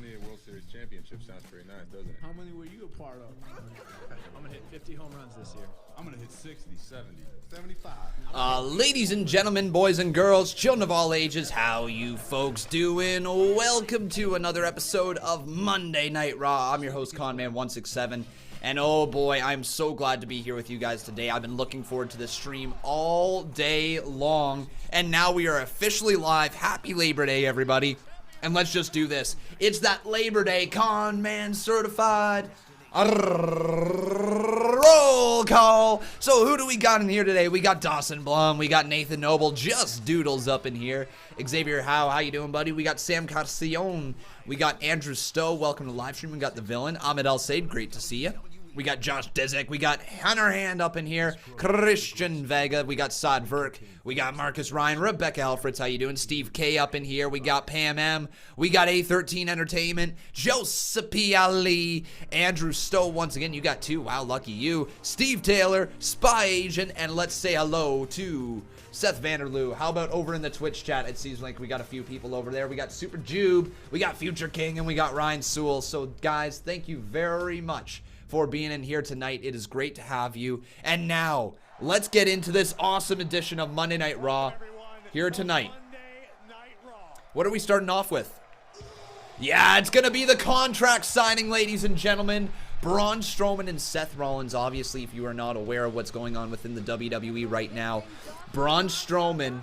20 World Series championships sounds pretty nice, doesn't it? How many were you a part of? I'm going to hit 50 home runs this year. I'm going to hit 60, 70, 75. Ladies and gentlemen, boys and girls, children of all ages, how you folks doing? Welcome to another episode of Monday Night Raw. I'm your host, Conman167. And oh boy, I'm so glad to be here with you guys today. I've been looking forward to this stream all day long. And now we are officially live. Happy Labor Day, everybody. And let's just do this. It's that Labor Day Conman certified roll call. So who do we got in here today? We got Dawson Blum. We got Nathan Noble. Just doodles up in here. Xavier Howe, how you doing, buddy? We got Sam Castellon. We got Andrew Stowe. Welcome to the live stream. We got the villain. Ahmed El Said. Great to see you. We got Josh Dezek. We got Hunter Hand up in here. Christian Vega. We got Sod Verk. We got Marcus Ryan. Rebecca Alfreds. How you doing? Steve K up in here. We got Pam M. We got A13 Entertainment. Joseph Ali. Andrew Stowe. Once again, you got two. Wow, lucky you. Steve Taylor. Spy Agent. And let's say hello to Seth Vanderloo. How about over in the Twitch chat? It seems like we got a few people over there. We got Super Jube. We got Future King. And we got Ryan Sewell. So, guys, thank you very much for being in here tonight. It is great to have you. And now, let's get into this awesome edition of Monday Night Raw here tonight. What are we starting off with? Yeah, it's going to be the contract signing, ladies and gentlemen. Braun Strowman and Seth Rollins. Obviously, if you are not aware of what's going on within the WWE right now, Braun Strowman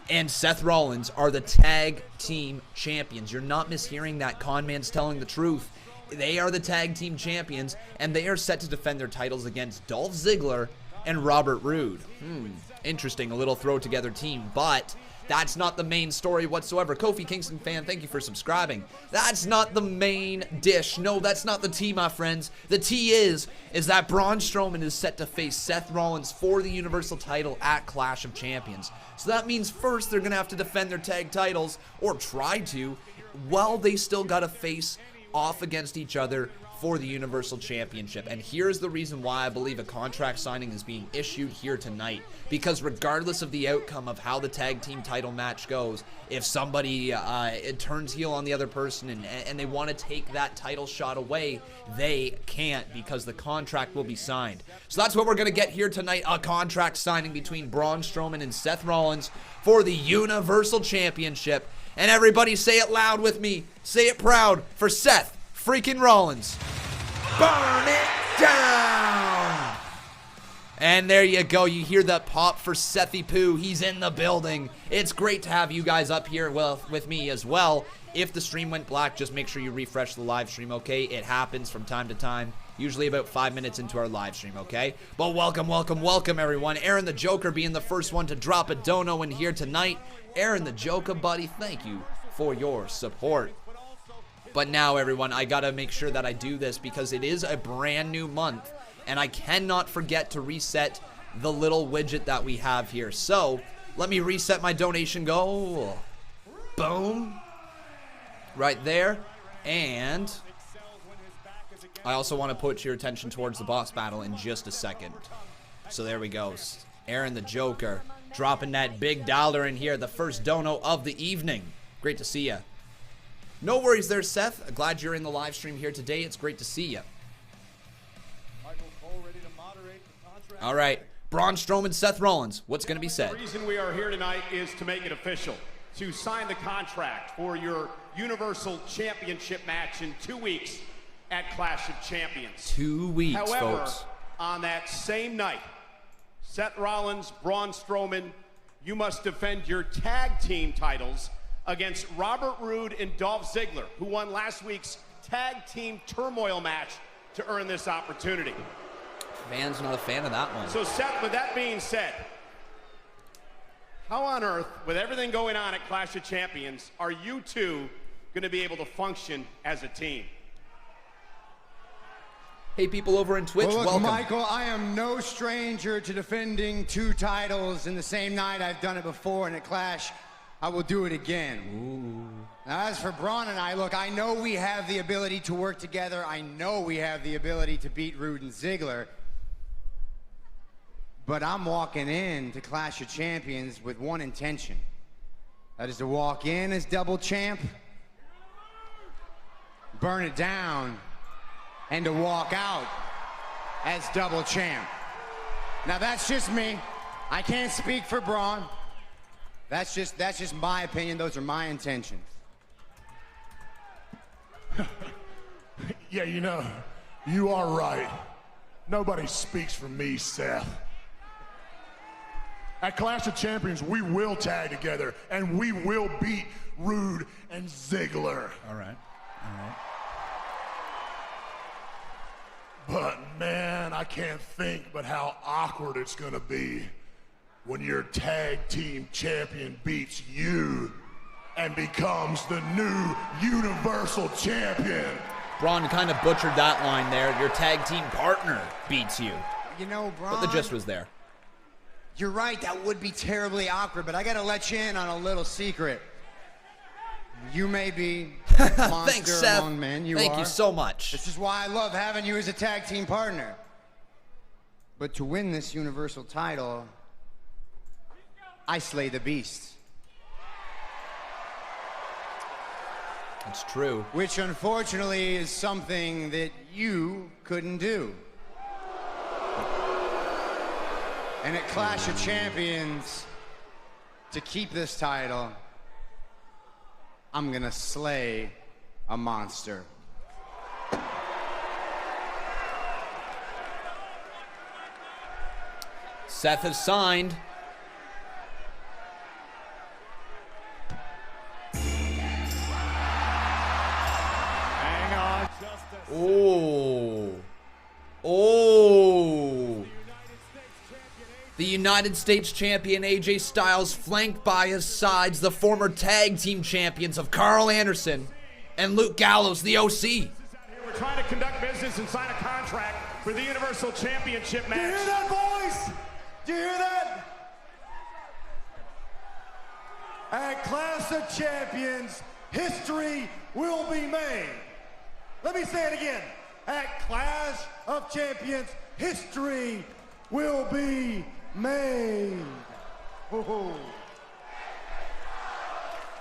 and Seth Rollins are the tag team champions. You're not mishearing that. Conman's telling the truth. They are the tag team champions, and they are set to defend their titles against Dolph Ziggler and Robert Roode. Interesting, a little throw-together team, but that's not the main story whatsoever. Kofi Kingston fan, thank you for subscribing. That's not the main dish. No, that's not the tea, my friends. The tea is that Braun Strowman is set to face Seth Rollins for the Universal title at Clash of Champions. So that means first they're going to have to defend their tag titles, or try to, while they still got to face off against each other for the Universal Championship. And here's the reason why I believe a contract signing is being issued here tonight. Because regardless of the outcome of how the tag team title match goes, if somebody it turns heel on the other person and they want to take that title shot away, they can't, because the contract will be signed. So that's what we're going to get here tonight, a contract signing between Braun Strowman and Seth Rollins for the Universal Championship. And everybody say it loud with me. Say it proud for Seth freaking Rollins. Burn it down. And there you go. You hear that pop for Sethy Poo. He's in the building. It's great to have you guys up here with me as well. If the stream went black, just make sure you refresh the live stream, okay? It happens from time to time. Usually about 5 minutes into our live stream, okay? But welcome, welcome, welcome, everyone. Aaron the Joker being the first one to drop a dono in here tonight. Aaron the Joker, buddy, thank you for your support. But now, everyone, I gotta make sure that I do this because it is a brand new month, and I cannot forget to reset the little widget that we have here. So, let me reset my donation goal. Boom. Right there. And I also want to put your attention towards the boss battle in just a second. So there we go. Aaron the Joker dropping that big dollar in here. The first dono of the evening. Great to see ya. No worries there, Seth. Glad you're in the live stream here today. It's great to see you. All right. Braun Strowman, Seth Rollins. What's going to be said? The reason we are here tonight is to make it official. To sign the contract for your Universal Championship match in 2 weeks at Clash of Champions. 2 weeks, However, folks. on that same night, Seth Rollins, Braun Strowman, you must defend your tag team titles against Robert Roode and Dolph Ziggler, who won last week's tag team turmoil match to earn this opportunity. Man's not a fan of that one. So Seth, with that being said, how on earth, with everything going on at Clash of Champions, are you two going to be able to function as a team? Hey, people over in Twitch, well, look, welcome. Michael, I am no stranger to defending 2 titles in the same night. I've done it before, and at Clash, I will do it again. Ooh. Now, as for Braun and I, look, I know we have the ability to work together. I know we have the ability to beat Roode and Ziggler. But I'm walking in to Clash of Champions with one intention. That is to walk in as double champ burn it down, and to walk out as double champ. Now that's just me. I can't speak for Braun. That's just my opinion. Those are my intentions. Yeah, you know, you are right. Nobody speaks for me, Seth. At Clash of Champions, we will tag together, and we will beat Rude and Ziggler. All right. All right. But man, I can't think but how awkward it's gonna be when your tag team champion beats you and becomes the new Universal Champion. Braun kind of butchered that line there. Your tag team partner beats you. You know, Braun, But the gist was there. you're right, that would be terribly awkward, but I gotta let you in on a little secret. You may be a monster Thanks, Seth. among men. Thank you so much. This is why I love having you as a tag team partner. But to win this Universal title, I slay the beast. It's true. Which unfortunately is something that you couldn't do. And at Clash of Champions, to keep this title, I'm gonna slay a monster. Seth has signed. Hang on just a Oh. Oh. The United States champion AJ Styles, flanked by his sides the former tag team champions of Carl Anderson and Luke Gallows, the OC. We're trying to conduct business and sign a contract for the Universal Championship match. Do you hear that, boys? Do you hear that? At Clash of Champions, history will be made. Let me say it again. At Clash of Champions, history will be made. Oh.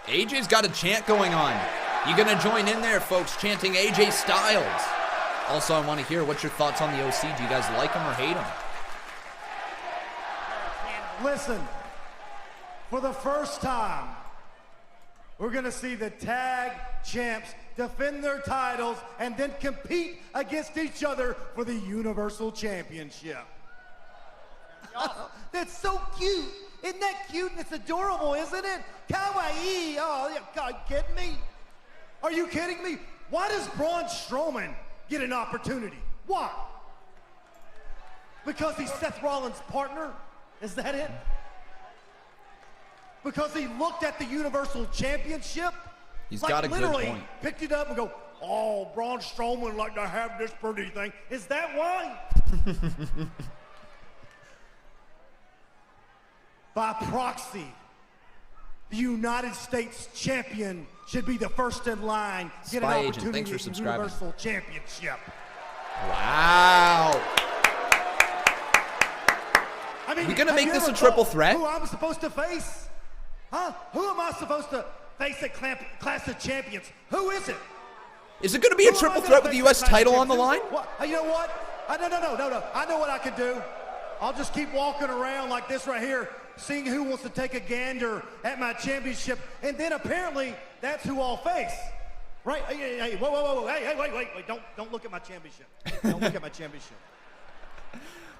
AJ's got a chant going on. You gonna join in there, folks, chanting AJ Styles? Also, I want to hear what's your thoughts on the OC. Do you guys like him or hate him? Listen, for the first time, we're gonna see the tag champs defend their titles and then compete against each other for the Universal Championship. Oh, that's so cute. Isn't that cute? And it's adorable, isn't it? Kawaii. Oh, God, kidding me? Are you kidding me? Why does Braun Strowman get an opportunity? Why? Because he's Seth Rollins' partner? Is that it? Because he looked at the Universal Championship? He's like got a good literally point. picked it up and go, oh, Braun Strowman would like to have this pretty thing. Is that why? By proxy, the United States champion should be the first in line to get an Spy Agent, opportunity thanks for at the subscribing. Universal Championship. Wow. I mean, We gonna have make you this ever a triple thought threat? Who I'm supposed to face? Huh? Who am I supposed to face at Clash of Champions? Who is it? Is it gonna be a Who am I triple gonna threat with the face U.S. at Clash of title on the line? Champions? What? You know what? No. I know what I can do. I'll just keep walking around like this right here, seeing who wants to take a gander at my championship, and then apparently that's who I'll face. Right? Hey, whoa. Hey, wait. Don't look at my championship. Don't look at my championship.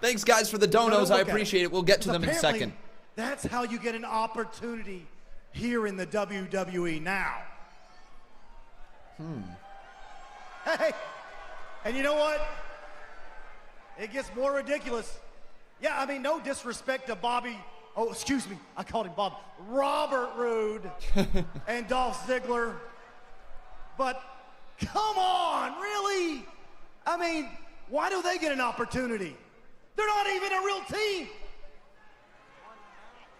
Thanks, guys, for the donos. Don't I look at appreciate it. We'll get to them in a Apparently, second. That's how you get an opportunity here in the WWE now. Hey, and you know what? It gets more ridiculous. Yeah, I mean, no disrespect to Bobby. Oh, excuse me. I called him Bob. Robert Roode and Dolph Ziggler. But come on, really? I mean, why do they get an opportunity? They're not even a real team.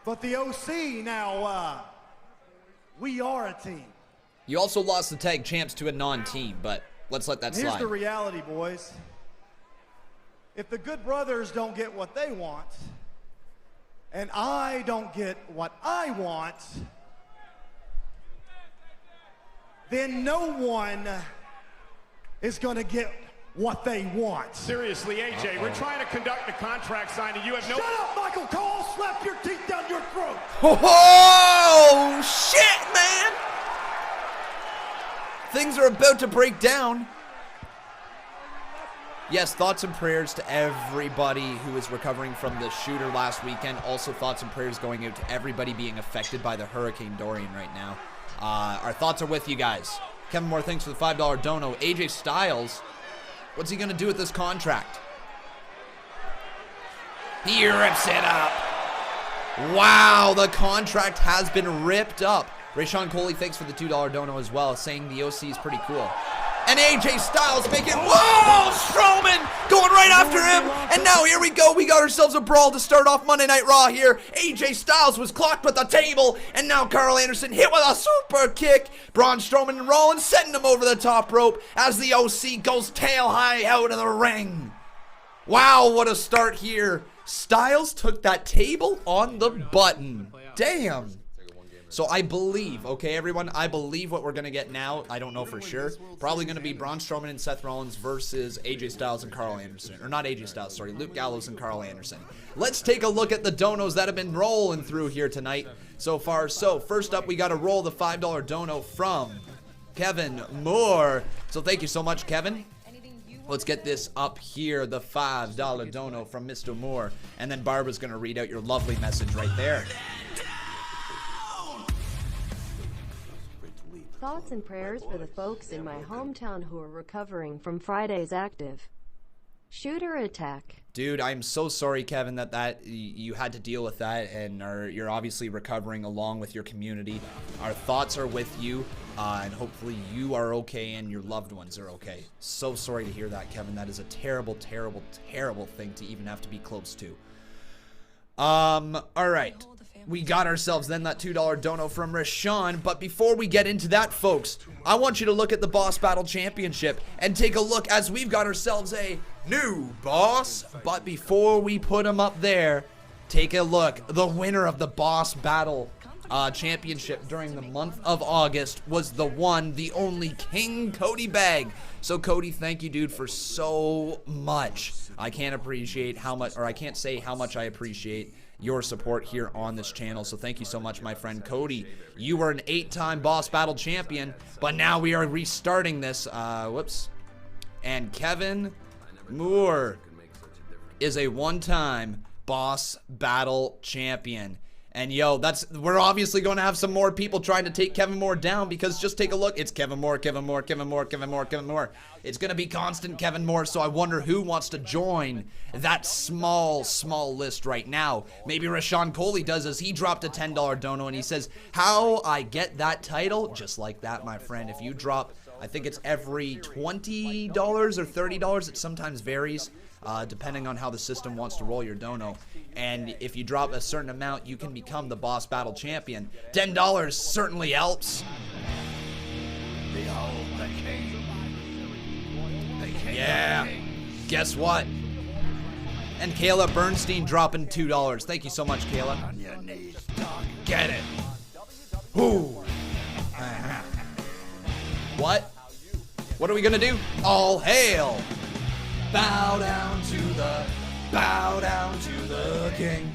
But the OC now, we are a team. You also lost the tag champs to a non-team, but let's let that Here's slide. the reality, boys. If the Good Brothers don't get what they want, and I don't get what I want, then no one is going to get what they want. Seriously, AJ, we're trying to conduct a contract signing. You have no... Shut up, Michael Cole! I'll slap your teeth down your throat! Oh, shit, man! Things are about to break down. Yes, thoughts and prayers to everybody who is recovering from the shooter last weekend. Also, thoughts and prayers going out to everybody being affected by the Hurricane Dorian right now. Our thoughts are with you guys. Kevin Moore, thanks for the $5 dono. AJ Styles, what's he going to do with this contract? He rips it up. Wow, the contract has been ripped up. Rayshawn Coley, thanks for the $2 dono as well, saying the OC is pretty cool. And AJ Styles making, whoa, Strowman going right after him. And now here we go. We got ourselves a brawl to start off Monday Night Raw here. AJ Styles was clocked with the table. And now Carl Anderson hit with a super kick. Braun Strowman and Rollins sending him over the top rope as the OC goes tail high out of the ring. Wow, what a start here. Styles took that table on the button. Damn. So I believe, okay, everyone, I believe what we're going to get now, I don't know for sure, probably going to be Braun Strowman and Seth Rollins versus AJ Styles and Carl Anderson. Or not AJ Styles, sorry, Luke Gallows and Carl Anderson. Let's take a look at the donos that have been rolling through here tonight so far. So first up, we got to roll the $5 dono from Kevin Moore. So thank you so much, Kevin. Let's get this up here, the $5 dono from Mr. Moore. And then Barbara's going to read out your lovely message right there. Thoughts and prayers for the folks in my hometown who are recovering from Friday's active shooter attack. Dude, I'm so sorry, Kevin, that you had to deal with that, and you're obviously recovering along with your community. Our thoughts are with you, and hopefully you are okay and your loved ones are okay. So sorry to hear that, Kevin. That is a terrible, terrible, terrible thing to even have to be close to. All right. We got ourselves then that $2 dono from Rashawn, but before we get into that, folks, I want you to look at the Boss Battle Championship and take a look as we've got ourselves a new boss. But before we put him up there, take a look. The winner of the Boss Battle Championship during the month of August was the one, the only King Cody Bagg. So Cody, thank you, dude, for so much. I can't appreciate how much, or I can't say how much I appreciate your support here on this channel. So thank you so much, my friend Cody. You were an 8-time Boss Battle champion, but now we are restarting this. Whoops. And Kevin Moore is a 1-time Boss Battle champion. And yo, we're obviously going to have some more people trying to take Kevin Moore down, because just take a look. It's Kevin Moore, Kevin Moore, Kevin Moore, Kevin Moore, Kevin Moore. It's going to be constant Kevin Moore, so I wonder who wants to join that small list right now. Maybe Rashawn Coley does, as he dropped a $10 dono and he says, how I get that title? Just like that, my friend. If you drop, I think it's every $20 or $30. It sometimes varies, depending on how the system wants to roll your dono. And if you drop a certain amount, you can become the Boss Battle champion. $10 certainly helps. Behold the king. Yeah. Guess what? And Kayla Bernstein dropping $2. Thank you so much, Kayla. On your knees, dog. Get it. Ooh. What? What are we gonna do? All hail. Bow down to the king.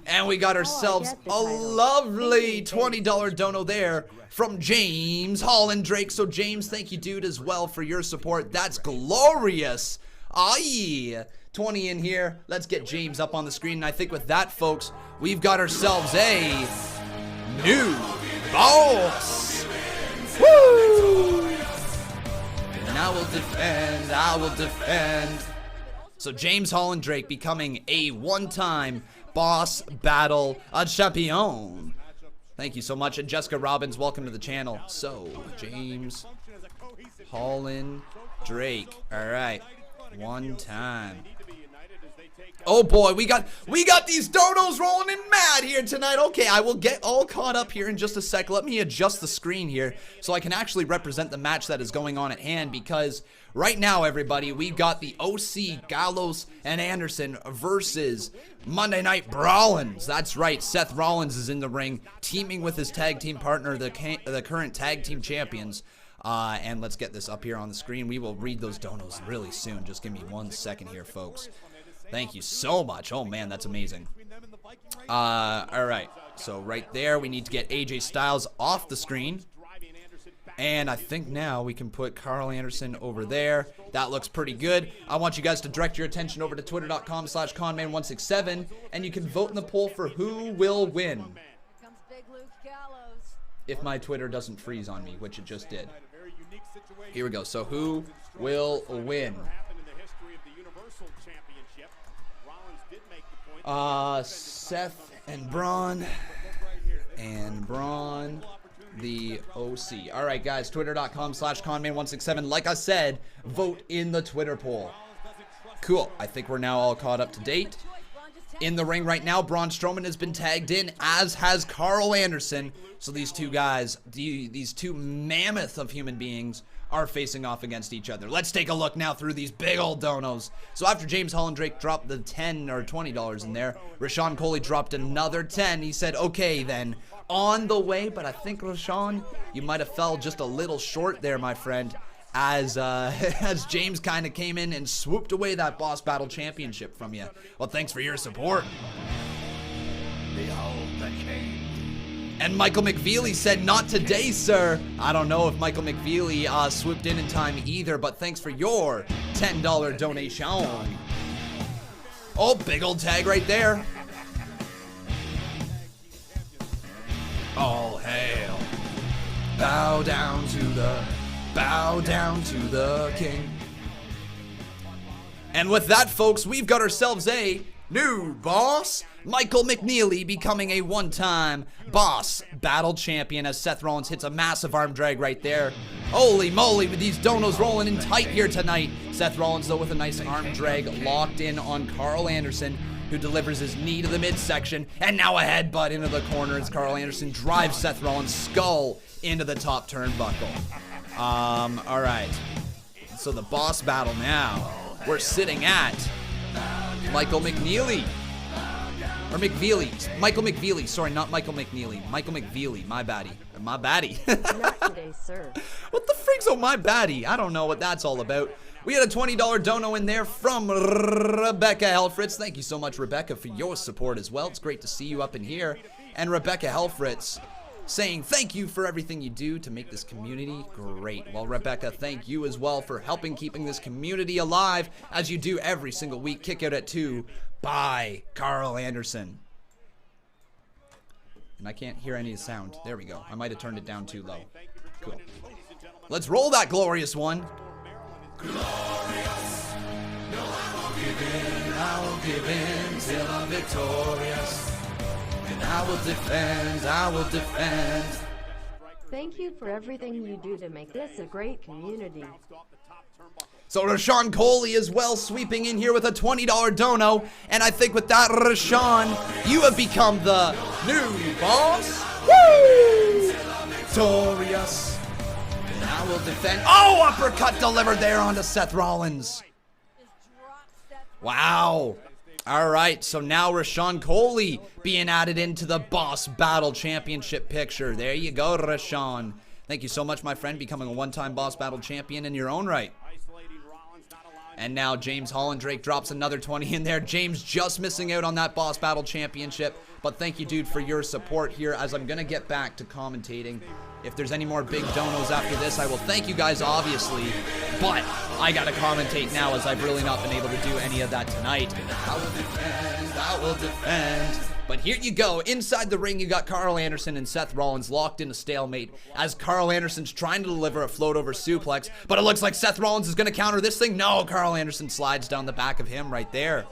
And we got ourselves a lovely $20 dono there from James Holland Drake. So James, thank you, dude, as well for your support. That's glorious. Aye. 20 in here. Let's get James up on the screen. And I think with that, folks, we've got ourselves a new boss. Woo! And I will defend. So James Holland Drake becoming a 1-time Boss Battle champion. Thank you so much. And Jessica Robbins, welcome to the channel. So, James Holland Drake. All right. 1 time. Oh boy, we got these donos rolling in mad here tonight. Okay, I will get all caught up here in just a sec. Let me adjust the screen here so I can actually represent the match that is going on at hand, because right now, everybody, we've got the OC, Gallows, and Anderson versus Monday Night Brawlins. That's right, Seth Rollins is in the ring, teaming with his tag team partner, the current tag team champions. And let's get this up here on the screen. We will read those donos really soon. Just give me 1 second here, folks. Thank you so much. Oh, man, that's amazing. All right. So right there, we need to get AJ Styles off the screen. And I think now we can put Carl Anderson over there. That looks pretty good. I want you guys to direct your attention over to twitter.com/Conman167. And you can vote in the poll for who will win. If my Twitter doesn't freeze on me, which it just did. Here we go. So who will win? Seth and Braun. And Braun, the OC. All right, guys. Twitter.com/Conman167. Like I said, vote in the Twitter poll. Cool. I think we're now all caught up to date. In the ring right now, Braun Strowman has been tagged in, as has Carl Anderson. So these two guys, these two mammoths of human beings, are facing off against each other. Let's take a look now through these big old donos. So after James Hollandrake dropped the $10 or $20 in there, Rashawn Coley dropped another 10. He said, okay then, on the way. But I think, Rashawn, you might have fell just a little short there, my friend, as James kind of came in and swooped away that Boss Battle Championship from you. Well, thanks for your support. Behold the king. And Michael McFeely said, not today, sir. I don't know if Michael McFeely swooped in time either, but thanks for your $10 donation. Oh, big old tag right there. All hail. Bow down to the king. And with that, folks, we've got ourselves a new boss. Michael McNeely becoming a one-time Boss Battle Champion as Seth Rollins hits a massive arm drag right there. Holy moly, with these donos rolling in tight here tonight. Seth Rollins, though, with a nice arm drag locked in on Carl Anderson, who delivers his knee to the midsection. And now a headbutt into the corner as Carl Anderson drives Seth Rollins' skull into the top turnbuckle. All right. So the boss battle now. We're sitting at Michael McNeely. Or McVeely. Michael McVeely. Sorry, not Michael McNeely. Michael McVeely. My baddie. My baddie. Not today, sir. What the frick's on my baddie? I don't know what that's all about. We had a $20 dono in there from Rebecca Helfritz. Thank you so much, Rebecca, for your support as well. It's great to see you up in here. And Rebecca Helfritz saying thank you for everything you do to make this community great. Well, Rebecca, thank you as well for helping keeping this community alive as you do every single week. Kick out at 2 by Carl Anderson. And I can't hear any sound. There we go. I might have turned it down too low. Cool. Let's roll that glorious one. Glorious. No, I will give in till I'm victorious. And I will defend. Thank you for everything you do to make this a great community. So Rashawn Coley as well sweeping in here with a $20 dono. And I think with that, Rashawn, you have become the new boss. Woo! Victorious. And I will defend. Oh, uppercut delivered there onto Seth Rollins. Wow. All right, so now Rashawn Coley being added into the Boss Battle Championship picture. There you go, Rashawn. Thank you so much, my friend, becoming a one-time Boss Battle Champion in your own right. And now James Hollandrake drops another 20 in there. James just missing out on that Boss Battle Championship. But thank you, dude, for your support here as I'm going to get back to commentating. If there's any more big donos after this, I will thank you guys, obviously. But I got to commentate now as I've really not been able to do any of that tonight. I will defend. But here you go. Inside the ring, you got Carl Anderson and Seth Rollins locked in a stalemate as Carl Anderson's trying to deliver a float over suplex. But it looks like Seth Rollins is going to counter this thing. No, Carl Anderson slides down the back of him right there.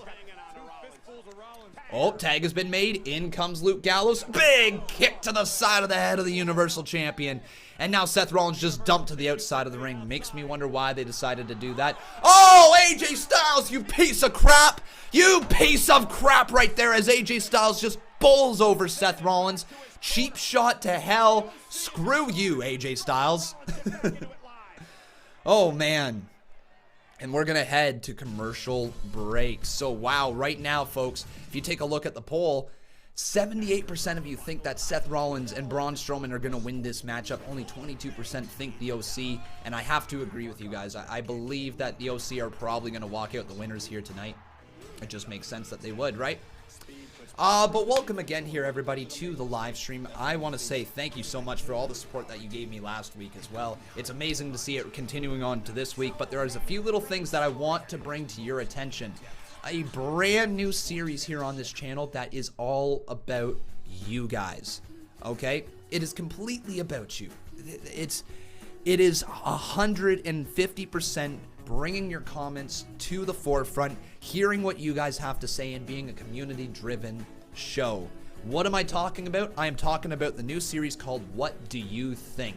Oh, tag has been made. In comes Luke Gallows. Big kick to the side of the head of the Universal Champion. And now Seth Rollins just dumped to the outside of the ring. Makes me wonder why they decided to do that. Oh, AJ Styles, you piece of crap. You piece of crap right there as AJ Styles just bowls over Seth Rollins. Cheap shot to hell. Screw you, AJ Styles. Oh, man. And we're going to head to commercial break. So, wow, right now, folks, if you take a look at the poll, 78% of you think that Seth Rollins and Braun Strowman are going to win this matchup. Only 22% think the OC, and I have to agree with you guys. I believe that the OC are probably going to walk out the winners here tonight. It just makes sense that they would, right? But welcome again here, everybody, to the live stream. I want to say thank you so much for all the support that you gave me last week as well. It's amazing to see it continuing on to this week, but there is a few little things that I want to bring to your attention. A brand new series here on this channel that is all about you guys, okay? It is completely about you. It is 150% bringing your comments to the forefront, hearing what you guys have to say, and being a community-driven show. What am I talking about? I am talking about the new series called What Do You Think?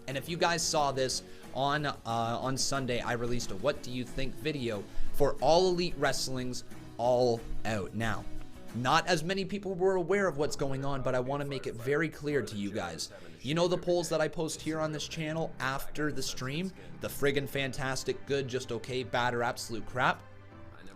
And if you guys saw this on Sunday, I released a What Do You Think video for All Elite Wrestling's All Out. Now, not as many people were aware of what's going on, but I want to make it very clear to you guys. You know the polls that I post here on this channel after the stream? The friggin' fantastic, good, just okay, bad, or absolute crap?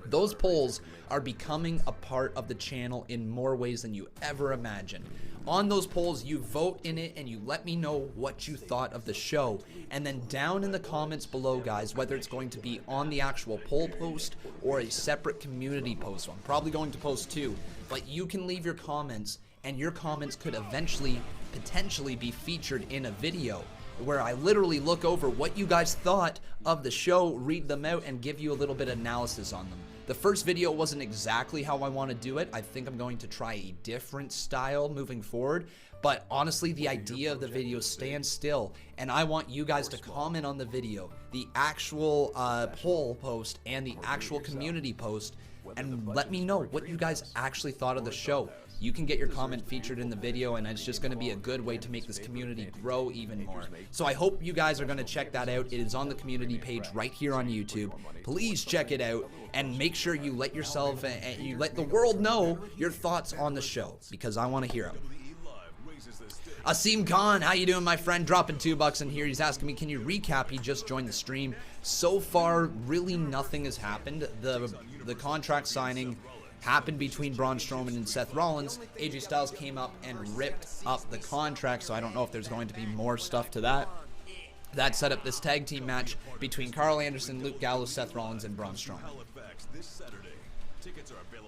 Those polls are becoming a part of the channel in more ways than you ever imagined. On those polls, you vote in it and you let me know what you thought of the show. And then down in the comments below, guys, whether it's going to be on the actual poll post or a separate community post. So I'm probably going to post two, but you can leave your comments, and your comments could eventually, potentially be featured in a video where I literally look over what you guys thought of the show, read them out, and give you a little bit of analysis on them. The first video wasn't exactly how I want to do it. I think I'm going to try a different style moving forward. But honestly, the idea of the video stands still. And I want you guys to comment on the video, the actual poll post, and the actual community post. And let me know what you guys actually thought of the show. You can get your comment featured in the video, and it's just going to be a good way to make this community grow even more. So I hope you guys are going to check that out. It is on the community page right here on YouTube. Please check it out, and make sure you let yourself and you let the world know your thoughts on the show, because I want to hear them. Asim Khan, how you doing, my friend? Dropping $2 in here. He's asking me, can you recap? He just joined the stream. So far, really nothing has happened. The contract signing happened between Braun Strowman and Seth Rollins. AJ Styles came up and ripped up the contract, so I don't know if there's going to be more stuff to that. That set up this tag team match between Carl Anderson, Luke Gallows, Seth Rollins, and Braun Strowman.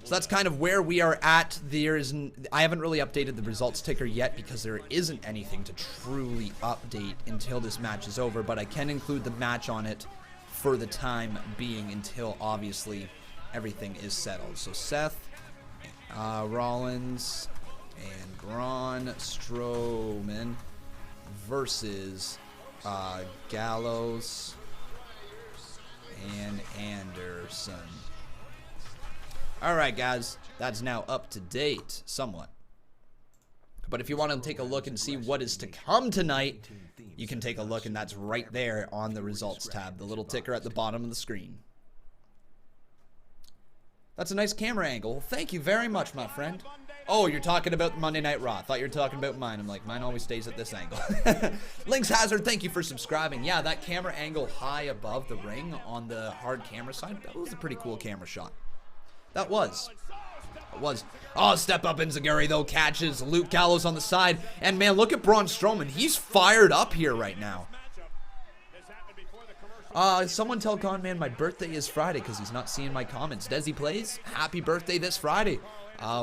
So that's kind of where we are at. I haven't really updated the results ticker yet because there isn't anything to truly update until this match is over, but I can include the match on it for the time being until, obviously, everything is settled. So Seth Rollins and Braun Strowman versus Gallows and Anderson. Alright, guys, that's now up to date somewhat. But if you want to take a look and see what is to come tonight, you can take a look, and that's right there on the results tab, the little ticker at the bottom of the screen. That's a nice camera angle. Well, thank you very much, my friend. Oh, you're talking about Monday Night Raw. I thought you were talking about mine. I'm like, mine always stays at this angle. Links Hazard, thank you for subscribing. Yeah, that camera angle high above the ring on the hard camera side, that was a pretty cool camera shot. That was. It was. Oh, step up Enziguri, though, catches Luke Gallows on the side. And, man, look at Braun Strowman. He's fired up here right now. Someone tell Conman my birthday is Friday because he's not seeing my comments. Desi Plays, happy birthday this Friday.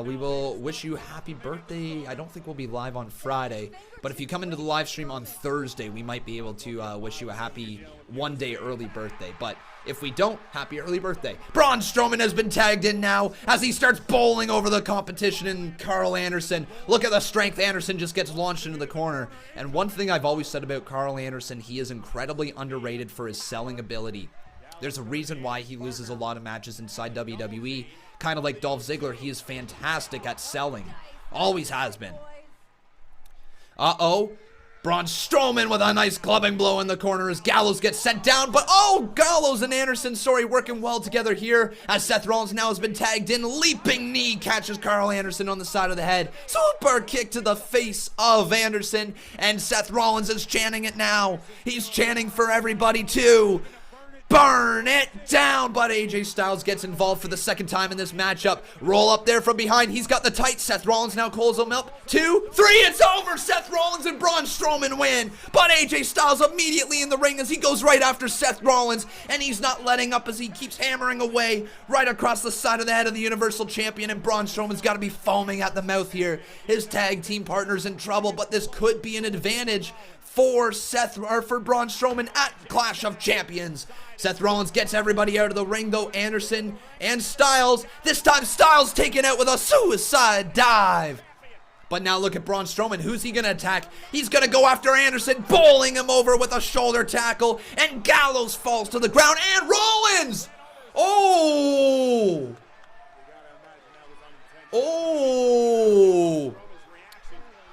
We will wish you happy birthday. I don't think we'll be live on Friday, but if you come into the live stream on Thursday, we might be able to wish you a happy one-day early birthday. But if we don't, happy early birthday. Braun Strowman has been tagged in now as he starts bowling over the competition and Carl Anderson. Look at the strength. Anderson just gets launched into the corner. And one thing I've always said about Carl Anderson, he is incredibly underrated for his selling ability. There's a reason why he loses a lot of matches inside WWE. kind of like Dolph Ziggler, he is fantastic at selling. Always has been. Uh-oh. Braun Strowman with a nice clubbing blow in the corner as Gallows gets sent down. But, oh, Gallows and Anderson, working well together here as Seth Rollins now has been tagged in. Leaping knee catches Carl Anderson on the side of the head. Super kick to the face of Anderson. And Seth Rollins is chanting it now. He's chanting for everybody, too. Burn it down, but AJ Styles gets involved for the second time in this matchup. Roll up there from behind. He's got the tight. Seth Rollins now calls him up. 2, 3, it's over. Seth Rollins and Braun Strowman win. But AJ Styles immediately in the ring as he goes right after Seth Rollins, and he's not letting up as he keeps hammering away right across the side of the head of the Universal Champion, and Braun Strowman's got to be foaming at the mouth here. His tag team partner's in trouble, but this could be an advantage for Braun Strowman at Clash of Champions. Seth Rollins gets everybody out of the ring, though. Anderson and Styles. This time Styles taken out with a suicide dive. But now look at Braun Strowman. Who's he going to attack? He's going to go after Anderson, bowling him over with a shoulder tackle. And Gallows falls to the ground. And Rollins! Oh! Oh!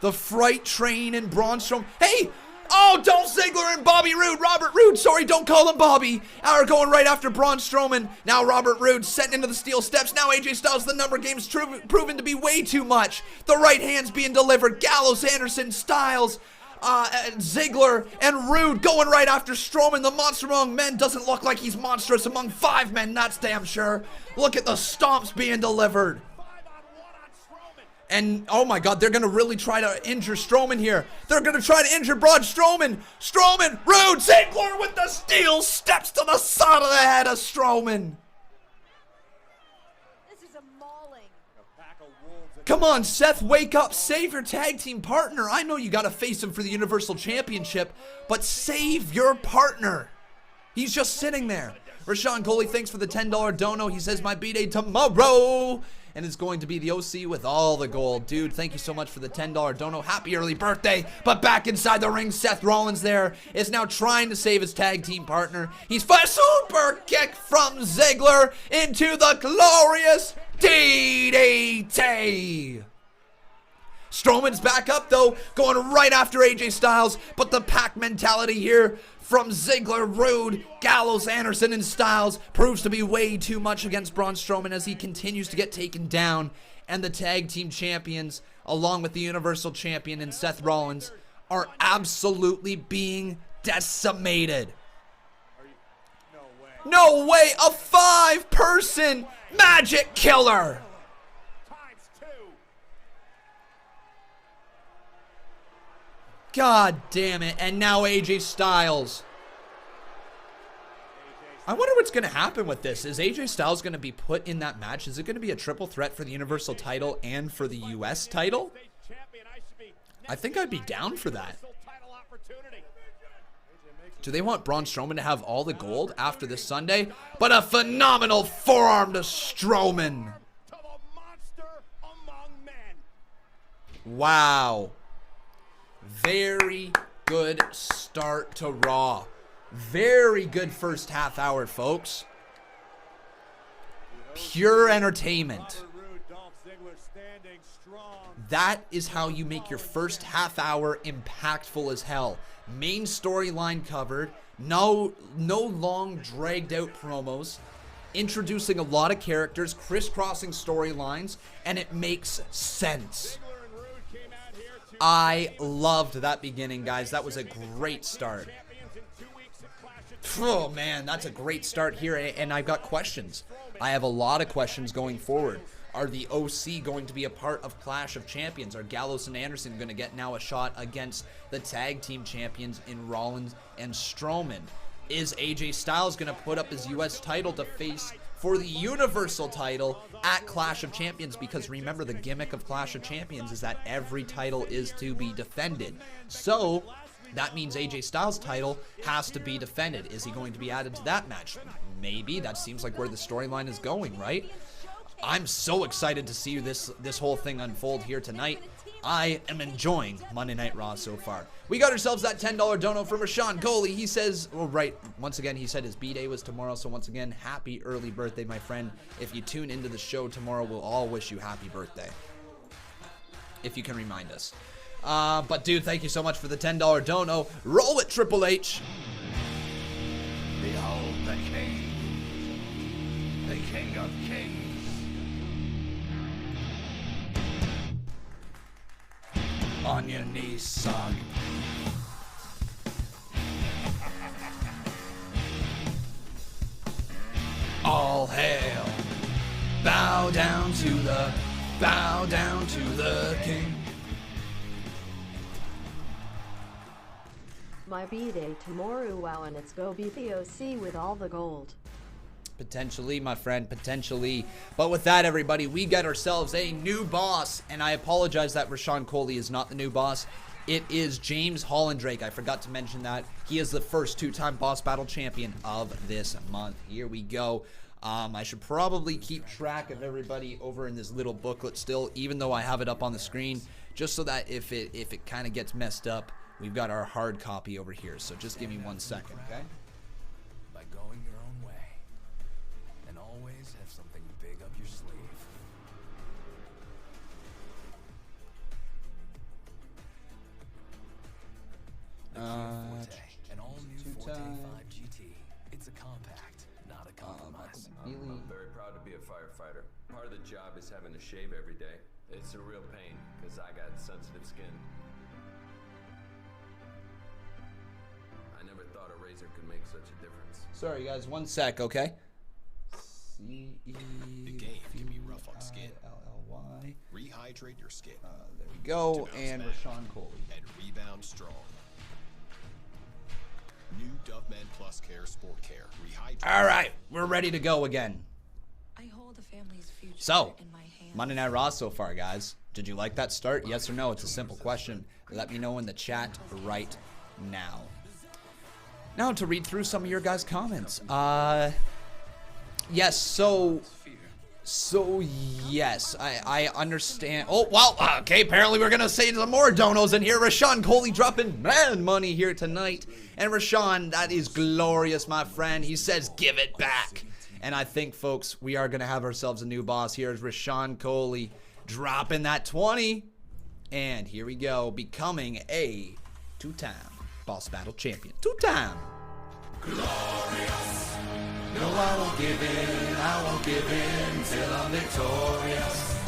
The Fright Train and Braun Strowman. Hey! Oh, Dolph Ziggler and Robert Roode, don't call him Bobby, are going right after Braun Strowman. Now Robert Roode setting into the steel steps. Now AJ Styles, the number game's proven to be way too much. The right hand's being delivered. Gallows, Anderson, Styles, Ziggler, and Roode going right after Strowman. The monster among men doesn't look like he's monstrous among 5 men, that's damn sure. Look at the stomps being delivered. And, oh my God, they're going to really try to injure Strowman here. They're going to try to injure Braun Strowman. Strowman, Roode, Ziggler with the steel steps to the side of the head of Strowman. This is a mauling. Come on, Seth, wake up. Save your tag team partner. I know you got to face him for the Universal Championship, but save your partner. He's just sitting there. Rashawn Coley, thanks for the $10 dono. He says, my B-Day tomorrow. And it's going to be the OC with all the gold. Dude, thank you so much for the $10 dono. Happy early birthday. But back inside the ring, Seth Rollins there is now trying to save his tag team partner. He's for a super kick from Ziggler into the glorious DDT. Strowman's back up, though, going right after AJ Styles. But the pack mentality here from Ziggler, Roode, Gallows, Anderson, and Styles proves to be way too much against Braun Strowman as he continues to get taken down. And the tag team champions, along with the Universal Champion and Seth Rollins, are absolutely being decimated. No way, a 5-person magic killer. God damn it. And now AJ Styles. I wonder what's going to happen with this. Is AJ Styles going to be put in that match? Is it going to be a triple threat for the Universal title and for the US title? I think I'd be down for that. Do they want Braun Strowman to have all the gold after this Sunday? But a phenomenal forearm to Strowman. Wow. Very good start to Raw. Very good first half hour, folks. Pure entertainment. That is how you make your first half hour impactful as hell. Main storyline covered. No long dragged out promos. Introducing a lot of characters, crisscrossing storylines, and it makes sense. I loved that beginning, guys. That was a great start. Oh, man, that's a great start here, and I've got questions. I have a lot of questions going forward. Are the OC going to be a part of Clash of Champions? Are Gallows and Anderson going to get now a shot against the tag team champions in Rollins and Strowman? Is AJ Styles going to put up his US title to face for the Universal title at Clash of Champions? Because remember, the gimmick of Clash of Champions is that every title is to be defended. So that means AJ Styles' title has to be defended. Is he going to be added to that match? Maybe. That seems like where the storyline is going, right? I'm so excited to see this whole thing unfold here tonight. I am enjoying Monday Night Raw so far. We got ourselves that $10 dono from Rashawn Coley. He says, well, right, once again, he said his B-Day was tomorrow. So once again, happy early birthday, my friend. If you tune into the show tomorrow, we'll all wish you happy birthday. If you can remind us. But dude, thank you so much for the $10 dono. Roll it, Triple H. Behold the King of Kings. On your knees, son. All hail. Bow down to the king. My B-Day tomorrow, wow, and it's go beat the OC with all the gold. Potentially, my friend, potentially. But with that, everybody, we got ourselves a new boss. And I apologize that Rashawn Coley is not the new boss. It is James Hollandrake. I forgot to mention that. He is the first two-time boss battle champion of this month. Here we go. I should probably keep track of everybody over in this little booklet still, even though I have it up on the screen, just so that if it kind of gets messed up, we've got our hard copy over here. So just give me 1 second, okay? By going your own way. And always have something big up your sleeve. An all-new Forte 5 GT. It's a compact, not a compromise. I'm very proud to be a firefighter. Part of the job is having to shave every day. It's a real pain, because I got sensitive skin. I never thought a razor could make such a difference. Sorry, guys. 1 sec, okay? The game can be rough on skin. C-E-L-L-Y. Rehydrate your skin. There we go. And Rashawn Coley. And rebound strong. New Dove Men Plus Care Sport Care. Rehydrate. All right. We're ready to go again. I hold the family's future So, in my hands. Monday Night Raw so far, guys. Did you like that start? Yes or no? It's a simple question. Let me know in the chat right now. Now to read through some of your guys' comments. Yes, so yes, I understand. Oh, well, okay, apparently we're going to say some more donos in here. Rashawn Coley dropping man money here tonight. And Rashawn, that is glorious, my friend. He says, give it back. And I think, folks, we are going to have ourselves a new boss. Here's Rashawn Coley dropping that 20. And here we go, becoming a two-time boss battle champion. Two-time. Glorious. No, I won't give in. I won't give in till I'm victorious.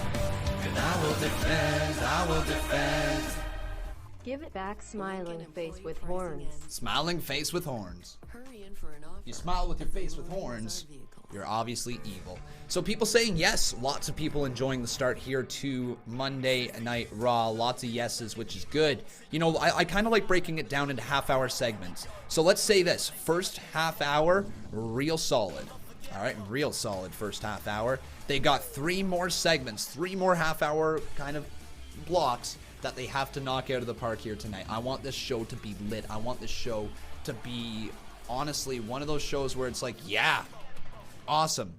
And I will defend. I will defend. Give it back, smiling face with horns. Smiling face with horns. You smile with your face with horns, you're obviously evil. So people saying yes, lots of people enjoying the start here to Monday Night Raw. Lots of yeses, which is good. You know, I kind of like breaking it down into half-hour segments. So let's say this, first half hour, real solid. All right, real solid first half hour. They got 3 more segments, 3 more half-hour kind of blocks that they have to knock out of the park here tonight. I want this show to be lit. I want this show to be, honestly, one of those shows where it's like, yeah, awesome.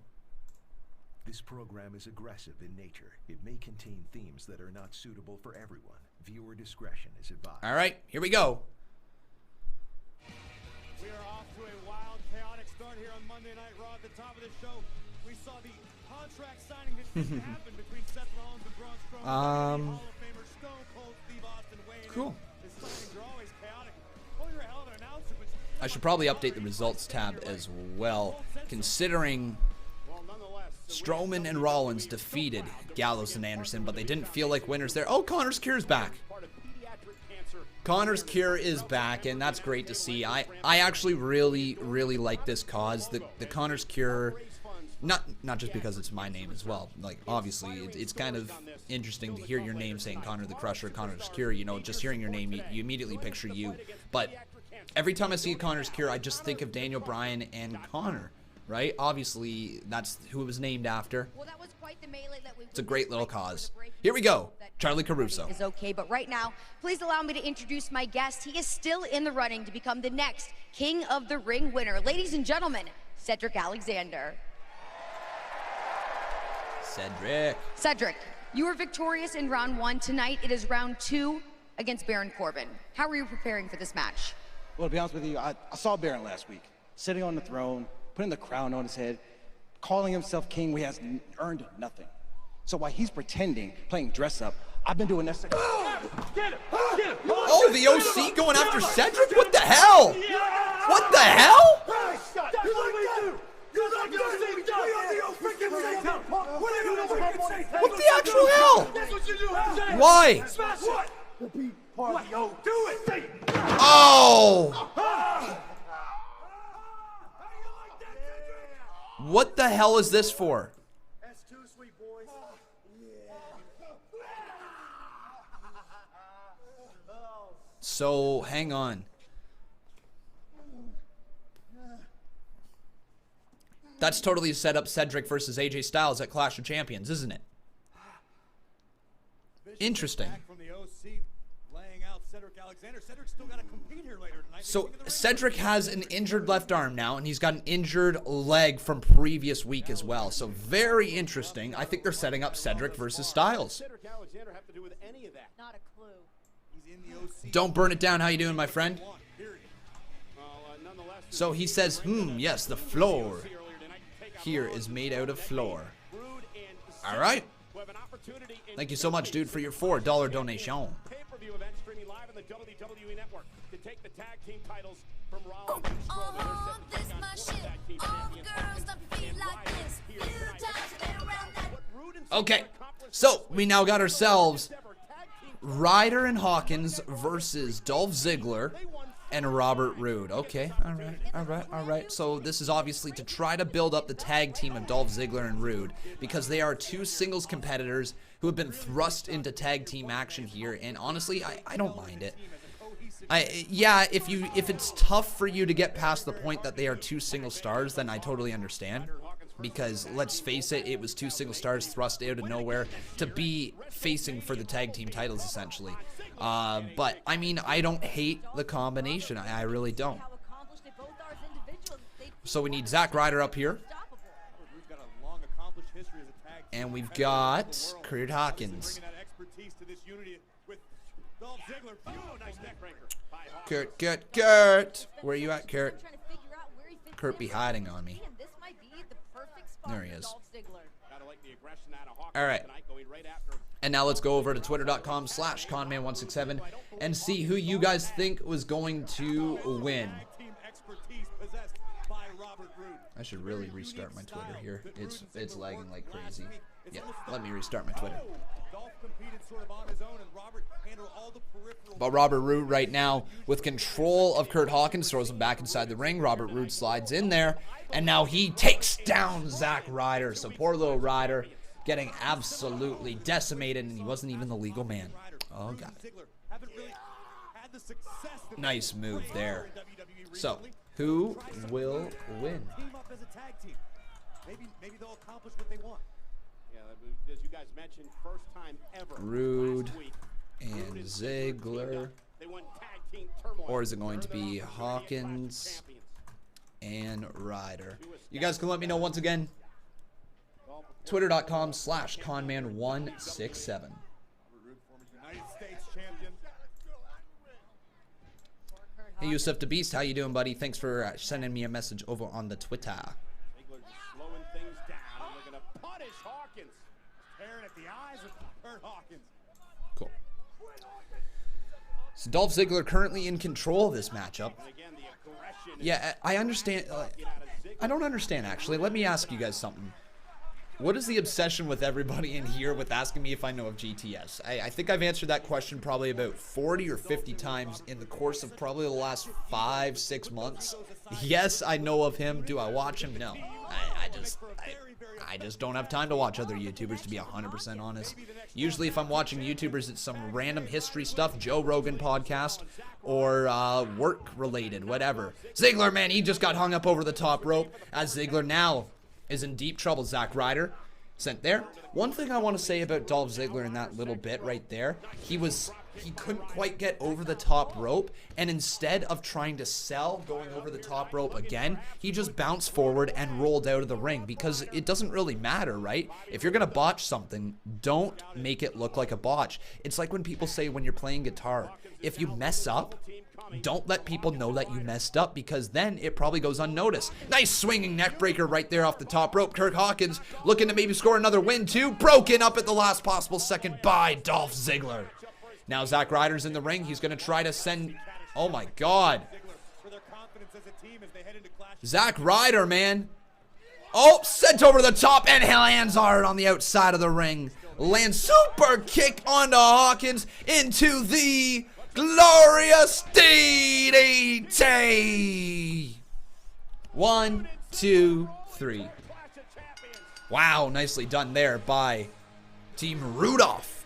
This program is aggressive in nature. It may contain themes that are not suitable for everyone. Viewer discretion is advised. All right, here we go. We are off to a wild, chaotic start here on Monday Night Raw. At the top of the show, we saw the contract signing that just happened between Seth Rollins and Braun Strowman. Hall of Famer Stone Cold Steve Austin weighing Cool. in. The signings are always chaotic. Oh, you're a hell of an announcer, but I should probably update the results tab as well, considering Strowman and Rollins defeated Gallows and Anderson, but they didn't feel like winners there. Oh, Connor's Cure's back. Connor's Cure is back, and that's great to see. I actually really like this cause. The Connor's Cure, not just because it's my name as well. Like, obviously, it's kind of interesting to hear your name saying Connor the Crusher, Connor's Cure. You know, just hearing your name, you immediately picture you. But every time I see Connor's Cure, I just think of Daniel Bryan and Connor, right? Obviously, that's who it was named after. Well, that was quite the melee that we It's a great little cause. Here we go. Charlie Caruso. Is okay, but right now, please allow me to introduce my guest. He is still in the running to become the next King of the Ring winner. Ladies and gentlemen, Cedric Alexander. Cedric. Cedric, You were victorious in round 1. Tonight, it is round 2 against Baron Corbin. How are you preparing for this match? Well, to be honest with you, I saw Baron last week, sitting on the throne, putting the crown on his head, calling himself king where he has earned nothing. So while he's pretending, playing dress up, I've been doing this. Oh, the OC going after Cedric? What the hell? What the hell? What the actual hell? Why? Oh! What the hell is this for? So, hang on. That's totally set up Cedric versus AJ Styles at Clash of Champions, isn't it? Interesting. So Cedric has an injured left arm now, and he's got an injured leg from previous week as well. So very interesting. I think they're setting up Cedric versus Styles. Not a clue. Don't burn it down. How you doing, my friend? So he says, yes, the floor here is made out of floor. All right. Thank you so much, dude, for your $4 donation. Pay-per-view event streaming live on the WWE Network to take the tag team titles from Rollins and Strowman. This my shit. All girls stop your feet like this. Few times you get around that. Okay, so we now got ourselves Ryder and Hawkins versus Dolph Ziggler and Robert Roode. Okay, all right. So this is obviously to try to build up the tag team of Dolph Ziggler and Roode, because they are two singles competitors who have been thrust into tag team action here, and honestly, I don't mind it. Yeah, if it's tough for you to get past the point that they are two single stars, then I totally understand. Because let's face it, it was two single stars thrust out of nowhere to be facing for the tag team titles, essentially. But I mean, I don't hate the combination. I really don't. So we need Zack Ryder up here, and we've got Kurt Hawkins. Kurt. Where are you at, Kurt? Kurt be hiding on me. There he is. All right. And now let's go over to twitter.com/Conman167 and see who you guys think was going to win. I should really restart my Twitter here. It's lagging like crazy. Yeah, let me restart my Twitter. But Robert Roode right now with control of Kurt Hawkins, throws him back inside the ring. Robert Roode slides in there, and now he takes down Zack Ryder. So poor little Ryder getting absolutely decimated, and he wasn't even the legal man. Oh, God. Nice move there. So, who will win? Maybe they'll accomplish what they want. Yeah, as you guys mentioned, first time ever. Roode and Ziggler. Or is it going to be Hawkins and Ryder? You guys can let me know once again. Twitter.com/Conman167. Hey, Yusuf the Beast, how you doing, buddy? Thanks for sending me a message over on the Twitter. Slowing things down, and they're going to punish Hawkins. Staring at the eyes of Kurt Hawkins. Cool. So Dolph Ziggler currently in control of this matchup. Yeah, I understand. I don't understand, actually. Let me ask you guys something. What is the obsession with everybody in here with asking me if I know of GTS? I think I've answered that question probably about 40 or 50 times in the course of probably the last 5-6 months. Yes, I know of him. Do I watch him? No. I just don't have time to watch other YouTubers, to be 100% honest. Usually if I'm watching YouTubers, it's some random history stuff, Joe Rogan podcast, or work-related, whatever. Ziggler, man, he just got hung up over the top rope, as Ziggler now is in deep trouble. Zack Ryder sent there. One thing I want to say about Dolph Ziggler in that little bit right there, he couldn't quite get over the top rope, and instead of trying to sell going over the top rope again, he just bounced forward and rolled out of the ring, because it doesn't really matter, right? If you're gonna botch something, don't make it look like a botch. It's like when people say when you're playing guitar, if you mess up, don't let people know that you messed up, because then it probably goes unnoticed. Nice swinging neck breaker right there off the top rope. Kirk Hawkins looking to maybe score another win too. Broken up at the last possible second by Dolph Ziggler. Now Zack Ryder's in the ring. He's going to try to send... Oh my God. Zack Ryder, man. Oh, sent over the top, and lands hard on the outside of the ring. Lands super kick onto Hawkins into the glorious DDT. 1, 2, 3. Wow, nicely done there by Team Rudolph.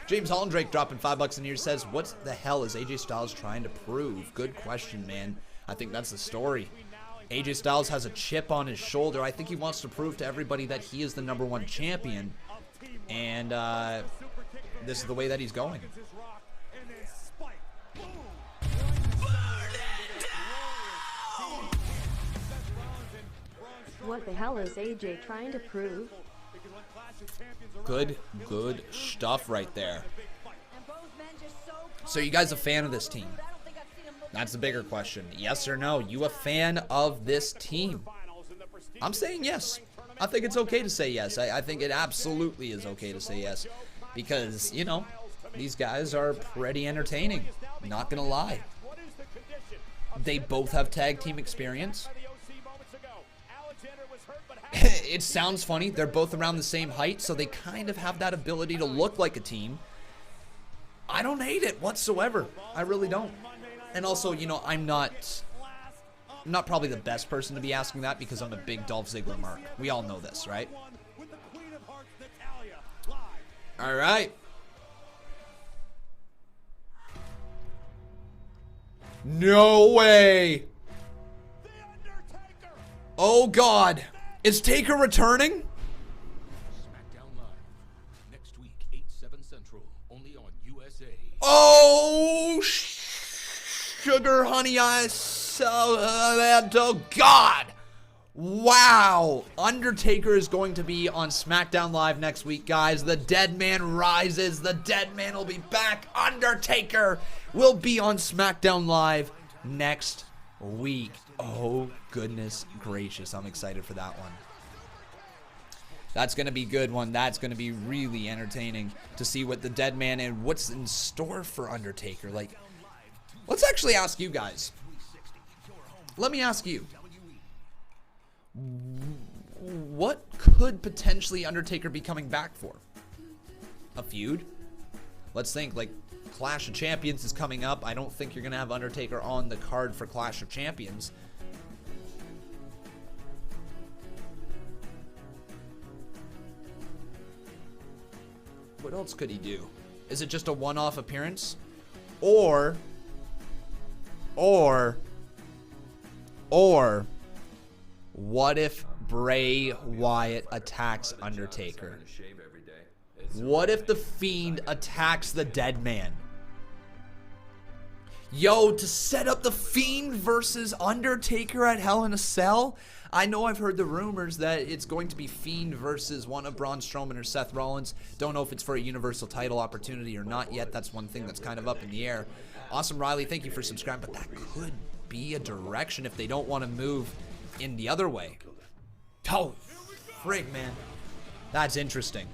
James Hollandrake dropping $5 in here says, what the hell is AJ Styles trying to prove? Good question, man. I think that's the story. AJ Styles has a chip on his shoulder. I think he wants to prove to everybody that he is the #1 champion. And this is the way that he's going. What the hell is AJ trying to prove? Good stuff right there. So you guys a fan of this team? That's the bigger question. Yes or no? You a fan of this team? I'm saying yes. I think it's okay to say yes. I think it absolutely is okay to say yes. Because, you know, these guys are pretty entertaining. Not gonna lie. They both have tag team experience. It sounds funny. They're both around the same height, so they kind of have that ability to look like a team. I don't hate it whatsoever. I really don't. And also, you know, I'm not probably the best person to be asking that, because I'm a big Dolph Ziggler mark. We all know this, right? All right. No way. Oh, God. Is Taker returning? SmackDown Live next week, 8/7 Central, only on USA. Oh, sugar honey, I saw that. Oh, God. Wow. Undertaker is going to be on SmackDown Live next week, guys. The dead man rises. The dead man will be back. Undertaker will be on SmackDown Live next week. Oh, goodness gracious. I'm excited for that one. That's going to be a good one. That's going to be really entertaining to see what the dead man and what's in store for Undertaker. Like, let's actually ask you guys. Let me ask you. What could potentially Undertaker be coming back for? A feud? Let's think, like, Clash of Champions is coming up. I don't think you're going to have Undertaker on the card for Clash of Champions. What else could he do? Is it just a one-off appearance? Or what if Bray Wyatt attacks Undertaker? What if the Fiend attacks the dead man? Yo, to set up the Fiend versus Undertaker at Hell in a Cell? I know I've heard the rumors that it's going to be Fiend versus one of Braun Strowman or Seth Rollins. Don't know if it's for a Universal title opportunity or not yet. That's one thing that's kind of up in the air. Awesome Riley, thank you for subscribing, but that could be a direction if they don't want to move in the other way. Oh, frig, man. That's interesting.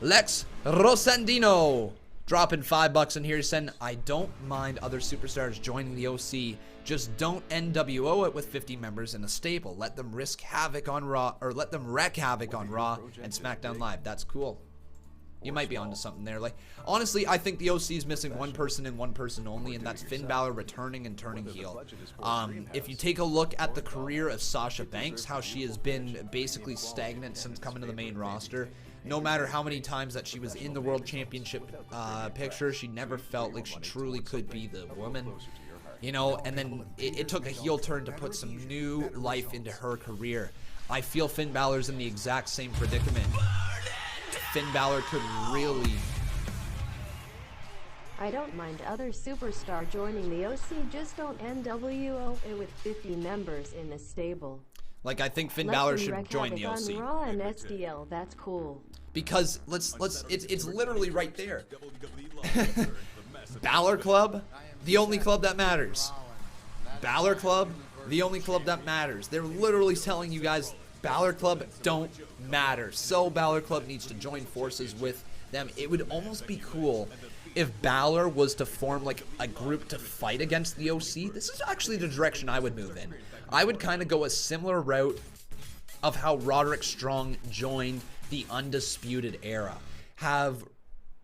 Lex Rosandino dropping $5 in here, saying, I don't mind other superstars joining the OC. Just don't NWO it with 50 members in a stable. Let them wreak havoc on Raw and SmackDown Live. That's cool. You might be onto something there. Like, honestly, I think the OC is missing one person and one person only, and that's Finn Balor returning and turning heel. If you take a look at the career of Sasha Banks, how she has been basically stagnant since coming to the main roster. No matter how many times that she was in the World Championship picture, she never felt like she truly could be the woman. You know, and then it took a heel turn to put some new life into her career. I feel Finn Balor's in the exact same predicament. Finn Balor could really... I don't mind other superstar joining the OC, just don't NWO it with 50 members in the stable. Like, I think Finn Let Balor them should wreak join the havoc OC. on Raw and SDL, that's cool. Because it's literally right there. Balor Club, the only club that matters. Balor Club, the only club that matters. They're literally telling you guys Balor Club don't matter. So Balor Club needs to join forces with them. It would almost be cool if Balor was to form like a group to fight against the OC. This is actually the direction I would move in. I would kind of go a similar route of how Roderick Strong joined the Undisputed Era. Have,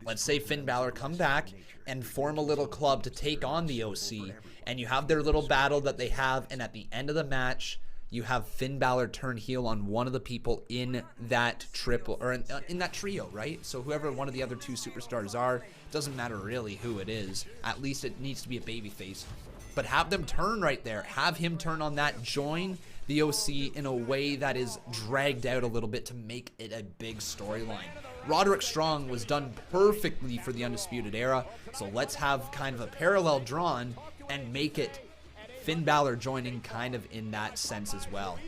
let's say, Finn Balor come back and form a little club to take on the OC, and you have their little battle that they have, and at the end of the match, you have Finn Balor turn heel on one of the people in that triple, or in that trio, right? So whoever one of the other two superstars are, doesn't matter really who it is. At least it needs to be a babyface. But have them turn right there. Have him turn on that, join the OC in a way that is dragged out a little bit to make it a big storyline. Roderick Strong was done perfectly for the Undisputed Era, so let's have kind of a parallel drawn and make it Finn Balor joining kind of in that sense as well.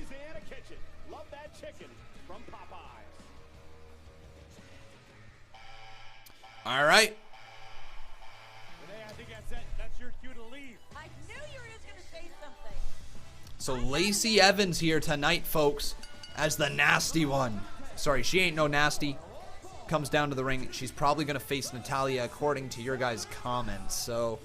All right. So Lacey Evans here tonight, folks, as the nasty one. Sorry, she ain't no nasty. Comes down to the ring. She's probably going to face Natalya according to your guys' comments. So,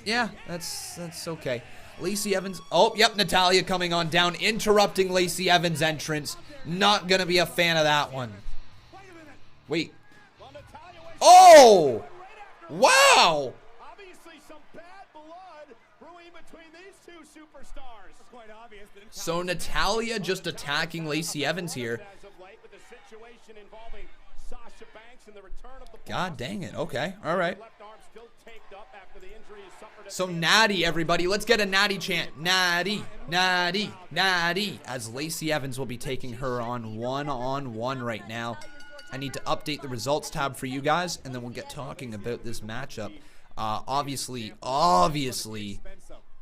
yeah, that's okay. Lacey Evans. Oh, yep, Natalya coming on down, interrupting Lacey Evans' entrance. Not going to be a fan of that one. Wait. Oh! Wow! So Natalya just attacking Lacey Evans here. God dang it. Okay. All right. So Natty, everybody. Let's get a Natty chant. Natty, Natty, Natty. As Lacey Evans will be taking her on one-on-one right now. I need to update the results tab for you guys, and then we'll get talking about this matchup. Obviously,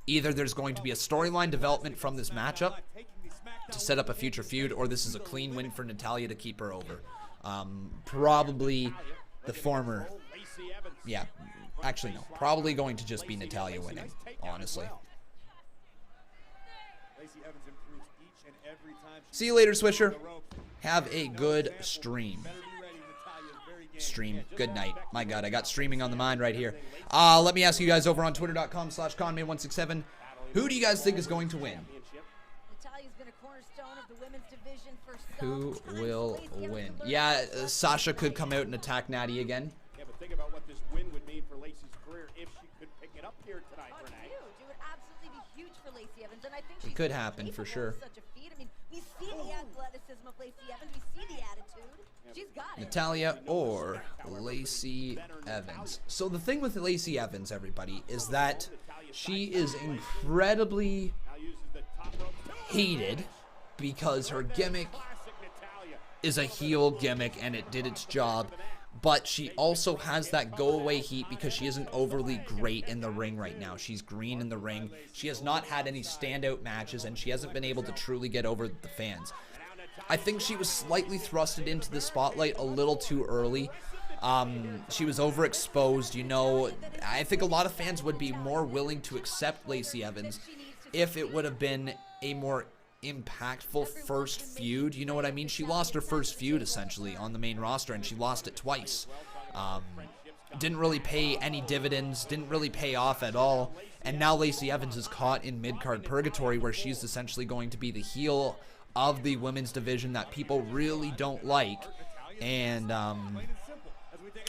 either there's going to be a storyline development from this matchup to set up a future feud, or this is a clean win for Natalya to keep her over. Probably the former. Yeah, actually no. Probably going to just be Natalya winning, honestly. See you later, Swisher. Have a good stream. Good night. My God, I got streaming on the mind right here. Let me ask you guys over on twitter.com/Conman167. Who do you guys think is going to win? Who will win? Yeah, Sasha could come out and attack Natty again. Yeah, but think about what this win would mean for Lacey's career if she could pick it up here tonight, Renee. It would absolutely be huge for Lacey Evans, and I think It could happen for sure. such a feat. I mean, we see the athleticism of Lacey Evans, we see the attitude. She's got it. Natalya or Lacey Evans. So the thing with Lacey Evans, everybody, is that she is incredibly hated because her gimmick is a heel gimmick and it did its job. But she also has that go-away heat because she isn't overly great in the ring right now. She's green in the ring. She has not had any standout matches, and she hasn't been able to truly get over the fans. I think she was slightly thrusted into the spotlight a little too early. She was overexposed, you know. I think a lot of fans would be more willing to accept Lacey Evans if it would have been a more impactful first feud. You know what I mean? She lost her first feud essentially on the main roster, and she lost it twice. Didn't really pay any dividends, didn't really pay off at all. And now Lacey Evans is caught in mid-card purgatory where she's essentially going to be the heel of the women's division that people really don't like. And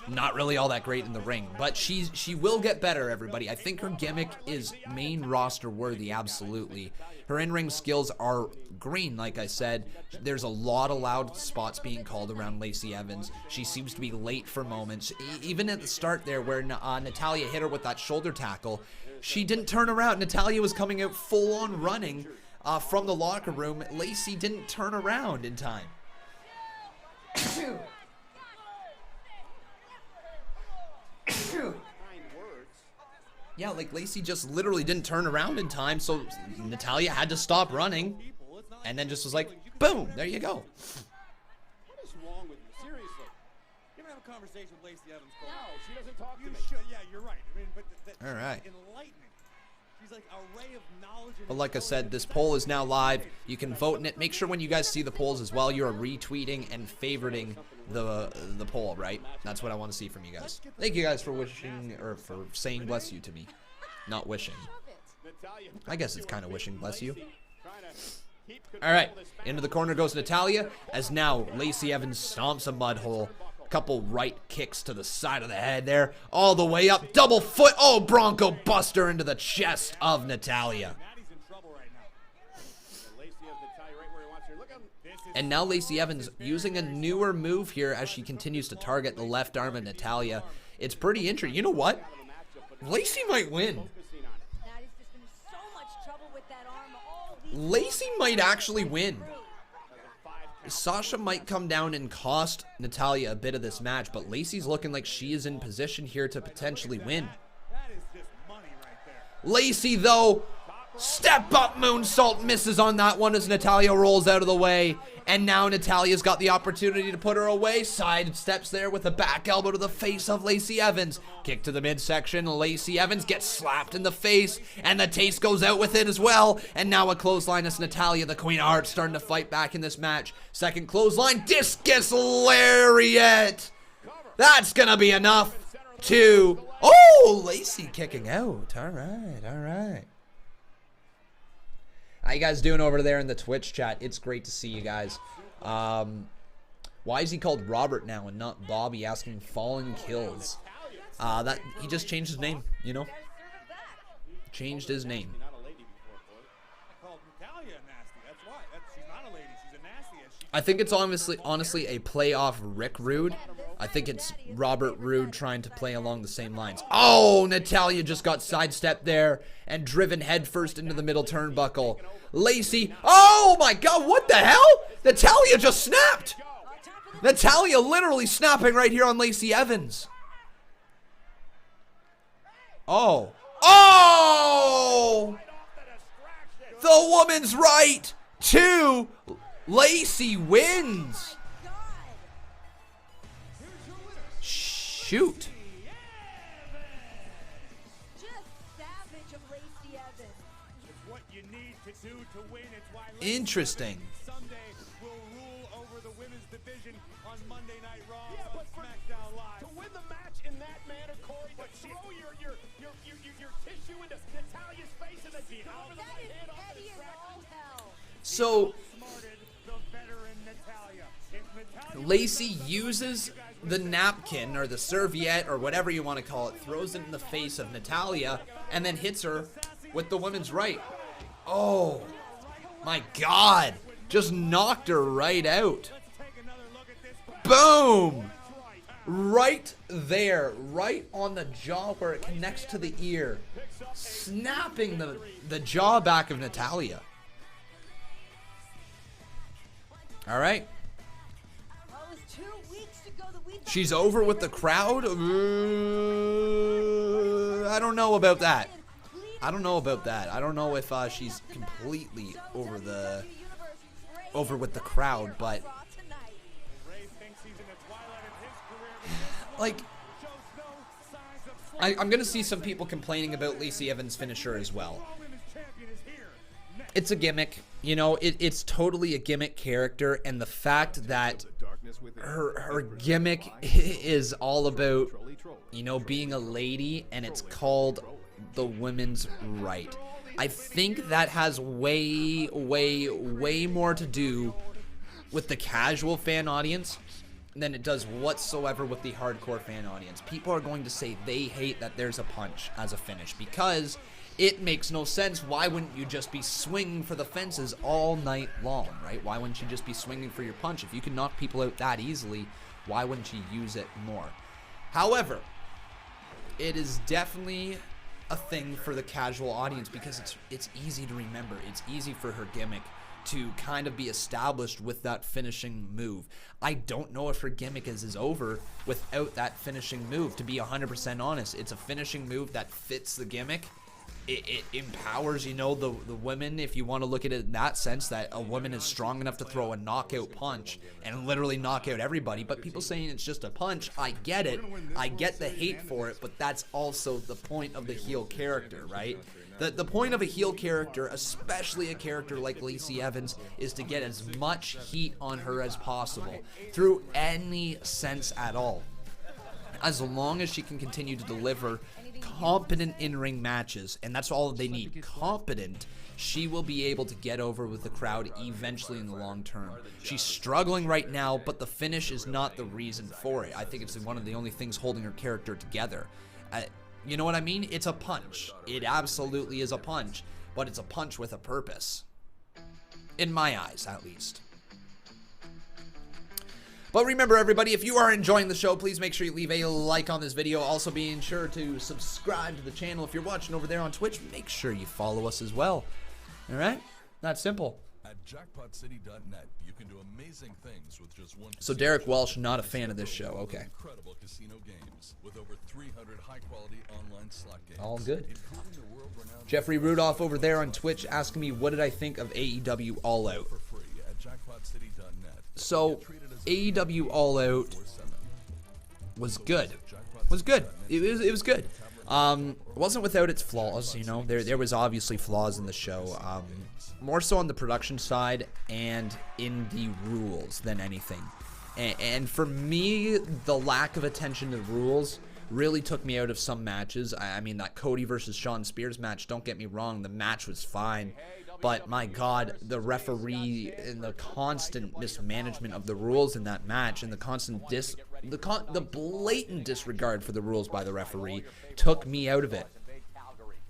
not really all that great in the ring, but she will get better, everybody. I think her gimmick is main roster worthy, absolutely. Her in-ring skills are green, like I said. There's a lot of loud spots being called around Lacey Evans. She seems to be late for moments. Even at the start there where Natalya hit her with that shoulder tackle, She didn't turn around. Natalya was coming out full on running from the locker room. Lacey didn't turn around in time. Yeah, like Lacey just literally didn't turn around in time, so Natalya had to stop running and then just was like, boom, there you go. What is wrong with you? Seriously. You ever have a conversation with Lacey Evans? No, she doesn't talk to me. Yeah, you're right. I mean, but All right. enlightening. She's like a ray of knowledge. But like I said, this poll is now live. You can vote in it. Make sure when you guys see the polls as well, you're retweeting and favoriting the poll, right? That's what I want to see from you guys. Thank you guys for wishing, or for saying bless you to me. Not wishing. I guess it's kind of wishing bless you. All right, into the corner goes Natalya, as now Lacey Evans stomps a mud hole. Couple right kicks to the side of the head there, all the way up, double foot, oh, Bronco Buster into the chest of Natalya. And now Lacey Evans using a newer move here as she continues to target the left arm of Natalya. It's pretty interesting. You know what? Lacey might win. Lacey might actually win. Sasha might come down and cost Natalya a bit of this match, but Lacey's looking like she is in position here to potentially win. Lacey, though, step up moonsault, misses on that one as Natalya rolls out of the way. And now Natalya's got the opportunity to put her away. Side steps there with a back elbow to the face of Lacey Evans. Kick to the midsection. Lacey Evans gets slapped in the face. And the taste goes out with it as well. And now a clothesline as Natalya, the Queen of Hearts, starting to fight back in this match. Second clothesline. Discus lariat. That's going to be enough to... Oh, Lacey kicking out. All right, all right. How you guys doing over there in the Twitch chat? It's great to see you guys. Why is he called Robert now and not Bobby? Asking Fallen Kills. That he just changed his name, you know? Changed his name. I think it's honestly a play off Rick Rude. I think it's Robert Roode trying to play along the same lines. Oh, Natalya just got sidestepped there and driven headfirst into the middle turnbuckle. Lacey, oh my God, what the hell? Natalya just snapped. Natalya literally snapping right here on Lacey Evans. Oh. Oh! The woman's right. 2. Lacey wins. Shoot. Interesting. Sunday will rule over the women's division on Monday Night Raw on SmackDown Live. To win the match in that manner, Corey, but throw your tissue into Natalya's face and then over the right hand off the distraction. So Lacey uses the napkin or the serviette or whatever you want to call it, throws it in the face of Natalya, and then hits her with the women's right. Oh, my God. Just knocked her right out. Boom. Right there, right on the jaw where it connects to the ear. Snapping the jaw back of Natalya. All right. She's over with the crowd? I don't know about that. I don't know about that. I don't know if she's completely over with the crowd, but like I'm gonna see some people complaining about Lacey Evans' finisher as well. It's a gimmick, you know, it's totally a gimmick character, and the fact that her gimmick is all about, you know, being a lady, and it's called the women's right. I think that has way more to do with the casual fan audience than it does whatsoever with the hardcore fan audience. People are going to say they hate that there's a punch as a finish because it makes no sense. Why wouldn't you just be swinging for the fences all night long, right? Why wouldn't you just be swinging for your punch? If you can knock people out that easily, why wouldn't you use it more? However, it is definitely a thing for the casual audience because it's easy to remember. It's easy for her gimmick to kind of be established with that finishing move. I don't know if her gimmick is over without that finishing move, to be 100% honest. It's a finishing move that fits the gimmick. It empowers, you know, the women, if you want to look at it in that sense, that a woman is strong enough to throw a knockout punch and literally knock out everybody. But people saying it's just a punch, I get it. I get the hate for it, but that's also the point of the heel character, right? The point of a heel character, especially a character like Lacey Evans, is to get as much heat on her as possible through any sense at all. As long as she can continue to deliver competent in-ring matches, and that's all they need, competent, she will be able to get over with the crowd eventually in the long term. She's struggling right now, but the finish is not the reason for it. I think it's one of the only things holding her character together. You know what I mean? It's a punch. It absolutely is a punch, but it's a punch with a purpose. In my eyes, at least. But remember, everybody, if you are enjoying the show, please make sure you leave a like on this video. Also, being sure to subscribe to the channel. If you're watching over there on Twitch, make sure you follow us as well. All right? That's simple. At jackpotcity.net, you can do amazing things with just one. So Derek Welsh, not a fan of this show. Okay. Incredible casino games with over 300 high-quality online slot games. All good. Jeffrey Rudolph over there on Twitch asking me, what did I think of AEW All Out? For free at jackpotcity.net. So AEW All Out was good. Was good. It was good. It wasn't without its flaws, you know. There was obviously flaws in the show. More so on the production side and in the rules than anything. And for me, the lack of attention to the rules really took me out of some matches. I mean, that Cody versus Shawn Spears match, don't get me wrong, the match was fine. But my God, the referee and the constant mismanagement of the rules in that match and the constant the blatant disregard for the rules by the referee took me out of it.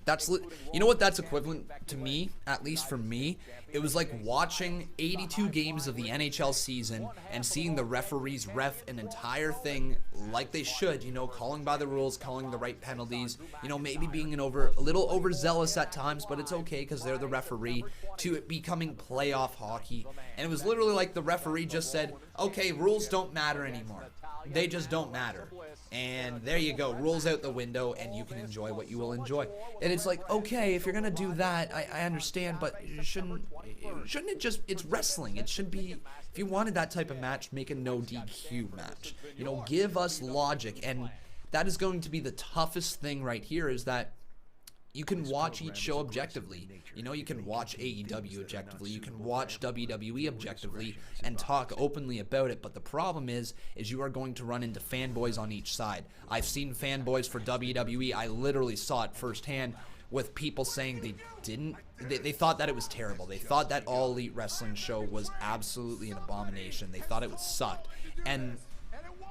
That's, you know what that's equivalent to me, at least for me? It was like watching 82 games of the NHL season and seeing the referees ref an entire thing like they should, you know, calling by the rules, calling the right penalties, you know, maybe being a little overzealous at times, but it's okay because they're the referee, to it becoming playoff hockey. And it was literally like the referee just said, okay, rules don't matter anymore. They just don't matter. And there you go, rules out the window, and you can enjoy what you will enjoy. And it's like, okay, if you're gonna do that, I understand, but shouldn't it just, it's wrestling. It should be, if you wanted that type of match, make a no DQ match. You know, give us logic, and that is going to be the toughest thing right here, is that you can watch each show objectively. You know, you can watch AEW objectively. You can watch WWE objectively and talk openly about it. But the problem is you are going to run into fanboys on each side. I've seen fanboys for WWE. I literally saw it firsthand with people saying they thought that it was terrible. They thought that All Elite Wrestling show was absolutely an abomination. They thought it was sucked. And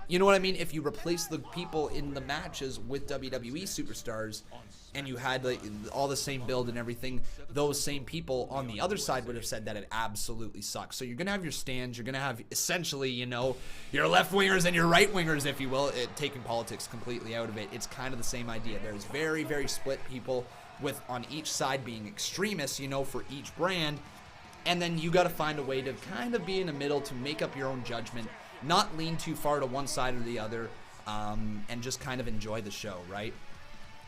you know what I mean? If you replace the people in the matches with WWE superstars and you had like all the same build and everything, those same people on the other side would have said that it absolutely sucks. So you're going to have your stands. You're going to have essentially, you know, your left-wingers and your right-wingers, if you will, taking politics completely out of it. It's kind of the same idea. There's very, very split people with on each side being extremists, you know, for each brand. And then you got to find a way to kind of be in the middle to make up your own judgment, not lean too far to one side or the other, and just kind of enjoy the show, right?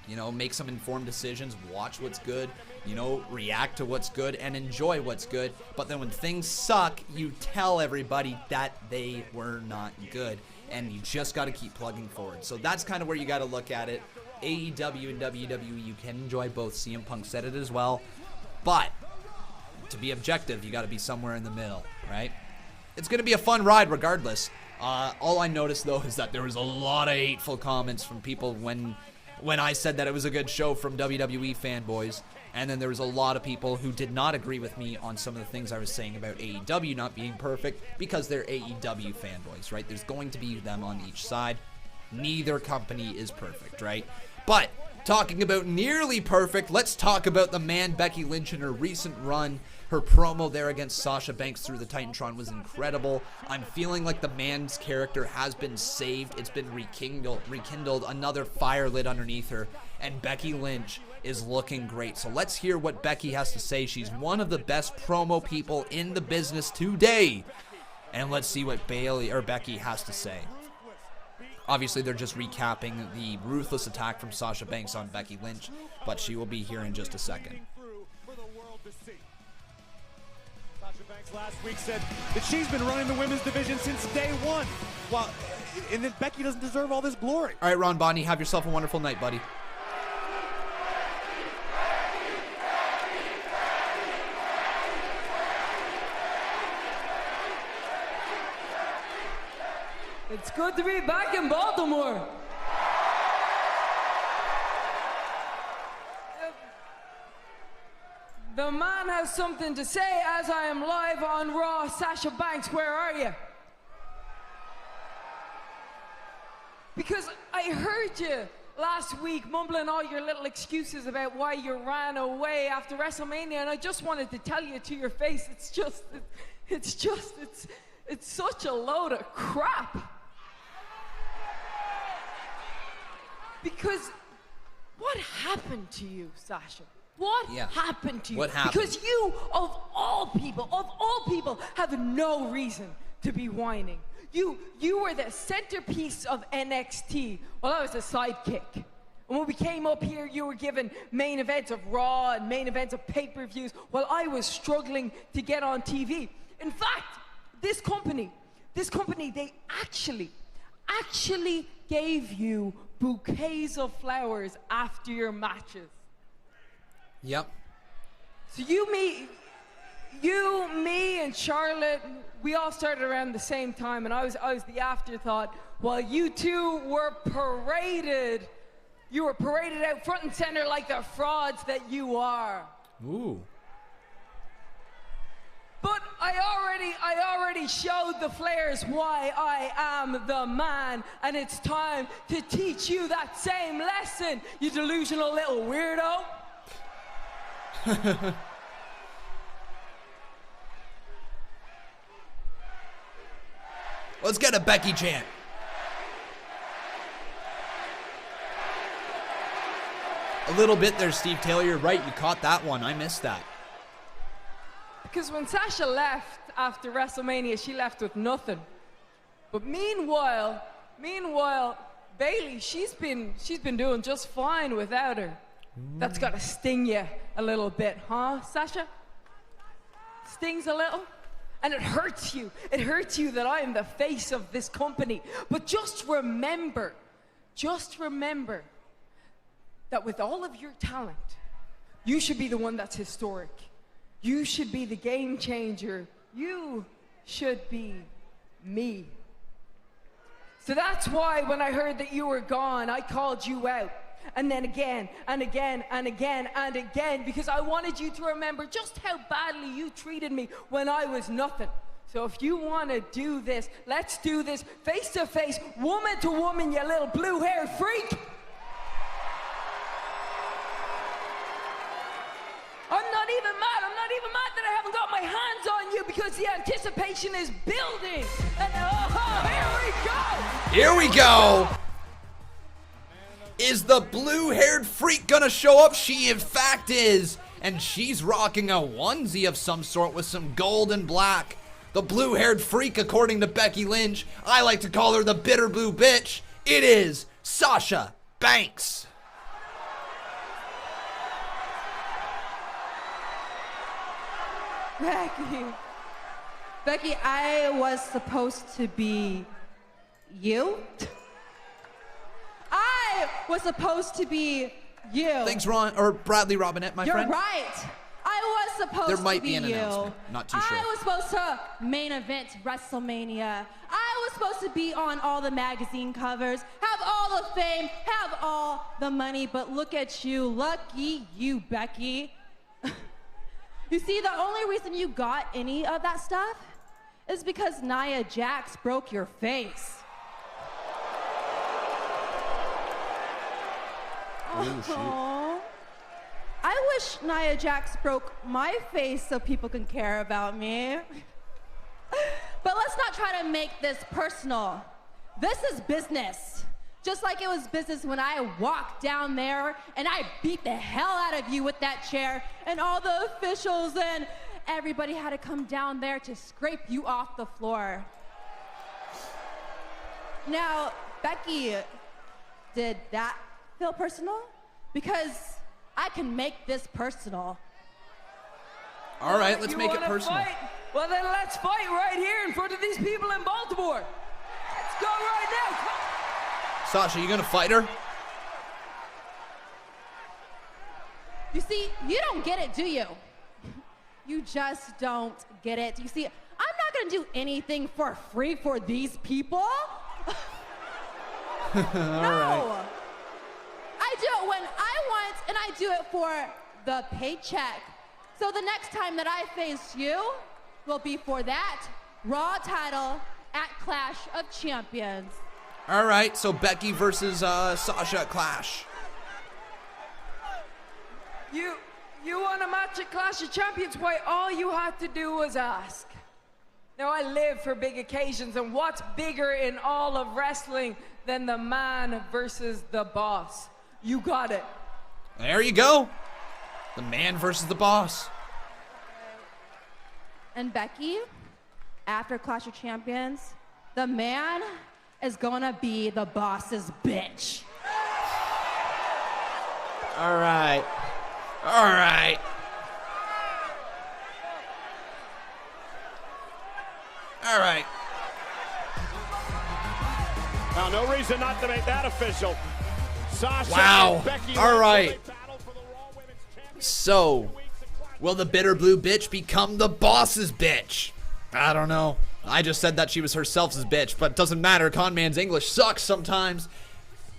You know, make some informed decisions, watch what's good, you know, react to what's good, and enjoy what's good. But then when things suck, you tell everybody that they were not good, and you just got to keep plugging forward. So that's kind of where you got to look at it. AEW and WWE, you can enjoy both. CM Punk said it as well. But to be objective, you got to be somewhere in the middle, right? It's going to be a fun ride regardless. All I noticed, though, is that there was a lot of hateful comments from people when I said that it was a good show from WWE fanboys. And then there was a lot of people who did not agree with me on some of the things I was saying about AEW not being perfect because they're AEW fanboys, right? There's going to be them on each side. Neither company is perfect, right? But Talking about nearly perfect, let's talk about the man Becky Lynch in her recent run. Her promo there against Sasha Banks through the Titantron was incredible. I'm feeling like the man's character has been saved. It's been rekindled, another fire lit underneath her, and Becky Lynch is looking great. So let's hear what Becky has to say. She's one of the best promo people in the business today. And let's see what Becky has to say. Obviously, they're just recapping the ruthless attack from Sasha Banks on Becky Lynch, but she will be here in just a second. Sasha Banks last week said that she's been running the women's division since day one, and that Becky doesn't deserve all this glory. All right, Ron Bonnie, have yourself a wonderful night, buddy. It's good to be back in Baltimore. The man has something to say as I am live on Raw. Sasha Banks, where are you? Because I heard you last week mumbling all your little excuses about why you ran away after WrestleMania, and I just wanted to tell you to your face, it's such a load of crap. Because what happened to you, Sasha? What happened to you? What happened? Because you, of all people, have no reason to be whining. You were the centerpiece of NXT while I was a sidekick. And when we came up here, you were given main events of Raw and main events of pay-per-views while I was struggling to get on TV. In fact, this company, they actually gave you bouquets of flowers after your matches. Yep. So you, me, and Charlotte, we all started around the same time, and I was the afterthought, while you two were paraded. You were paraded out front and center like the frauds that you are. Ooh. But I already showed the flares why I am the man, and it's time to teach you that same lesson, you delusional little weirdo. Let's get a Becky chant. A little bit there, Steve Taylor. You're right. You caught that one. I missed that. Because when Sasha left after WrestleMania, she left with nothing. But meanwhile, Bayley, she's been doing just fine without her. That's gotta sting you a little bit, huh, Sasha? Stings a little? And it hurts you. It hurts you that I am the face of this company. But just remember that with all of your talent, you should be the one that's historic. You should be the game changer. You should be me. So that's why when I heard that you were gone, I called you out. And then again, and again, and again, and again, because I wanted you to remember just how badly you treated me when I was nothing. So if you want to do this, let's do this face to face, woman to woman, you little blue-haired freak. I'm not even mad that I haven't got my hands on you because the anticipation is building. And Here we go. Is the blue-haired freak gonna show up? She in fact is. And she's rocking a onesie of some sort with some gold and black. The blue-haired freak, according to Becky Lynch. I like to call her the bitter blue bitch. It is Sasha Banks. Becky, I was supposed to be you. I was supposed to be you. Thanks, Ron, or Bradley Robinette, my friend. You're right. I was supposed there to might be be an you. announcement. Not too sure. I was supposed to main event WrestleMania. I was supposed to be on all the magazine covers, have all the fame, have all the money, but look at you. Lucky you, Becky. You see, the only reason you got any of that stuff is because Nia Jax broke your face. Aw. I wish Nia Jax broke my face so people can care about me. But let's not try to make this personal. This is business. Just like it was business when I walked down there and I beat the hell out of you with that chair, and all the officials and everybody had to come down there to scrape you off the floor. Now, Becky, did that feel personal? Because I can make this personal. All right, let's make it personal. Fight? Well, then let's fight right here in front of these people in Baltimore. Let's go right now. Come. Sasha, you gonna fight her? You see, you don't get it, do you? You just don't get it. You see, I'm not gonna do anything for free for these people. All No. right. I do it when I want, and I do it for the paycheck. So the next time that I face you will be for that Raw title at Clash of Champions. All right, so Becky versus Sasha at Clash. You want a match at Clash of Champions? Why, all you had to do was ask. Now, I live for big occasions, and what's bigger in all of wrestling than the man versus the boss? You got it. There you go. The man versus the boss. And Becky, after Clash of Champions, the man is gonna be the boss's bitch. All right. All right. All right. Now, no reason not to make that official. Sasha Wow. and Becky All right. Lynch battle for the Raw Women's Championship. So, will the bitter blue bitch become the boss's bitch? I don't know. I just said that she was herself's bitch, but it doesn't matter. Conman's English sucks sometimes.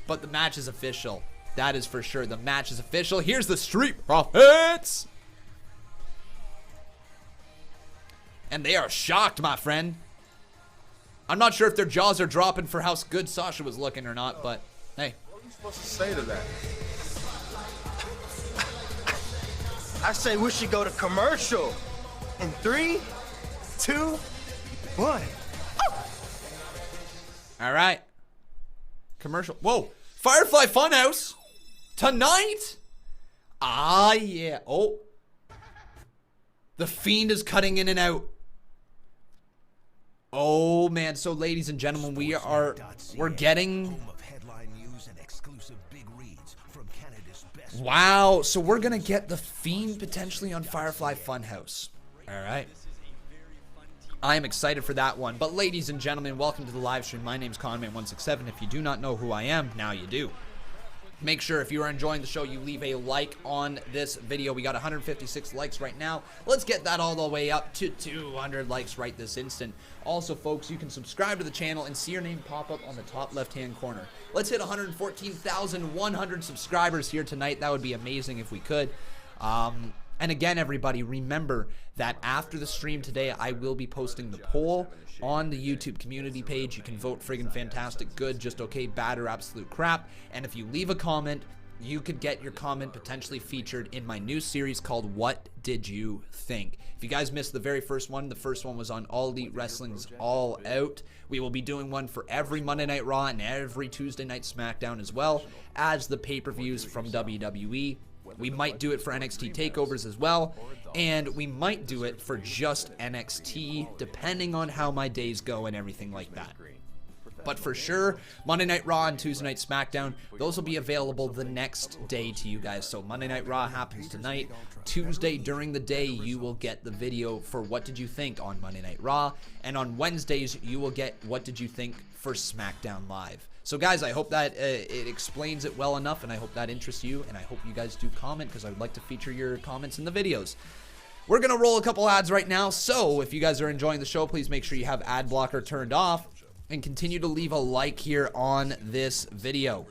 But the match is official. That is for sure. The match is official. Here's the Street Profits. And they are shocked, my friend. I'm not sure if their jaws are dropping for how good Sasha was looking or not, but hey. What are you supposed to say to that? I say we should go to commercial. In 3, 2, 1. All right. Commercial. Whoa. Firefly Funhouse. Tonight? Ah, yeah. Oh. The Fiend is cutting in and out. Oh, man. So, ladies and gentlemen, we're getting... Wow. So, we're going to get the Fiend potentially on Firefly Funhouse. All right. I am excited for that one. But ladies and gentlemen, welcome to the live stream. My name's Conman167. If you do not know who I am, now you do. Make sure if you are enjoying the show, you leave a like on this video. We got 156 likes right now. Let's get that all the way up to 200 likes right this instant. Also, folks, you can subscribe to the channel and see your name pop up on the top left-hand corner. Let's hit 114,100 subscribers here tonight. That would be amazing if we could. And again, everybody, remember that after the stream today, I will be posting the poll on the YouTube community page. You can vote friggin' fantastic, good, just okay, bad, or absolute crap. And if you leave a comment, you could get your comment potentially featured in my new series called What Did You Think? If you guys missed the very first one, the first one was on All Elite Wrestling's All Out. We will be doing one for every Monday Night Raw and every Tuesday Night SmackDown, as well as the pay-per-views from WWE. We might do it for NXT takeovers as well, and we might do it for just NXT, depending on how my days go and everything like that. But for sure, Monday Night Raw and Tuesday Night SmackDown, those will be available the next day to you guys. So Monday Night Raw happens tonight. Tuesday during the day, you will get the video for What Did You Think on Monday Night Raw. And on Wednesdays, you will get What Did You Think for SmackDown Live. So guys, I hope that it explains it well enough, and I hope that interests you, and I hope you guys do comment, because I would like to feature your comments in the videos. We're going to roll a couple ads right now, so if you guys are enjoying the show, please make sure you have ad blocker turned off, and continue to leave a like here on this video.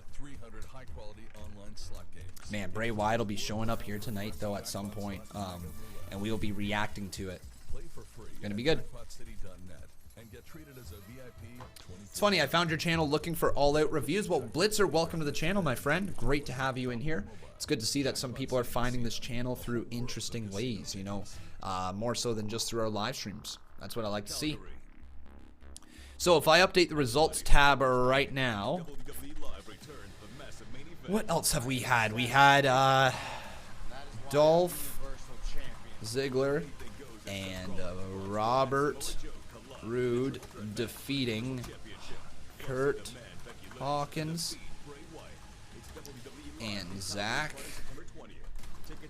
Man, Bray Wyatt will be showing up here tonight, though, at some point, and we will be reacting to it. It's going to be good. and get treated as a VIP 24. It's funny, I found your channel looking for all-out reviews. Well, Blitzer, welcome to the channel, my friend. Great to have you in here. It's good to see that some people are finding this channel through interesting ways, you know, more so than just through our live streams. That's what I like to see. So if I update the results tab right now, what else have we had? We had Dolph Ziggler and Robert Roode defeating Kurt Hawkins and Zack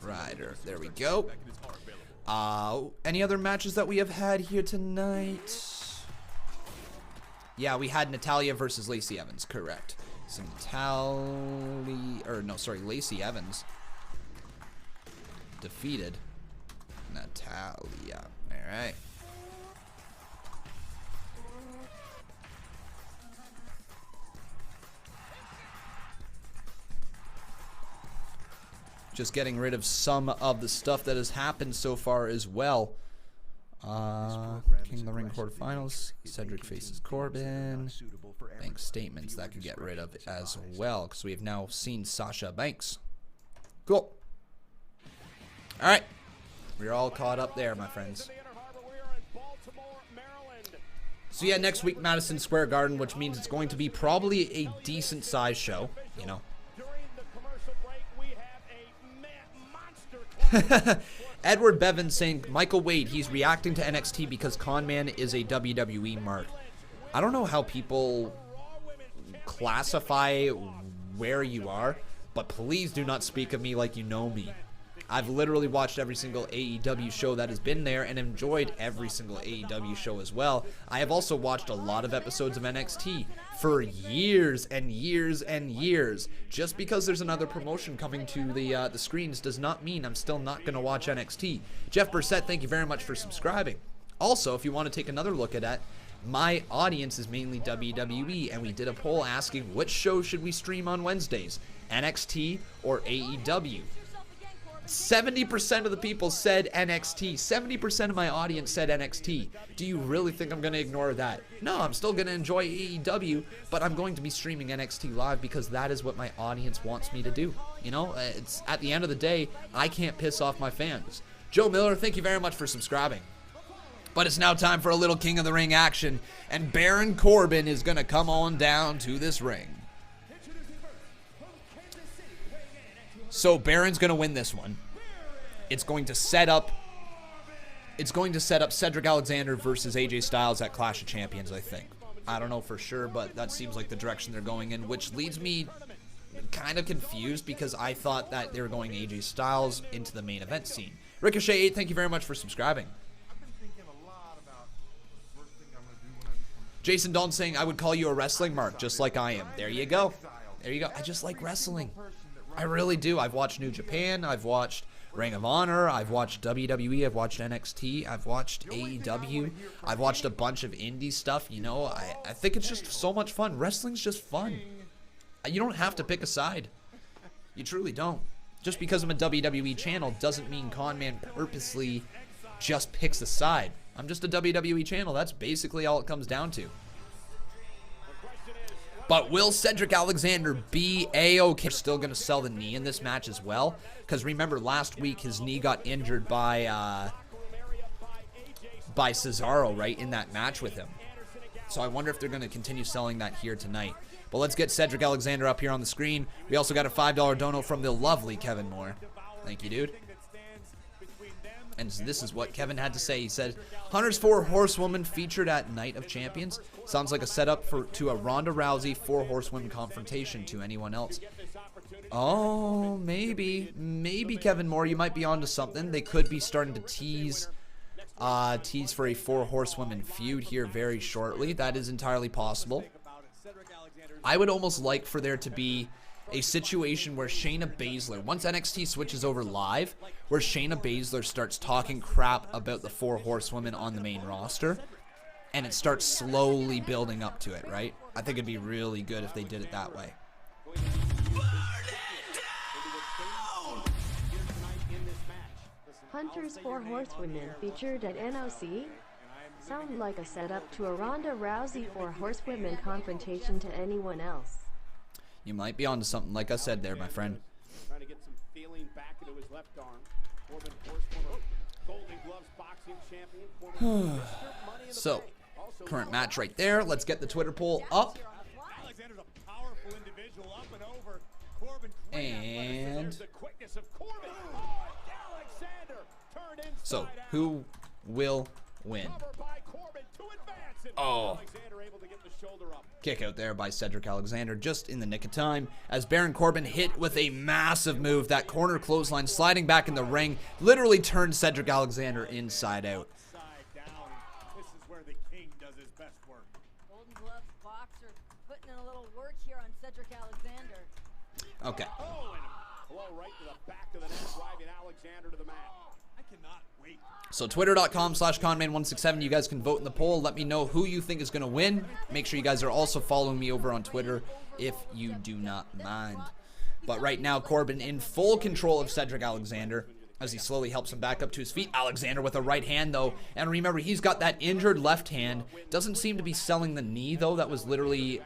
Ryder. There we go. Any other matches that we have had here tonight? Yeah, we had Natalya versus Lacey Evans, correct. So Lacey Evans defeated Natalya. Alright. Just getting rid of some of the stuff that has happened so far as well. King of the Ring quarterfinals. Cedric faces Corbin. Banks statements that could get rid of as well, because we have now seen Sasha Banks. Cool. Alright. We're all caught up there, my friends. So yeah, next week, Madison Square Garden, which means it's going to be probably a decent size show, you know. Edward Bevan saying, Michael Wade, he's reacting to NXT because Conman is a WWE mark. I don't know how people classify where you are, but please do not speak of me like you know me. I've literally watched every single AEW show that has been there and enjoyed every single AEW show as well. I have also watched a lot of episodes of NXT for years and years and years. Just because there's another promotion coming to the screens does not mean I'm still not going to watch NXT. Jeff Bursett, thank you very much for subscribing. Also, if you want to take another look at that, my audience is mainly WWE, and we did a poll asking which show should we stream on Wednesdays, NXT or AEW. 70% of the people said NXT. 70% of my audience said NXT. Do you really think I'm going to ignore that? No, I'm still going to enjoy AEW, but I'm going to be streaming NXT live because that is what my audience wants me to do. You know, it's at the end of the day, I can't piss off my fans. Joe Miller, thank you very much for subscribing. But it's now time for a little King of the Ring action, and Baron Corbin is going to come on down to this ring. So Baron's going to win this one. It's going to set up Cedric Alexander versus AJ Styles at Clash of Champions, I think. I don't know for sure, but that seems like the direction they're going in, which leads me kind of confused because I thought that they were going AJ Styles into the main event scene. Ricochet 8, thank you very much for subscribing. Jason Dawn saying, I would call you a wrestling mark, just like I am. There you go. There you go. I just like wrestling. I really do. I've watched New Japan. I've watched Ring of Honor. I've watched WWE. I've watched NXT. I've watched AEW. I've watched a bunch of indie stuff. You know, I think it's just so much fun. Wrestling's just fun. You don't have to pick a side. You truly don't. Just because I'm a WWE channel doesn't mean Conman purposely just picks a side. I'm just a WWE channel. That's basically all it comes down to. But will Cedric Alexander be A-OK? Still going to sell the knee in this match as well. Because remember, last week his knee got injured by Cesaro, right, in that match with him. So I wonder if they're going to continue selling that here tonight. But let's get Cedric Alexander up here on the screen. We also got a $5 dono from the lovely Kevin Moore. Thank you, dude. And this is what Kevin had to say. He said, Hunter's 4 Horsewoman featured at Night of Champions. Sounds like a setup to a Ronda Rousey 4 Horsewoman confrontation to anyone else. Oh, maybe. Maybe, Kevin Moore, you might be onto something. They could be starting to tease for a 4 Horsewoman feud here very shortly. That is entirely possible. I would almost like for there to be a situation where Shayna Baszler, once NXT switches over live, where Shayna Baszler starts talking crap about the 4 Horsewomen on the main roster, and it starts slowly building up to it, right? I think it'd be really good if they did it that way. Hunter's 4 Horsewomen featured at NOC? Sound like a setup to a Ronda Rousey or horsewomen confrontation to anyone else. You might be onto something, like I said there, my friend. Trying to get some feeling back into his left arm. Corbin, former Golden Gloves boxing champion. Former Mr. Money in the So, Bank. current match right there. Let's get the Twitter poll up. Alexander's a powerful individual, up and over. Corbin, And the quickness of Corbin. Oh, Alexander turned inside so, who will win? by Corbin to advance. And Oh. Alexander able to get the shoulder up. Kick out there by Cedric Alexander just in the nick of time as Baron Corbin hit with a massive move. That corner clothesline sliding back in the ring literally turned Cedric Alexander inside out. This is where the king does his best work. Golden Gloves boxer putting in a little work here on Cedric Alexander. Okay. Oh, and a blow right to the back of the neck, driving Alexander to the mat. I cannot wait. So twitter.com/Conman167, you guys can vote in the poll. Let me know who you think is going to win. Make sure you guys are also following me over on Twitter if you do not mind. But right now, Corbin in full control of Cedric Alexander as he slowly helps him back up to his feet. Alexander with a right hand, though. And remember, he's got that injured left hand. Doesn't seem to be selling the knee, though. That was literally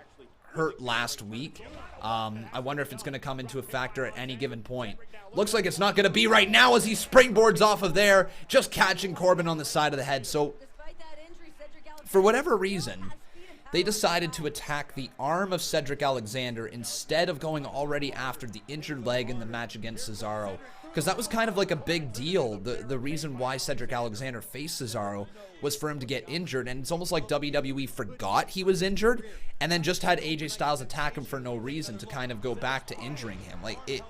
hurt last week. I wonder if it's going to come into a factor at any given point. Looks like it's not going to be right now as he springboards off of there, just catching Corbin on the side of the head. So, for whatever reason, they decided to attack the arm of Cedric Alexander instead of going already after the injured leg in the match against Cesaro. Because that was kind of like a big deal. The reason why Cedric Alexander faced Cesaro was for him to get injured. And it's almost like WWE forgot he was injured and then just had AJ Styles attack him for no reason to kind of go back to injuring him. Like, it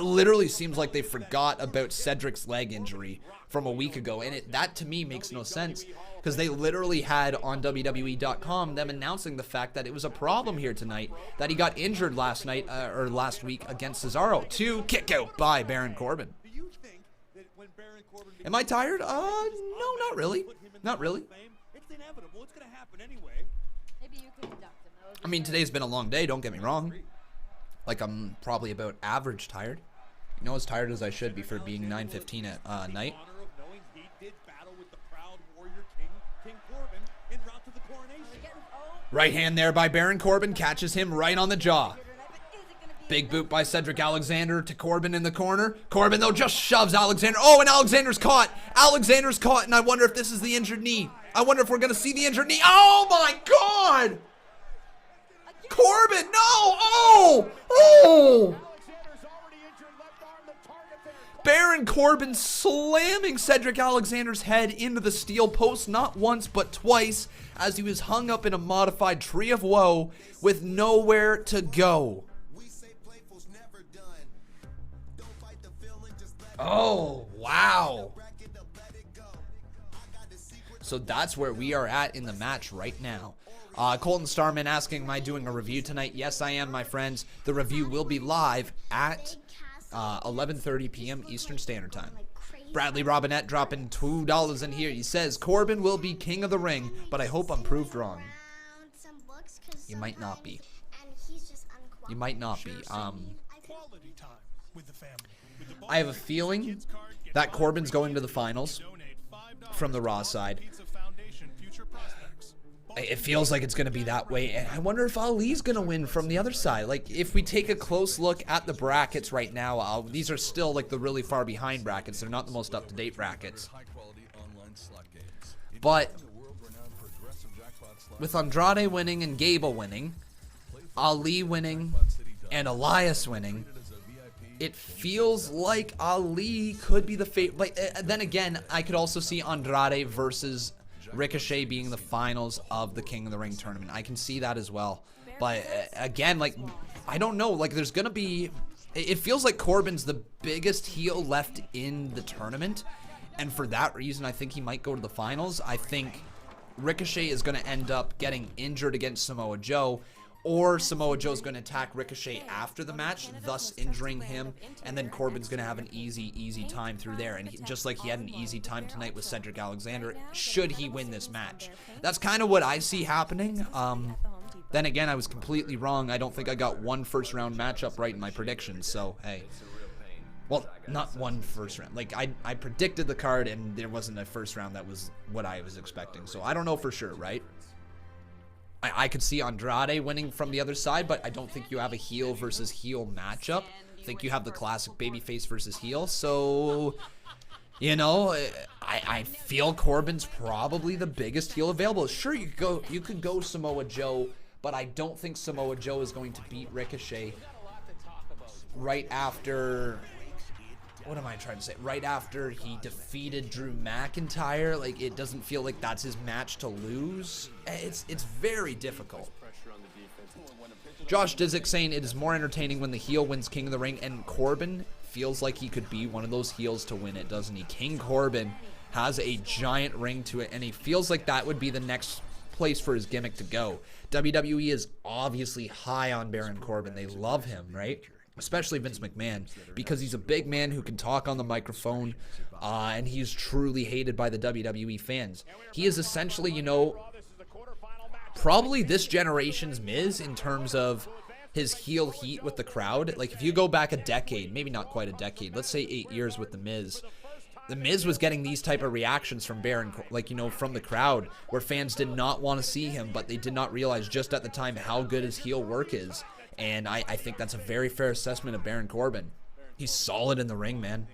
literally seems like they forgot about Cedric's leg injury from a week ago. And that to me makes no sense because they literally had on WWE.com them announcing the fact that it was a problem here tonight, that he got injured last night or last week against Cesaro to kick out by Baron Corbin. Am I tired? No, not really. Not really. It's inevitable. It's going to happen anyway. Maybe you can induct him. I mean, today's been a long day, don't get me wrong. Like, I'm probably about average tired. You know, as tired as I should be for being 9:15 at night. Right hand there by Baron Corbin, catches him right on the jaw. Big boot by Cedric Alexander to Corbin in the corner. Corbin, though, just shoves Alexander. Oh, and Alexander's caught. Alexander's caught, and I wonder if this is the injured knee. I wonder if we're going to see the injured knee. Oh, my God! Corbin, no! Oh! Oh! Baron Corbin slamming Cedric Alexander's head into the steel post not once but twice as he was hung up in a modified tree of woe with nowhere to go. Oh, wow. So that's where we are at in the match right now. Colton Starman asking, am I doing a review tonight? Yes, I am, my friends. The review will be live at 11:30 p.m. Eastern Standard Time. Bradley Robinette dropping $2 in here. He says, Corbin will be king of the ring, but I hope I'm proved wrong. You might not be. You might not be. I have a feeling that Corbin's going to the finals from the Raw side. It feels like it's going to be that way, and I wonder if Ali's going to win from the other side. Like, if we take a close look at the brackets right now, these are still, like, the really far behind brackets. They're not the most up-to-date brackets. But with Andrade winning and Gable winning, Ali winning, and Elias winning, it feels like Ali could be the favorite. Like, then again, I could also see Andrade versus Ricochet being the finals of the King of the Ring tournament. I can see that as well. But again, like, I don't know. Like, there's going to be... It feels like Corbin's the biggest heel left in the tournament. And for that reason, I think he might go to the finals. I think Ricochet is going to end up getting injured against Samoa Joe. Or Samoa Joe's going to attack Ricochet after the match, thus injuring him, and then Corbin's going to have an easy time through there. And just like he had an easy time tonight with Cedric Alexander, should he win this match. That's kind of what I see happening. Then again, I was completely wrong. I don't think I got one first-round matchup right in my predictions, so, hey. Well, not one first round. Like, I predicted the card, and there wasn't a first round that was what I was expecting. So I don't know for sure, right? I could see Andrade winning from the other side, but I don't think you have a heel versus heel matchup. I think you have the classic babyface versus heel. So, you know, I feel Corbin's probably the biggest heel available. Sure, you could go Samoa Joe, but I don't think Samoa Joe is going to beat Ricochet right after... What am I trying to say? Right after he defeated Drew McIntyre, like, it doesn't feel like that's his match to lose. It's very difficult. Josh Disick saying it is more entertaining when the heel wins King of the Ring, and Corbin feels like he could be one of those heels to win it, doesn't he? King Corbin has a giant ring to it, and he feels like that would be the next place for his gimmick to go. WWE is obviously high on Baron Corbin. They love him, right? Especially Vince McMahon, because he's a big man who can talk on the microphone, and he's truly hated by the WWE fans. He is essentially, you know, probably this generation's Miz in terms of his heel heat with the crowd. Like, if you go back a decade, maybe not quite a decade, let's say 8 years with the Miz was getting these type of reactions from Baron, like, you know, from the crowd, where fans did not want to see him, but they did not realize just at the time how good his heel work is. And I think that's a very fair assessment of Baron Corbin. He's solid in the ring, man.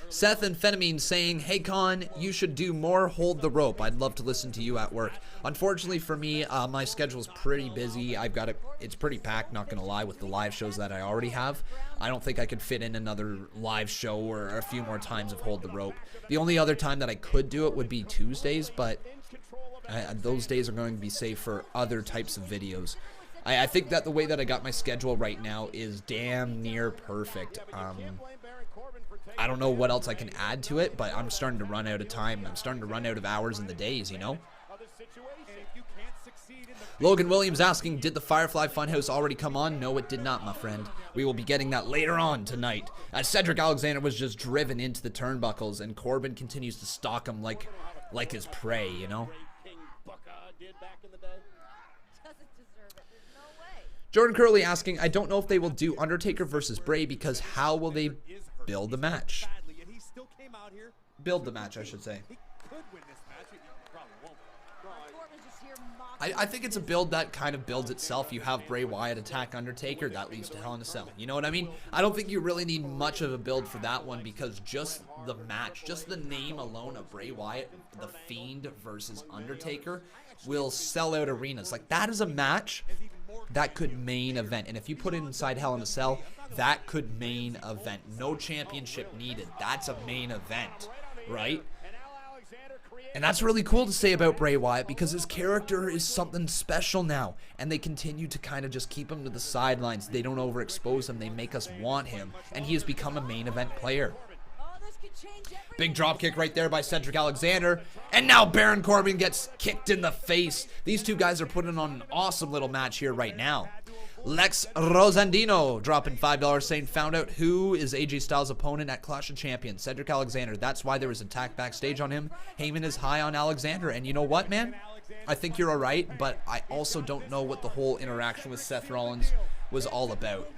Seth and Phenomene saying, hey Con, you should do more Hold the Rope. I'd love to listen to you at work. Unfortunately for me, my schedule's pretty busy. It's pretty packed, not gonna lie, with the live shows that I already have. I don't think I could fit in another live show or a few more times of Hold the Rope. The only other time that I could do it would be Tuesdays, but those days are going to be saved for other types of videos. I think that the way that I got my schedule right now is damn near perfect. I don't know what else I can add to it, but I'm starting to run out of time. I'm starting to run out of hours in the days, you know? Logan Williams asking, did the Firefly Funhouse already come on? No, it did not, my friend. We will be getting that later on tonight, as Cedric Alexander was just driven into the turnbuckles, and Corbin continues to stalk him like his prey, you know? Jordan Curley asking, I don't know if they will do Undertaker versus Bray because how will they build the match? Build the match, I should say. I think it's a build that kind of builds itself. You have Bray Wyatt attack Undertaker, that leads to Hell in a Cell. You know what I mean? I don't think you really need much of a build for that one, because just the match, just the name alone of Bray Wyatt, The Fiend versus Undertaker, will sell out arenas. Like, that is a match that could main event. And if you put it inside Hell in a Cell, that could main event. No championship needed. That's a main event, right? And that's really cool to say about Bray Wyatt, because his character is something special now. And they continue to kind of just keep him to the sidelines. They don't overexpose him. They make us want him. And he has become a main event player. Big dropkick right there by Cedric Alexander. And now Baron Corbin gets kicked in the face. These two guys are putting on an awesome little match here right now. Lex Rosandino dropping $5 saying, found out who is AJ Styles' opponent at Clash of Champions. Cedric Alexander. That's why there was an attack backstage on him. Heyman is high on Alexander. And you know what, man? I think you're alright, but I also don't know what the whole interaction with Seth Rollins was all about.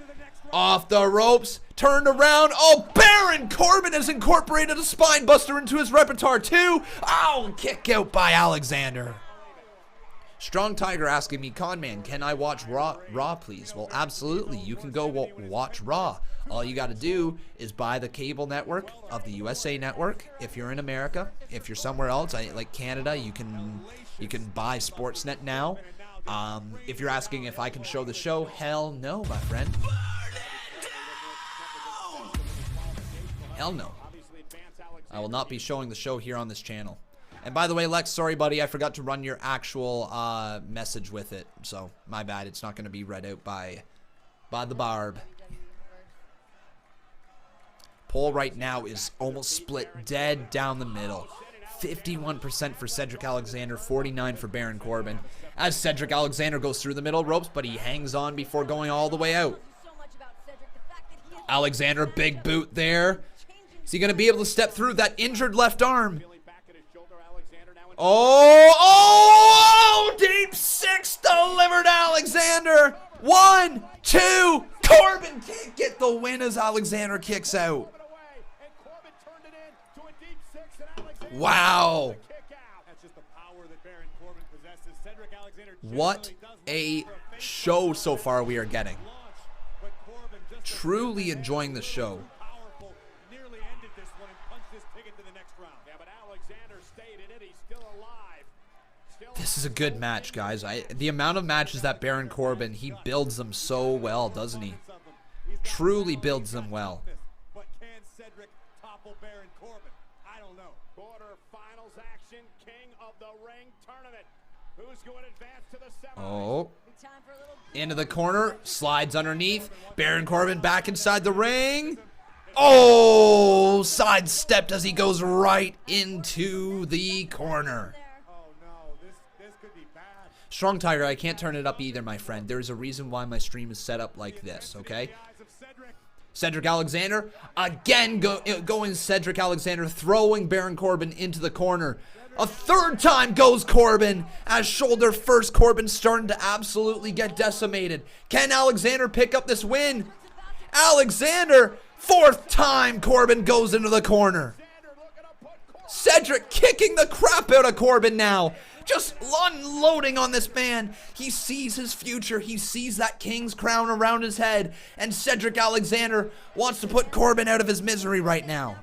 Off the ropes, turned around. Oh, Baron Corbin has incorporated a spine buster into his repertoire too. Oh, kick out by Alexander. Strong Tiger asking me, Conman, can I watch Raw, please? Well, absolutely. You can go watch Raw. All you got to do is buy the cable network of the USA Network. If you're in America, if you're somewhere else, like Canada, you can buy Sportsnet now. If you're asking if I can show the show, hell no, my friend. Hell no. I will not be showing the show here on this channel. And by the way, Lex, sorry, buddy, I forgot to run your actual message with it. So, my bad. It's not going to be read out by the Barb. Poll right now is almost split dead down the middle. 51% for Cedric Alexander, 49% for Baron Corbin. As Cedric Alexander goes through the middle ropes, but he hangs on before going all the way out. Alexander, big boot there. Is he going to be able to step through that injured left arm? Oh, deep six delivered Alexander. 1, 2. Corbin can't get the win as Alexander kicks out. Wow. What a show so far we are getting. Truly enjoying the show. This is a good match, guys. The amount of matches that Baron Corbin, he builds them so well, doesn't he? Truly builds them well. But can Cedric topple Baron Corbin? I don't know. Quarterfinals action, King of the Ring tournament. Who's going to advance to the semis? Oh. Into the corner, slides underneath. Baron Corbin back inside the ring. Oh, sidestepped as he goes right into the corner. Strong Tiger, I can't turn it up either, my friend. There's a reason why my stream is set up like this, okay? Cedric Alexander, again going Cedric Alexander, throwing Baron Corbin into the corner. A third time goes Corbin, as shoulder first, Corbin starting to absolutely get decimated. Can Alexander pick up this win? Alexander, fourth time Corbin goes into the corner. Cedric kicking the crap out of Corbin now. Just unloading on this man. He sees his future. He sees that king's crown around his head. And Cedric Alexander wants to put Corbin out of his misery right now.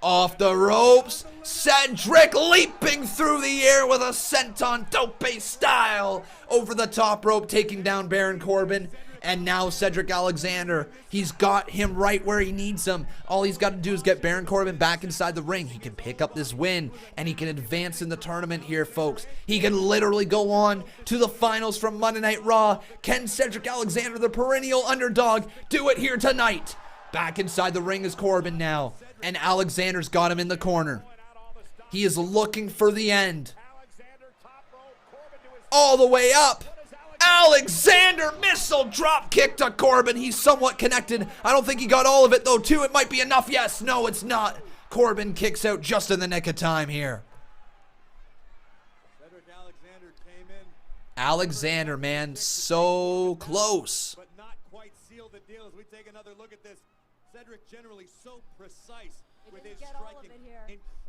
Off the ropes. Cedric leaping through the air with a senton tope style. Over the top rope, taking down Baron Corbin. And now Cedric Alexander, he's got him right where he needs him. All he's got to do is get Baron Corbin back inside the ring. He can pick up this win, and he can advance in the tournament here, folks. He can literally go on to the finals from Monday Night Raw. Can Cedric Alexander, the perennial underdog, do it here tonight? Back inside the ring is Corbin now, and Alexander's got him in the corner. He is looking for the end. All the way up. Alexander, missile drop kick to Corbin. He's somewhat connected. I don't think he got all of it, though. 2, it might be enough. Yes, no, it's not. Corbin kicks out just in the nick of time here. Alexander, man, so close. But not quite sealed the deal as we take another look at this. Cedric generally so precise with his striking.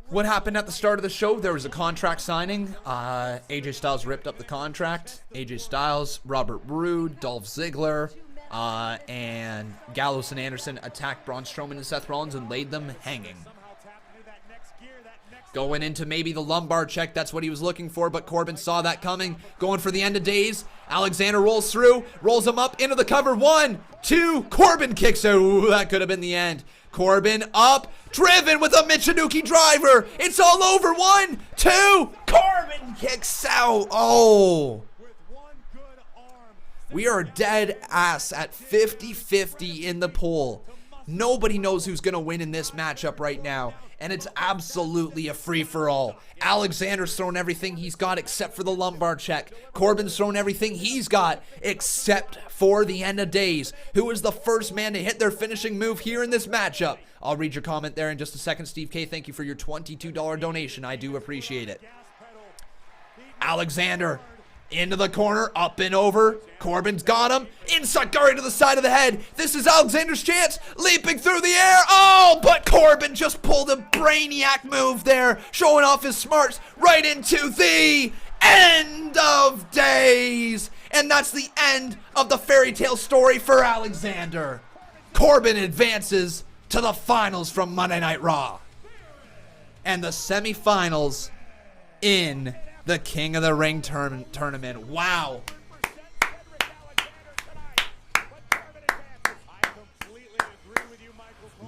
What happened at the start of the show? There was a contract signing. AJ Styles ripped up the contract. AJ Styles, Robert Roode, Dolph Ziggler, and Gallows and Anderson attacked Braun Strowman and Seth Rollins and laid them hanging. Going into maybe the lumbar check. That's what he was looking for, but Corbin saw that coming. Going for the end of days. Alexander rolls through, rolls him up into the cover. 1, 2, Corbin kicks out. Ooh, that could have been the end. Corbin up, driven with a Michinuki driver. It's all over. 1, 2, Corbin kicks out. Oh. We are dead ass at 50-50 in the poll. Nobody knows who's going to win in this matchup right now. And it's absolutely a free-for-all. Alexander's thrown everything he's got except for the lumbar check. Corbin's thrown everything he's got except for the end of days. Who is the first man to hit their finishing move here in this matchup? I'll read your comment there in just a second. Steve K, thank you for your $22 donation. I do appreciate it. Alexander into the corner, up and over. Corbin's got him. Inside Gary to the side of the head. This is Alexander's chance. Leaping through the air. Oh, but Corbin just pulled a brainiac move there. Showing off his smarts right into the end of days. And that's the end of the fairy tale story for Alexander. Corbin advances to the finals from Monday Night Raw. And the semifinals in the King of the Ring tournament. Wow.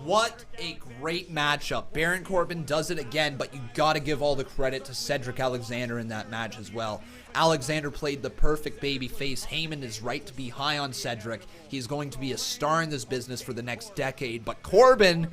What a great matchup. Baron Corbin does it again, but you got to give all the credit to Cedric Alexander in that match as well. Alexander played the perfect baby face. Heyman is right to be high on Cedric. He's going to be a star in this business for the next decade, but Corbin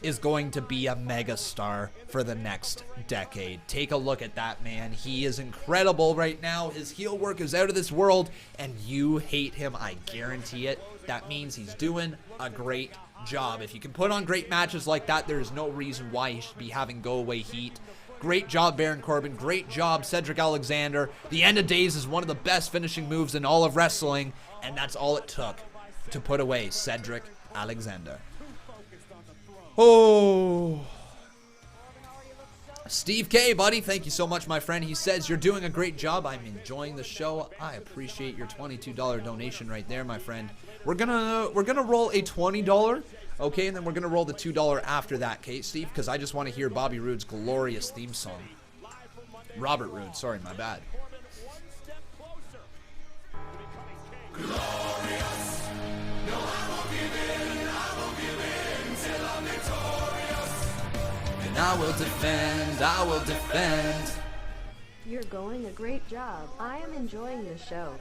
is going to be a mega star for the next decade. Take a look at that man. He is incredible right now. His heel work is out of this world, and you hate him, I guarantee it. That means he's doing a great job. If you can put on great matches like that, there's no reason why he should be having go-away heat. Great job, Baron Corbin. Great job, Cedric Alexander. The end of days is one of the best finishing moves in all of wrestling, and that's all it took to put away Cedric Alexander. Oh. Steve K, buddy, thank you so much, my friend. He says, you're doing a great job. I'm enjoying the show. I appreciate your $22 donation right there, my friend. We're gonna roll a $20, okay, and then we're gonna roll the $2 after that, okay, Steve, because I just want to hear Bobby Roode's glorious theme song. Robert Roode, sorry, my bad. Glorious. No, I won't give in till I'm victorious. And I will defend. You're going a great job. I am enjoying the show.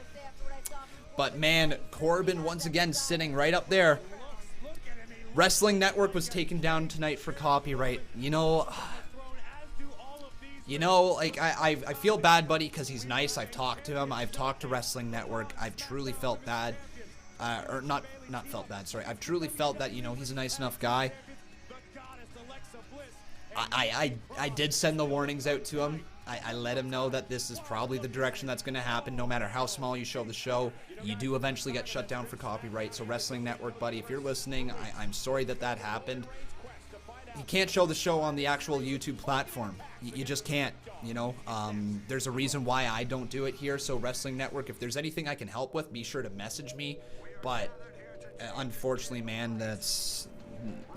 But man, Corbin once again sitting right up there. Wrestling Network was taken down tonight for copyright. You know, like I feel bad, buddy, because he's nice. I've talked to him. I've talked to Wrestling Network. I've truly felt bad, or not felt bad. Sorry, I've truly felt that, you know, he's a nice enough guy. I did send the warnings out to him. I let him know that this is probably the direction that's going to happen. No matter how small you show the show, you do eventually get shut down for copyright. So Wrestling Network, buddy, if you're listening, I'm sorry that happened. You can't show the show on the actual YouTube platform. You just can't, you know. There's a reason why I don't do it here. So Wrestling Network, if there's anything I can help with, be sure to message me. But unfortunately, man,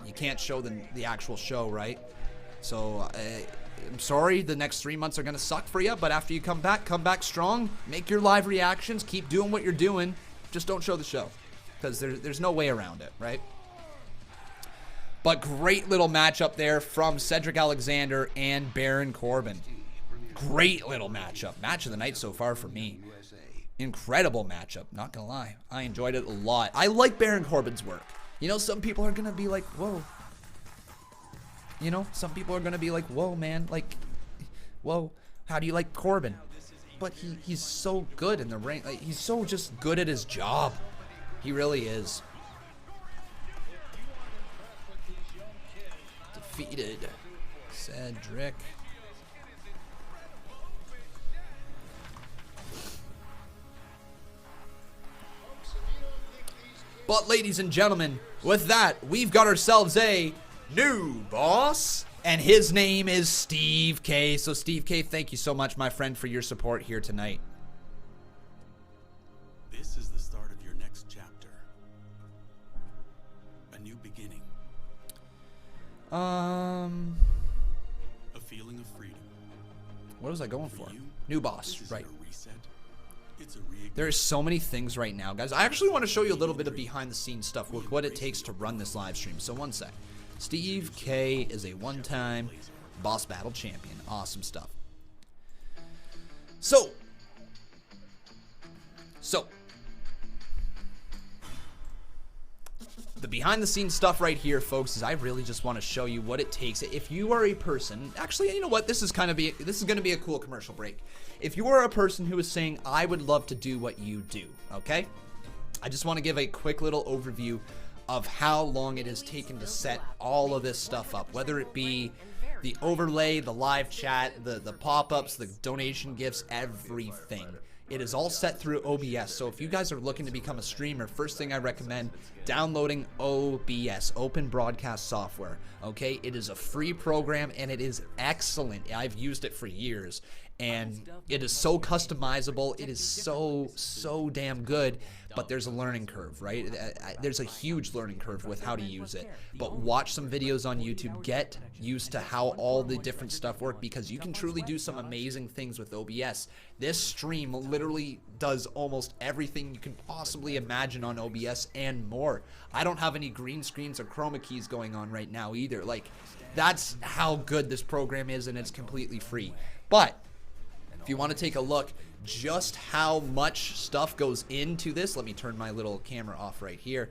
you can't show the actual show, right? So I'm sorry, the next 3 months are going to suck for you, but after you come back strong, make your live reactions, keep doing what you're doing, just don't show the show, because there's no way around it, right? But great little matchup there from Cedric Alexander and Baron Corbin. Great little matchup. Match of the night so far for me. Incredible matchup, not going to lie. I enjoyed it a lot. I like Baron Corbin's work. You know, some people are going to be like, whoa. You know, some people are going to be like, whoa, man, like, whoa, how do you like Corbin? But he's so good in the ring. Like, he's so just good at his job. He really is. Defeated Cedric. But ladies and gentlemen, with that, we've got ourselves a new boss, and his name is Steve K. So Steve K, thank you so much, my friend, for your support here tonight. This is the start of your next chapter. A new beginning. A feeling of freedom. What was I going for? New boss, right. It's a There's so many things right now, guys. I actually want to show you a little bit of behind the scenes stuff with what it takes to run this live stream. So one sec. Steve K is a one-time boss battle champion. Awesome stuff. So the behind the scenes stuff right here, folks, is I really just want to show you what it takes. If you are a person, actually, you know what? This is going to be a cool commercial break. If you are a person who is saying, I would love to do what you do, okay? I just want to give a quick little overview of how long it has taken to set all of this stuff up, whether it be the overlay, the live chat, the pop-ups, the donation gifts, everything. It is all set through OBS. So if you guys are looking to become a streamer, first thing I recommend downloading OBS, Open Broadcast Software. Okay, it is a free program and it is excellent. I've used it for years and it is so customizable. It is so damn good. But there's a learning curve, right? There's a huge learning curve with how to use it. But watch some videos on YouTube. Get used to how all the different stuff work, because you can truly do some amazing things with OBS. This stream literally does almost everything you can possibly imagine on OBS and more. I don't have any green screens or chroma keys going on right now either. Like, that's how good this program is, and it's completely free. But if you want to take a look just how much stuff goes into this, let me turn my little camera off right here.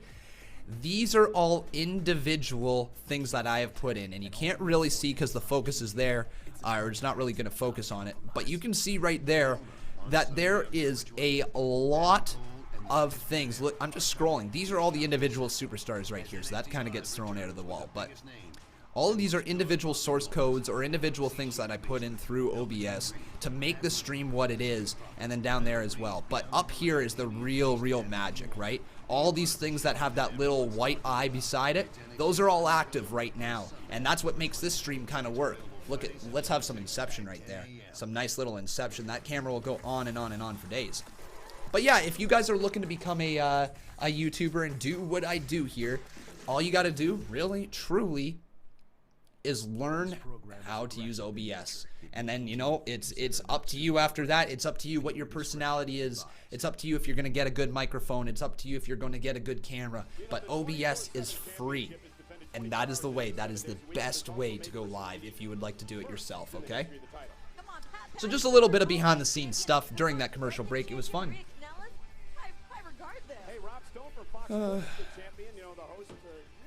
These are all individual things that I have put in, and you can't really see because the focus is there, or it's not really going to focus on it, but you can see right there that there is a lot of things. Look, I'm just scrolling. These are all the individual superstars right here, so that kind of gets thrown out of the wall, but All of these are individual source codes or individual things that I put in through OBS to make the stream what it is, and then down there as well. But up here is the real magic, right? All these things that have that little white eye beside it, those are all active right now. And that's what makes this stream kind of work. Look at, let's have some Inception right there. Some nice little Inception. That camera will go on and on and on for days. But yeah, if you guys are looking to become a YouTuber and do what I do here, all you got to do, really, truly, is learn how to use OBS. And then, you know, it's up to you after that. It's up to you what your personality is. It's up to you if you're going to get a good microphone. It's up to you if you're going to get a good camera. But OBS is free. And that is the way. That is the best way to go live if you would like to do it yourself, okay? So just a little bit of behind the scenes stuff during that commercial break. It was fun. Champion, you know, the host, you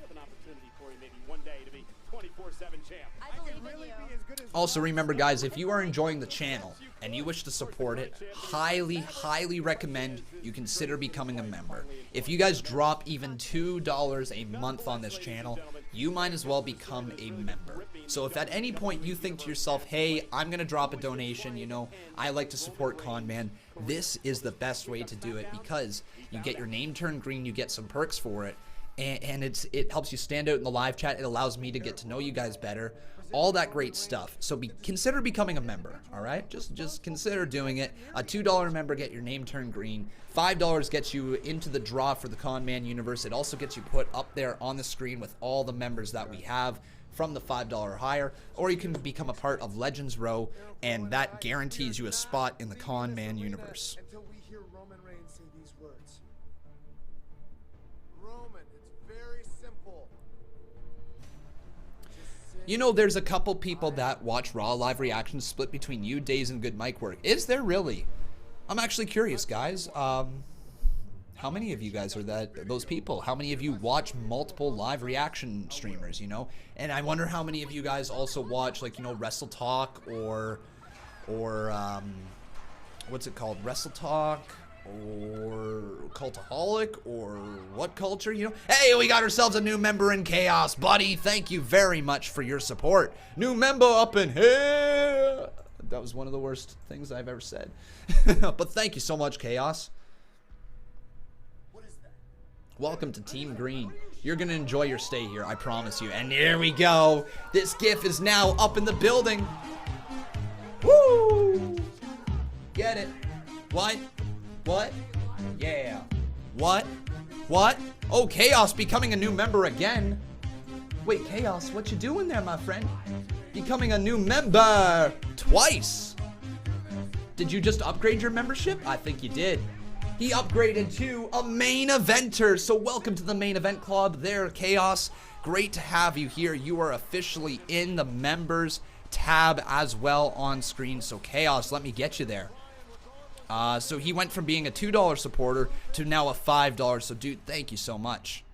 have an opportunity for you maybe one day to be 24/7 champ. I believe in you. Also, remember, guys, if you are enjoying the channel and you wish to support it, highly recommend you consider becoming a member. If you guys drop even $2 a month on this channel, you might as well become a member. So if at any point you think to yourself, hey, I'm going to drop a donation, you know, I like to support Conman, this is the best way to do it because you get your name turned green, you get some perks for it, and it helps you stand out in the live chat. It allows me to get to know you guys better, all that great stuff. So consider becoming a member, all right? Just consider doing it. A $2 member, get your name turned green. $5 gets you into the draw for the Conman Universe. It also gets you put up there on the screen with all the members that we have from the $5 or higher, or you can become a part of Legends RAW, and that guarantees you a spot in the Conman Universe. Until we hear Roman Reigns say these words. Roman, it's very simple. You know, there's a couple people that watch Raw live reactions split between you, Days, and Good Mic Work. Is there really? I'm actually curious, guys. How many of you guys are those people? How many of you watch multiple live reaction streamers, you know? And I wonder how many of you guys also watch, like, you know, Wrestle Talk or what's it called? Wrestle Talk or Cultaholic or What Culture, you know? Hey, we got ourselves a new member in Chaos, buddy. Thank you very much for your support. New member up in here. That was one of the worst things I've ever said. But thank you so much, Chaos. Welcome to Team Green. You're going to enjoy your stay here, I promise you. And here we go. This GIF is now up in the building. Woo! Get it. What? What? Yeah. What? What? Oh, Chaos becoming a new member again. Wait, Chaos, what you doing there, my friend? Becoming a new member twice. Did you just upgrade your membership? I think you did. He upgraded to a main eventer. So welcome to the main event club there, Chaos. Great to have you here. You are officially in the members tab as well on screen. So Chaos, let me get you there. So he went from being a $2 supporter to now a $5. So dude, thank you so much.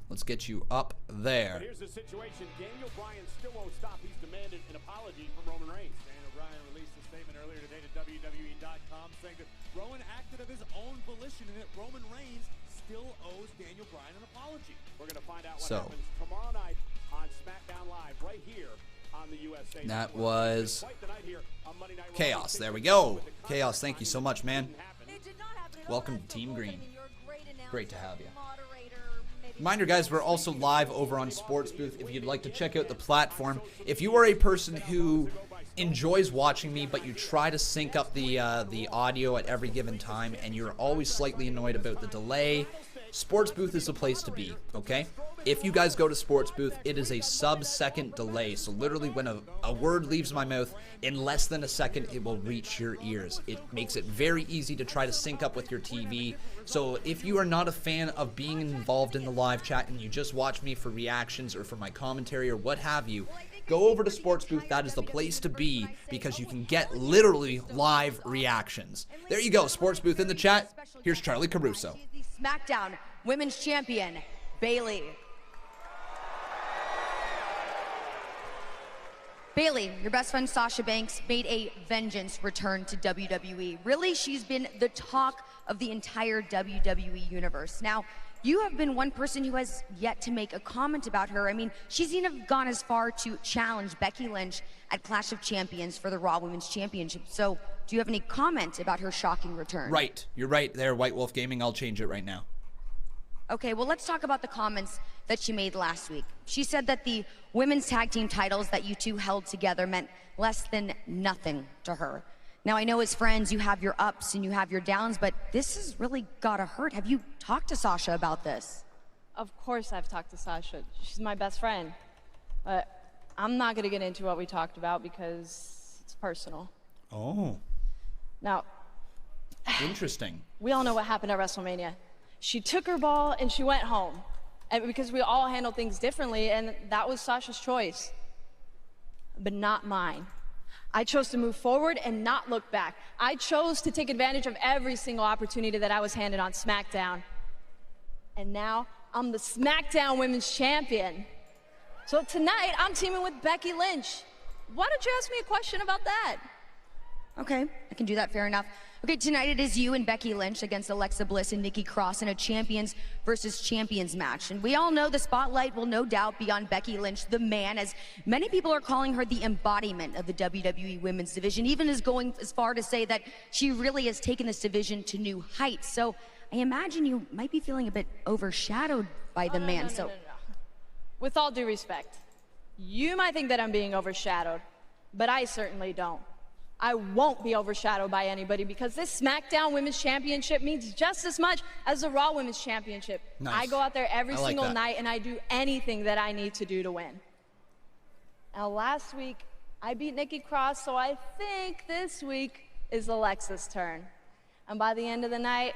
Let's get you up there. But here's the situation. Daniel Bryan still won't stop. He's demanded an apology from Roman Reigns. Daniel Bryan released a statement earlier today to WWE.com saying that Rowan acted of his own volition and that Roman Reigns still owes Daniel Bryan an apology. We're going to find out what happens tomorrow night on SmackDown Live right here on the USA. That was Chaos. There we go. Chaos, thank you so much, man. Welcome to Team Green. Great to have you. Reminder, guys, we're also live over on Sports Booth if you'd like to check out the platform. If you are a person who enjoys watching me, but you try to sync up the audio at every given time, and you're always slightly annoyed about the delay, Sports Booth is the place to be, okay? If you guys go to Sports Booth, it is a sub-second delay. So literally when a word leaves my mouth, in less than a second, it will reach your ears. It makes it very easy to try to sync up with your TV. So if you are not a fan of being involved in the live chat and you just watch me for reactions or for my commentary or what have you, go over to Sports Booth. That is the place to be because you can get literally live reactions. There you go, Sports Booth in the chat. Here's Charlie Caruso. SmackDown Women's Champion, Bayley. Bayley, your best friend Sasha Banks made a vengeance return to WWE. Really, she's been the talk of the entire WWE universe. Now, you have been one person who has yet to make a comment about her. I mean, she's even gone as far to challenge Becky Lynch at Clash of Champions for the Raw Women's Championship. So, do you have any comment about her shocking return? Right. You're right there, White Wolf Gaming. I'll change it right now. Okay, well, let's talk about the comments that she made last week. She said that the women's tag team titles that you two held together meant less than nothing to her. Now, I know as friends, you have your ups and you have your downs, but this has really gotta hurt. Have you talked to Sasha about this? Of course I've talked to Sasha. She's my best friend. But I'm not gonna get into what we talked about because it's personal. Oh. Now, interesting. We all know what happened at WrestleMania. She took her ball and she went home. And because we all handle things differently, and that was Sasha's choice. But not mine. I chose to move forward and not look back. I chose to take advantage of every single opportunity that I was handed on SmackDown. And now, I'm the SmackDown Women's Champion. So tonight, I'm teaming with Becky Lynch. Why don't you ask me a question about that? Okay, I can do that, fair enough. Okay, tonight it is you and Becky Lynch against Alexa Bliss and Nikki Cross in a champions versus champions match. And we all know the spotlight will no doubt be on Becky Lynch, the man, as many people are calling her the embodiment of the WWE women's division, even as going as far to say that she really has taken this division to new heights. So I imagine you might be feeling a bit overshadowed by the man. No. With all due respect, you might think that I'm being overshadowed, but I certainly don't. I won't be overshadowed by anybody because this SmackDown Women's Championship means just as much as the Raw Women's Championship. Nice. I go out there every single that. night and I do anything that I need to do to win. Now, last week, I beat Nikki Cross, so I think this week is Alexa's turn. And by the end of the night,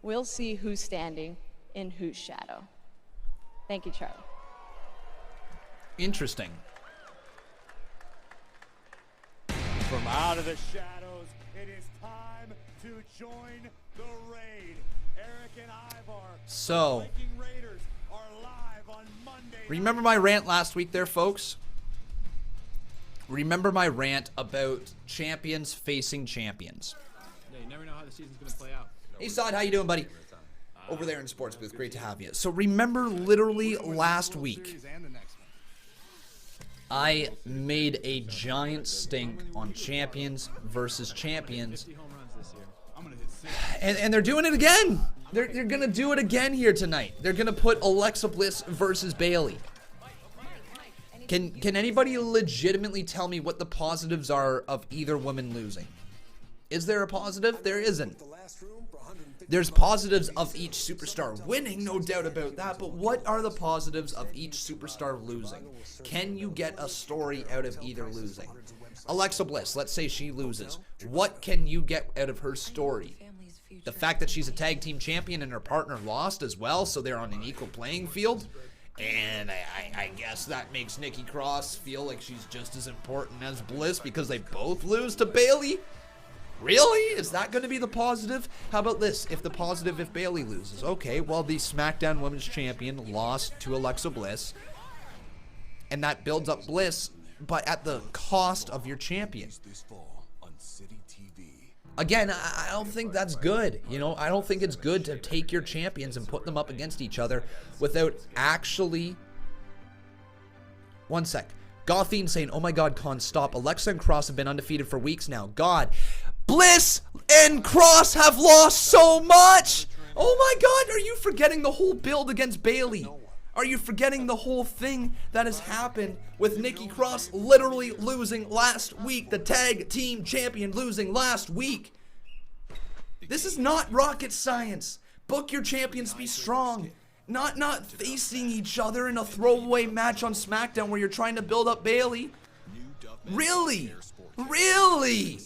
we'll see who's standing in whose shadow. Thank you, Charlie. Interesting. From out of the shadows, it is time to join the raid. Eric and Ivar, So, Viking Raiders, are live on Monday. remember my rant last week there, folks? Remember my rant about champions facing champions. Yeah, you never know how the season's going to play out. Hey, Sod, how you doing, buddy? Over there in Sports Booth, great to have you. So remember literally last week, I made a giant stink on champions versus champions. And they're doing it again. They're going to do it again here tonight. They're going to put Alexa Bliss versus Bayley. Can anybody legitimately tell me what the positives are of either woman losing? Is there a positive? There isn't. There's positives of each superstar winning, no doubt about that, but what are the positives of each superstar losing? Can you get a story out of either losing? Alexa Bliss, let's say she loses. What can you get out of her story? The fact that she's a tag team champion and her partner lost as well, so they're on an equal playing field? And I guess that makes Nikki Cross feel like she's just as important as Bliss because they both lose to Bayley? Really? Is that going to be the positive? How about this? If Bayley loses. Okay, well, the SmackDown Women's Champion lost to Alexa Bliss. And that builds up Bliss, but at the cost of your champion. Again, I don't think that's good. You know, I don't think it's good to take your champions and put them up against each other without actually... One sec. Gothine saying, oh my god, Con, stop. Alexa and Cross have been undefeated for weeks now. God. Bliss and Cross have lost so much. Oh my god, are you forgetting the whole build against Bayley? Are you forgetting the whole thing that has happened with Nikki Cross literally losing last week? The tag team champion losing last week. This is not rocket science. Book your champions, be strong. Not facing each other in a throwaway match on SmackDown where you're trying to build up Bayley. Really? Really?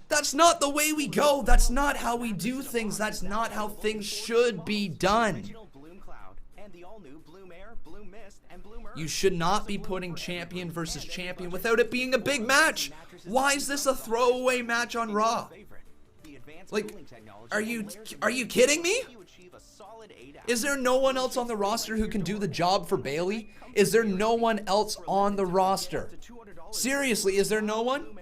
That's not the way we go. That's not how we do things. That's not how things should be done. You should not be putting champion versus champion without it being a big match. Why is this a throwaway match on Raw? Like, are you kidding me? Is there no one else on the roster who can do the job for Bayley? Is there no one else on the roster? Seriously, is there no one?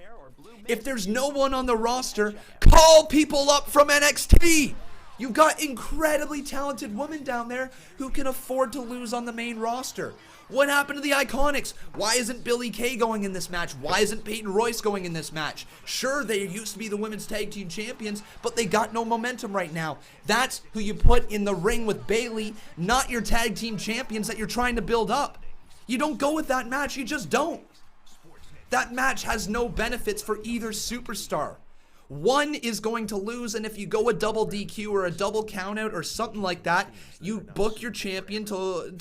If there's no one on the roster, call people up from NXT. You've got incredibly talented women down there who can afford to lose on the main roster. What happened to the Iconics? Why isn't Billie Kay going in this match? Why isn't Peyton Royce going in this match? Sure, they used to be the women's tag team champions, but they got no momentum right now. That's who you put in the ring with Bayley, not your tag team champions that you're trying to build up. You don't go with that match, you just don't. That match has no benefits for either superstar. One is going to lose, and if you go a double DQ or a double countout or something like that, you book your champion to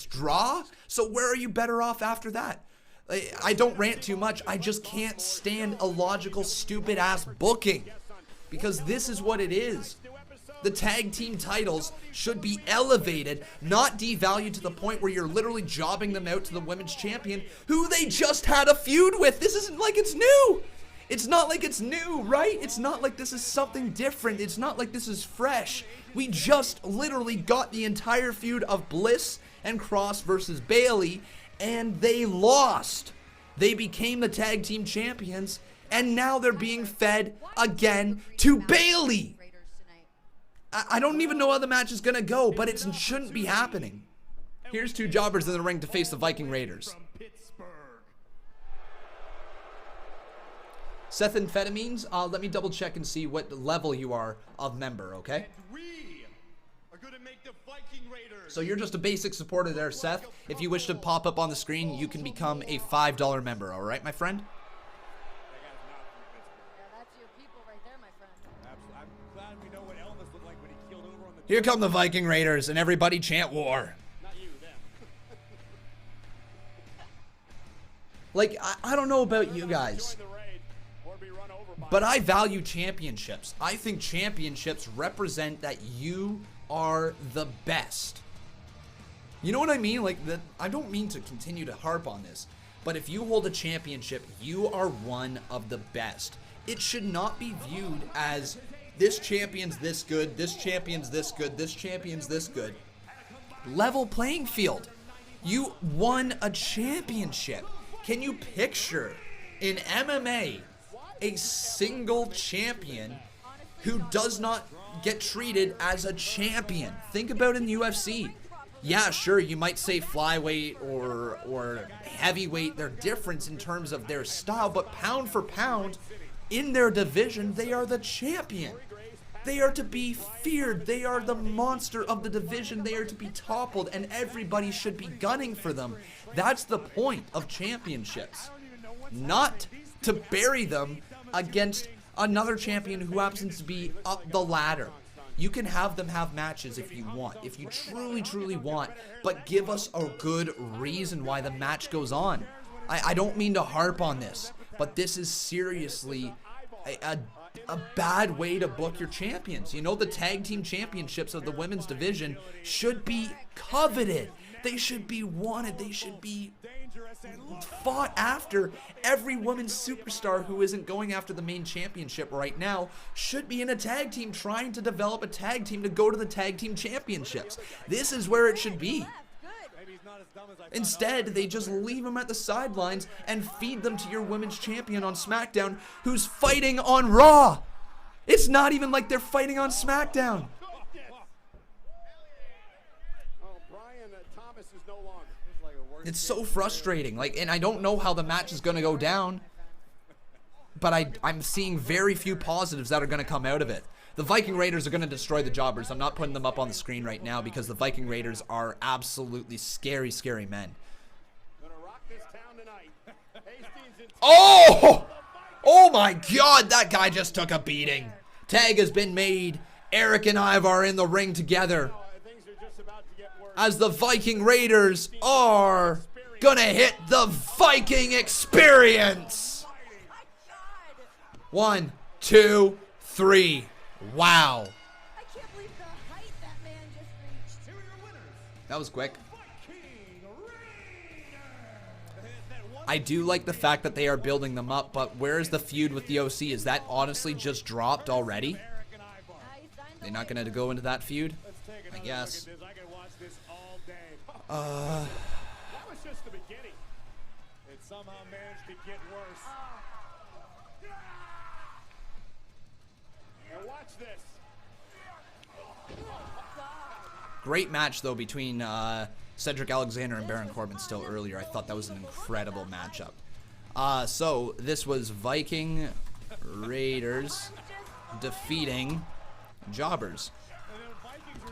draw. So where are you better off after that? I don't rant too much. I just can't stand illogical, stupid-ass booking. Because this is what it is. The tag team titles should be elevated, not devalued to the point where you're literally jobbing them out to the women's champion, who they just had a feud with. This isn't like it's new. It's not like it's new, right? It's not like this is something different. It's not like this is fresh. We just literally got the entire feud of Bliss and Cross versus Bayley, and they lost. They became the tag team champions, and now they're being fed again to Bayley. I don't even know how the match is going to go, but it shouldn't be happening. Here's two jobbers in the ring to face the Viking Raiders. Seth Amphetamines, let me double check and see what level you are of member, okay? So you're just a basic supporter there, Seth. If you wish to pop up on the screen, you can become a $5 member, all right, my friend? Here come the Viking Raiders, and everybody chant war. Like, I don't know about you guys, but I value championships. I think championships represent that you are the best. You know what I mean? Like, I don't mean to continue to harp on this, but if you hold a championship, you are one of the best. It should not be viewed as this champion's this good, this champion's this good, this champion's this good. Level playing field. You won a championship. Can you picture in MMA a single champion who does not get treated as a champion? Think about in the UFC. Yeah, sure, you might say flyweight or heavyweight, they're different in terms of their style, but pound for pound, in their division, they are the champion. They are to be feared. They are the monster of the division. They are to be toppled, and everybody should be gunning for them. That's the point of championships. Not to bury them against another champion who happens to be up the ladder. You can have them have matches if you want, if you truly, truly want, but give us a good reason why the match goes on. I don't mean to harp on this, but this is seriously a bad way to book your champions. You know, the tag team championships of the women's division should be coveted. They should be wanted. They should be fought after. Every women's superstar who isn't going after the main championship right now should be in a tag team trying to develop a tag team to go to the tag team championships. This is where it should be. Instead, they just leave them at the sidelines and feed them to your women's champion on SmackDown who's fighting on Raw. It's not even like they're fighting on SmackDown. It's so frustrating. Like, and I don't know how the match is going to go down, but I'm seeing very few positives that are going to come out of it. The Viking Raiders are going to destroy the Jobbers. I'm not putting them up on the screen right now because the Viking Raiders are absolutely scary, scary men. Oh! Oh my God, that guy just took a beating. Tag has been made. Eric and Ivar are in the ring together as the Viking Raiders are gonna hit the Viking experience. 1, 2, 3. Wow. That was quick. I do like the fact that they are building them up, but where is the feud with the OC? Is that honestly just dropped already? They're not going to go into that feud? I guess. That was just the beginning. It somehow managed to get worse. And watch this. Great match, though, between Cedric Alexander and Baron Corbin still earlier. I thought that was an incredible matchup. So, this was Viking Raiders defeating Jobbers.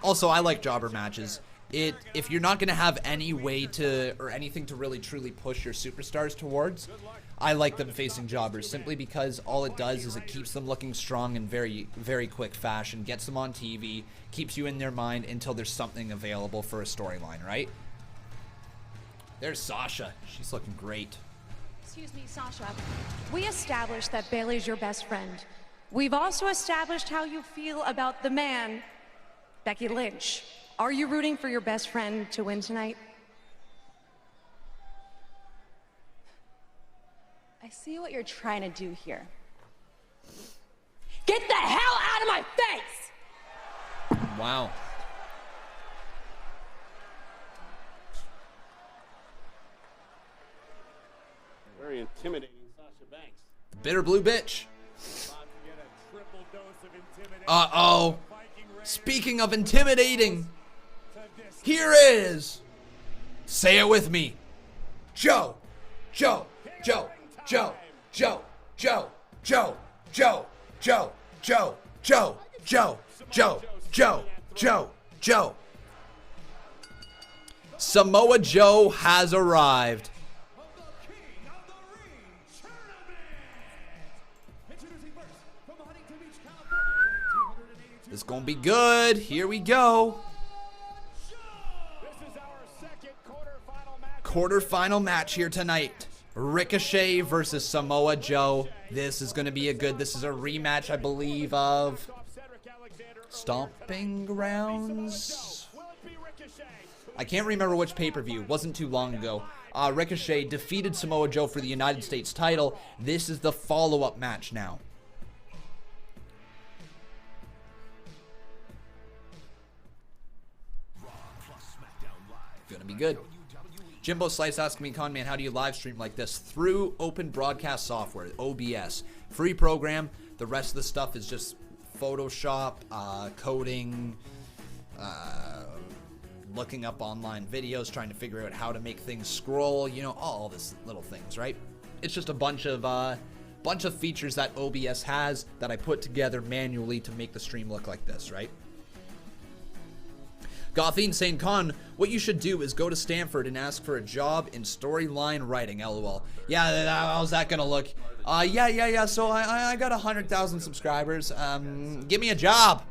Also, I like jobber matches. If you're not going to have any way to, or anything to really truly push your superstars towards, I like them facing jobbers simply because all it does is it keeps them looking strong in very, very quick fashion, gets them on TV, keeps you in their mind until there's something available for a storyline, right? There's Sasha. She's looking great. Excuse me, Sasha. We established that Bayley's your best friend. We've also established how you feel about the man, Becky Lynch. Are you rooting for your best friend to win tonight? I see what you're trying to do here. Get the hell out of my face! Wow. Very intimidating Sasha Banks. Bitter blue bitch. Uh-oh. Speaking of intimidating, here is, say it with me, Joe, Joe, Joe, Joe, Joe, Joe, Joe, Joe, Joe, Joe, Joe, Joe, Joe, Joe, Joe, Joe. Samoa Joe has arrived. This is gonna be good. Here we go. Quarterfinal match here tonight. Ricochet versus Samoa Joe. This is gonna be a good. This is a rematch, I believe, of Stomping Grounds. I can't remember which pay-per-view. Wasn't too long ago. Ricochet defeated Samoa Joe for the United States title. This is the follow-up match now. Gonna be good. Jimbo Slice asking me, Conman, how do you live stream like this? Through open broadcast software, OBS. Free program. The rest of the stuff is just Photoshop, coding, looking up online videos, trying to figure out how to make things scroll, you know, all this little things, right? It's just a bunch of features that OBS has that I put together manually to make the stream look like this, right? Gothine saying, Con, what you should do is go to Stanford and ask for a job in storyline writing, lol. Yeah, how's that gonna look? Yeah. So I got 100,000 subscribers. Give me a job.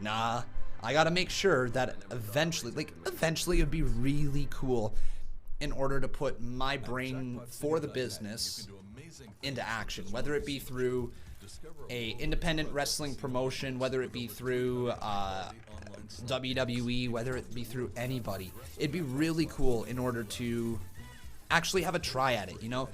Nah, I gotta make sure that eventually it'd be really cool in order to put my brain for the business into action, whether it be through a independent wrestling promotion, whether it be through WWE, whether it be through anybody. It'd be really cool in order to actually have a try at it, you know?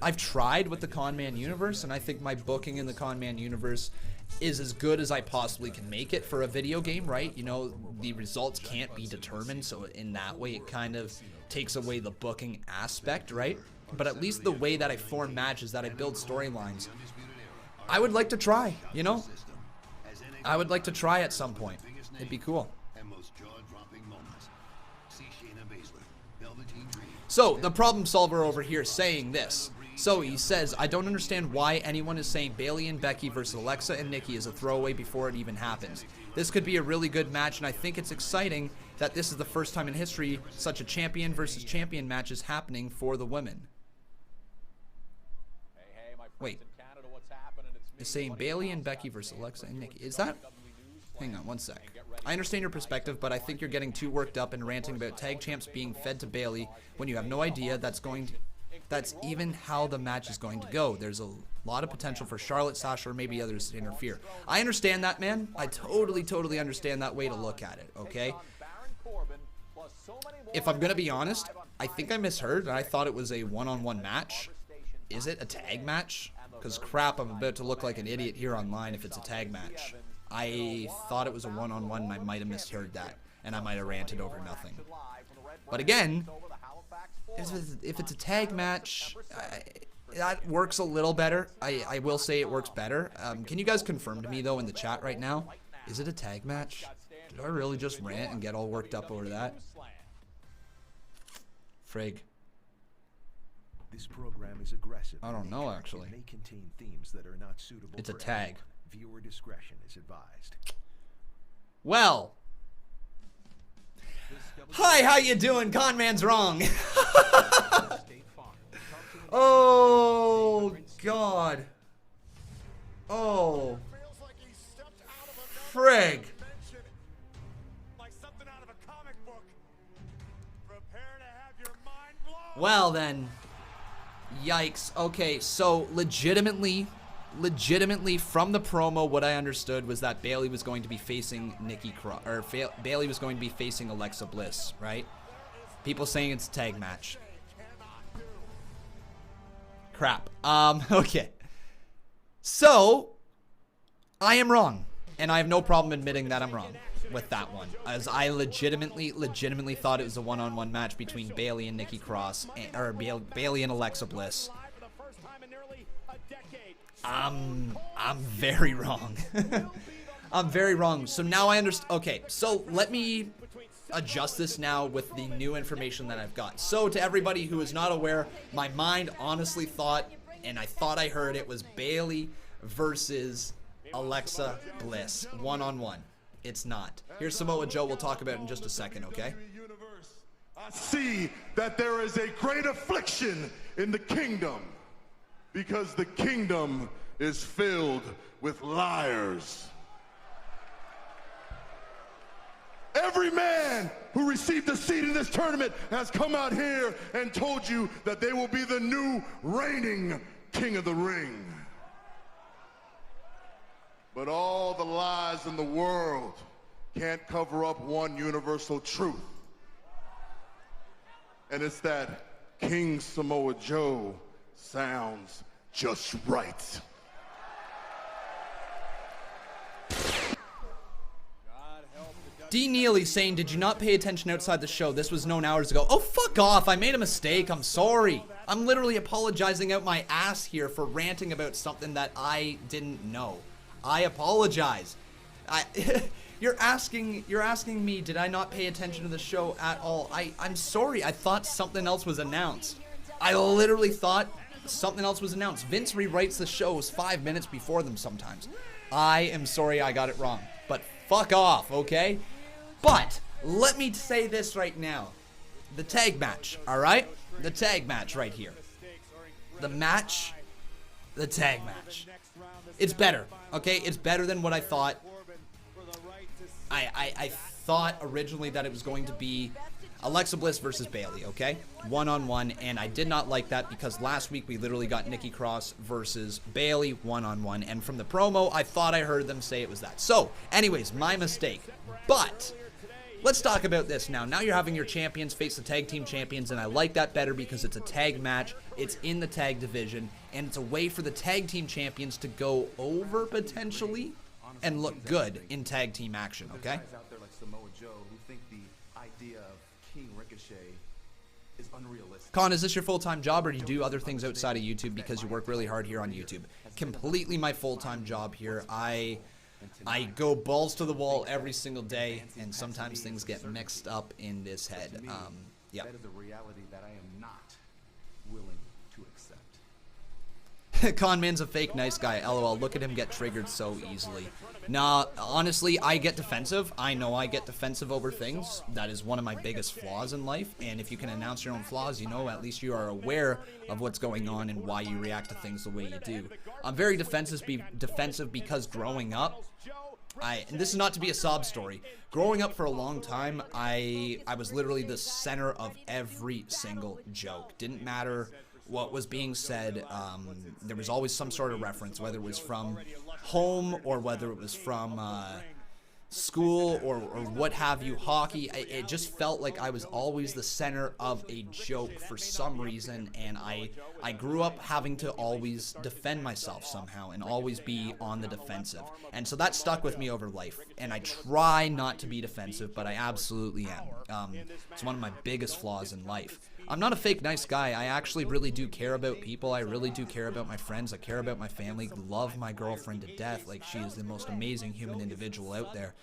I've tried with the Conman Universe, and I think my booking in the Conman Universe is as good as I possibly can make it for a video game, right? You know, the results can't be determined, so in that way it kind of takes away the booking aspect, right? But at least the way that I form matches, that I build storylines, I would like to try, you know? I would like to try at some point. It'd be cool. So, the problem solver over here saying this. So, he says, I don't understand why anyone is saying Bayley and Becky versus Alexa and Nikki is a throwaway before it even happens. This could be a really good match, and I think it's exciting that this is the first time in history such a champion versus champion match is happening for the women. Wait. It's saying Bayley and Becky versus Alexa and Nikki. Is that? Hang on one sec. I understand your perspective, but I think you're getting too worked up and ranting about tag champs being fed to Bayley when you have no idea that's even how the match is going to go. There's a lot of potential for Charlotte, Sasha, or maybe others to interfere. I understand that, man. I totally understand that way to look at it, okay? If I'm going to be honest, I think I misheard, and I thought it was a one-on-one match. Is it a tag match? Because crap, I'm about to look like an idiot here online if it's a tag match. I thought it was a one-on-one, and I might have misheard that, and I might have ranted over nothing. But again, if it's a tag match, that works a little better. I will say it works better. Can you guys confirm to me, though, in the chat right now? Is it a tag match? Did I really just rant and get all worked up over that? Frig. This program is aggressive. I don't know, actually. It may contain themes that are not suitable. It's a for tag. everyone. Viewer discretion is advised. Well. Hi, how you doing? Conman's wrong. Oh, God. Oh. Frig. Well then, yikes. Okay, so legitimately from the promo, what I understood was that Bayley was going to be facing Bayley was going to be facing Alexa Bliss, right? People saying it's a tag match. Crap. Okay. So, I am wrong, and I have no problem admitting that I'm wrong with that one, as I legitimately thought it was a one-on-one match between Bayley and Nikki Cross, or Bayley and Alexa Bliss. I'm very wrong. I'm very wrong. So now I understand. Okay, so let me adjust this now with the new information that I've got. So to everybody who is not aware, my mind honestly thought, and I thought I heard it was Bayley versus Alexa Bliss, one-on-one. It's not. Here's Samoa Joe we'll talk about in just a second, okay? I see that there is a great affliction in the kingdom because the kingdom is filled with liars. Every man who received a seat in this tournament has come out here and told you that they will be the new reigning king of the ring. But all the lies in the world can't cover up one universal truth. And it's that King Samoa Joe sounds just right. D. Neely saying, did you not pay attention outside the show? This was known hours ago. Oh, fuck off. I made a mistake. I'm sorry. I'm literally apologizing out my ass here for ranting about something that I didn't know. I apologize. You're asking me, did I not pay attention to the show at all? I'm sorry. I thought something else was announced. I literally thought something else was announced. Vince rewrites the shows 5 minutes before them sometimes. I am sorry I got it wrong. But fuck off, okay? But let me say this right now. The tag match, alright? The tag match right here. The tag match. It's better, okay? It's better than what I thought. I thought originally that it was going to be Alexa Bliss versus Bayley, okay? One-on-one, and I did not like that because last week we literally got Nikki Cross versus Bayley one-on-one, and from the promo, I thought I heard them say it was that. So, anyways, my mistake. But let's talk about this now. Now you're having your champions face the tag team champions, and I like that better because it's a tag match. It's in the tag division, and it's a way for the tag team champions to go over potentially and look good in tag team action, okay? There's guys out there like Samoa Joe who think the idea of King Ricochet is unrealistic. Con, is this your full-time job, or do you do other things outside of YouTube because you work really hard here on YouTube? Completely my full-time job here. I go balls to the wall every single day, and sometimes things get mixed up in this head. Yeah. That is a reality that I am not willing to accept. Conman's a fake nice guy. LOL. Look at him get triggered so easily. Nah, honestly, I get defensive. I know I get defensive over things. That is one of my biggest flaws in life. And if you can announce your own flaws, you know, at least you are aware of what's going on and why you react to things the way you do. I'm very defensive because growing up, and this is not to be a sob story. Growing up for a long time, I was literally the center of every single joke. Didn't matter what was being said. There was always some sort of reference, whether it was from home or whether it was from school or what have you, hockey. It just felt like I was always the center of a joke for some reason, and I grew up having to always defend myself somehow and always be on the defensive. And so that stuck with me over life, and I try not to be defensive, but I absolutely am. It's one of my biggest flaws in life. I'm not a fake nice guy. I actually really do care about people. I really do care about my friends. I care about my family. Love my girlfriend to death. Like, she is the most amazing human individual out there.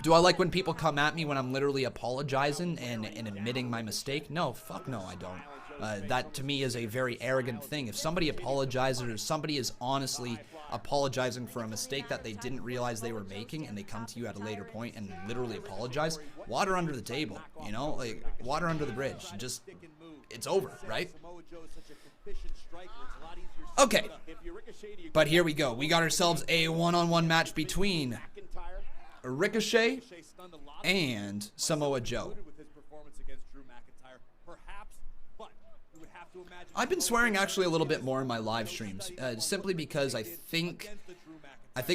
Do I like when people come at me when I'm literally apologizing and admitting my mistake? No, fuck no, I don't. That to me is a very arrogant thing. If somebody apologizes or somebody is honestly apologizing for a mistake that they didn't realize they were making and they come to you at a later point and literally apologize, water under the table, you know, like water under the bridge. Just, it's over, right? Okay, but here we go. We got ourselves a one-on-one match between Ricochet and Samoa Joe. I've been swearing actually a little bit more in my live streams, simply because I think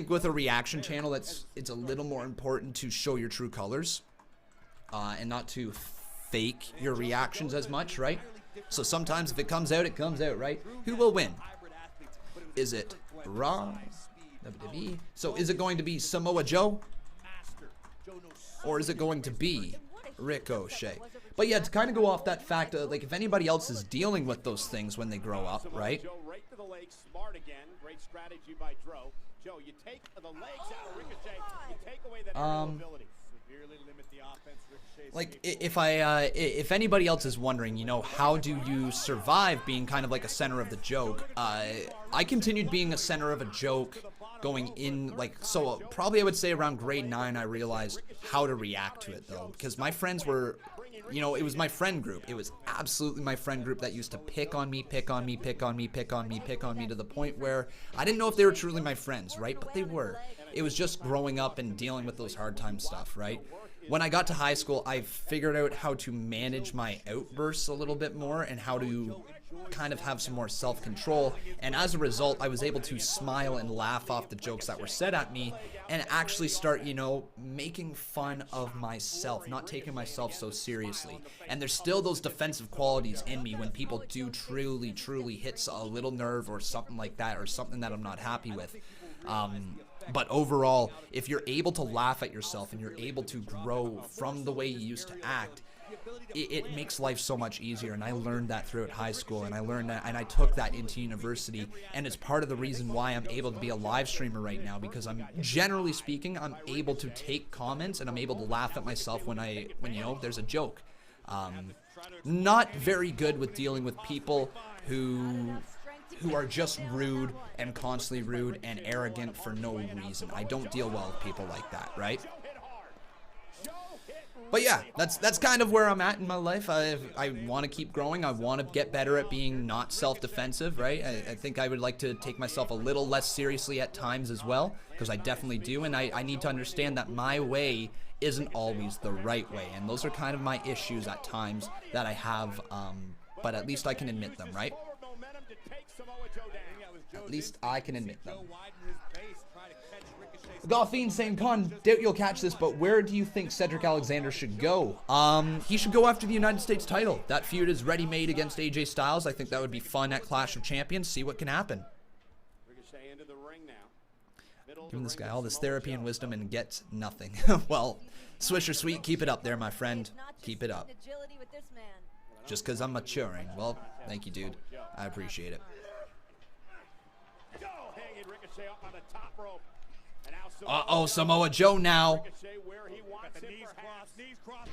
with a reaction channel it's a little more important to show your true colors and not to fake your reactions as much, right? So sometimes if it comes out, it comes out, right? Who will win? Is it Raw? WWE? So is it going to be Samoa Joe? Or is it going to be Ricochet? But yeah, to kind of go off that fact, like if anybody else is dealing with those things when they grow up, right? Like if anybody else is wondering, you know, how do you survive being kind of like a center of the joke? I continued being a center of a joke going in, like, so probably I would say around grade 9 I realized how to react to it though, because my friends were, you know, it was my friend group. It was absolutely my friend group that used to pick on me to the point where I didn't know if they were truly my friends, right? But they were. It was just growing up and dealing with those hard time stuff, right? When I got to high school, I figured out how to manage my outbursts a little bit more and how to kind of have some more self-control, and as a result I was able to smile and laugh off the jokes that were said at me and actually start, you know, making fun of myself, not taking myself so seriously. And there's still those defensive qualities in me when people do truly hit a little nerve or something like that, or something that I'm not happy with. But overall, if you're able to laugh at yourself and you're able to grow from the way you used to act, it makes life so much easier. And I learned that throughout high school, and I learned that, and I took that into university, and it's part of the reason why I'm able to be a live streamer right now, because I'm, generally speaking, I'm able to take comments and I'm able to laugh at myself when you know, there's a joke. Not very good with dealing with people who are just rude and constantly rude and arrogant for no reason. I don't deal well with people like that, right? But yeah, that's kind of where I'm at in my life. I want to keep growing. I want to get better at being not self-defensive, right? I think I would like to take myself a little less seriously at times as well, because I definitely do, and I need to understand that my way isn't always the right way, and those are kind of my issues at times that I have, but at least I can admit them, right? At least I can admit them. Golfine saying, Con, doubt you'll catch this, but where do you think Cedric Alexander should go? He should go after the United States title. That feud is ready-made against AJ Styles. I think that would be fun at Clash of Champions. See what can happen. Giving this guy all this therapy and wisdom and gets nothing. Well, Swisher Sweet, keep it up there, my friend. Keep it up. Just because I'm maturing. Well, thank you, dude. I appreciate it. Uh-oh, Samoa Joe now.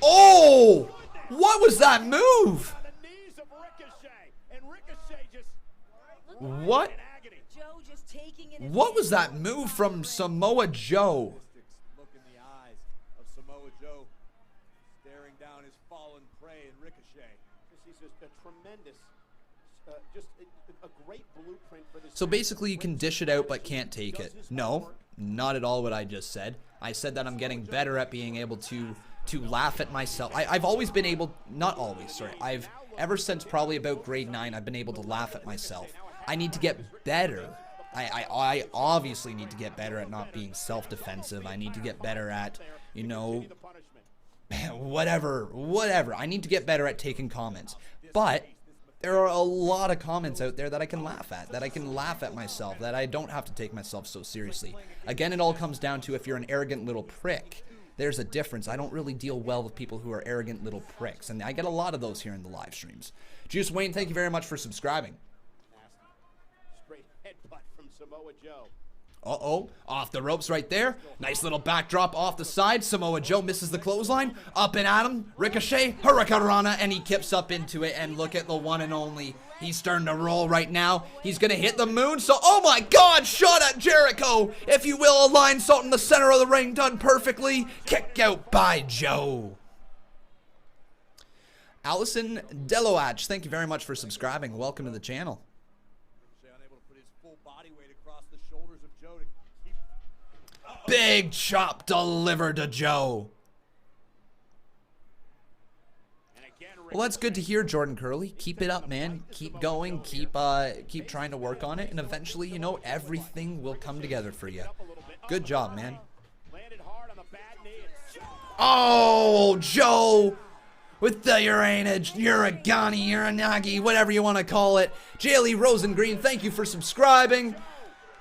Oh! What was that move? What? What was that move from Samoa Joe? Look in the eyes of Samoa Joe, staring down his fallen prey and Ricochet. This is a tremendous, just a great blueprint for this. So basically you can dish it out but can't take it. No, not at all what I just said. I said that I'm getting better at being able to laugh at myself. I've always been able, not always, sorry. Ever since probably about grade 9, I've been able to laugh at myself. I need to get better. I obviously need to get better at not being self-defensive. I need to get better at, you know, whatever. I need to get better at taking comments. But there are a lot of comments out there that I can laugh at, that I can laugh at myself, that I don't have to take myself so seriously. Again, it all comes down to if you're an arrogant little prick, There's a difference. I don't really deal well with people who are arrogant little pricks, and I get a lot of those here in the live streams. Juice Wayne, thank you very much for subscribing. Straight headbutt from Samoa Joe. Uh-oh, off the ropes right there. Nice little backdrop off the side. Samoa Joe misses the clothesline. Up and at him. Ricochet, Hurricanrana, and he kips up into it. And look at the one and only. He's starting to roll right now. He's going to hit the moon. So, oh my God, shot at Jericho. If you will, a line salt in the center of the ring, done perfectly. Kick out by Joe. Allison Deloach, thank you very much for subscribing. Welcome to the channel. Big chop delivered to Joe. Well, that's good to hear, Jordan Curley. Keep it up, man. Keep going. Keep trying to work on it, and eventually, you know, everything will come together for you. Good job, man. Oh, Joe with the Uranagi, whatever you want to call it. Jaylee Rosengreen, thank you for subscribing.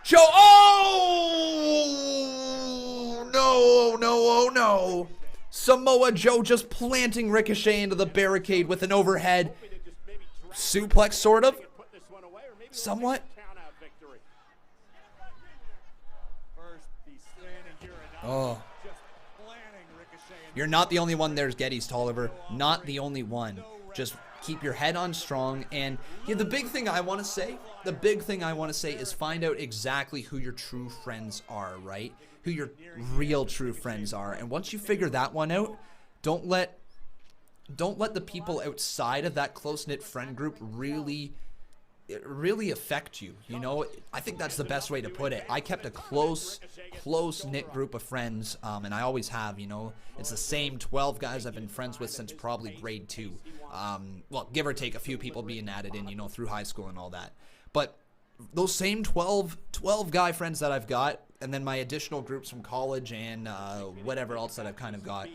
Joe, oh no, no, oh no. Samoa Joe just planting Ricochet into the barricade with an overhead suplex, sort of. Somewhat. Oh. You're not the only one there, Geddes Tolliver. Not the only one. Just keep your head on strong. And yeah, the big thing I want to say is find out exactly who your true friends are, right? Who your real true friends are. And once you figure that one out, don't let the people outside of that close-knit friend group really affect you. You know, I think that's the best way to put it. I kept a close-knit group of friends, and I always have, you know. It's the same 12 guys I've been friends with since probably grade 2. Well, give or take a few people being added in, you know, through high school and all that. But those same 12 guy friends that I've got, and then my additional groups from college and whatever else that I've kind of got,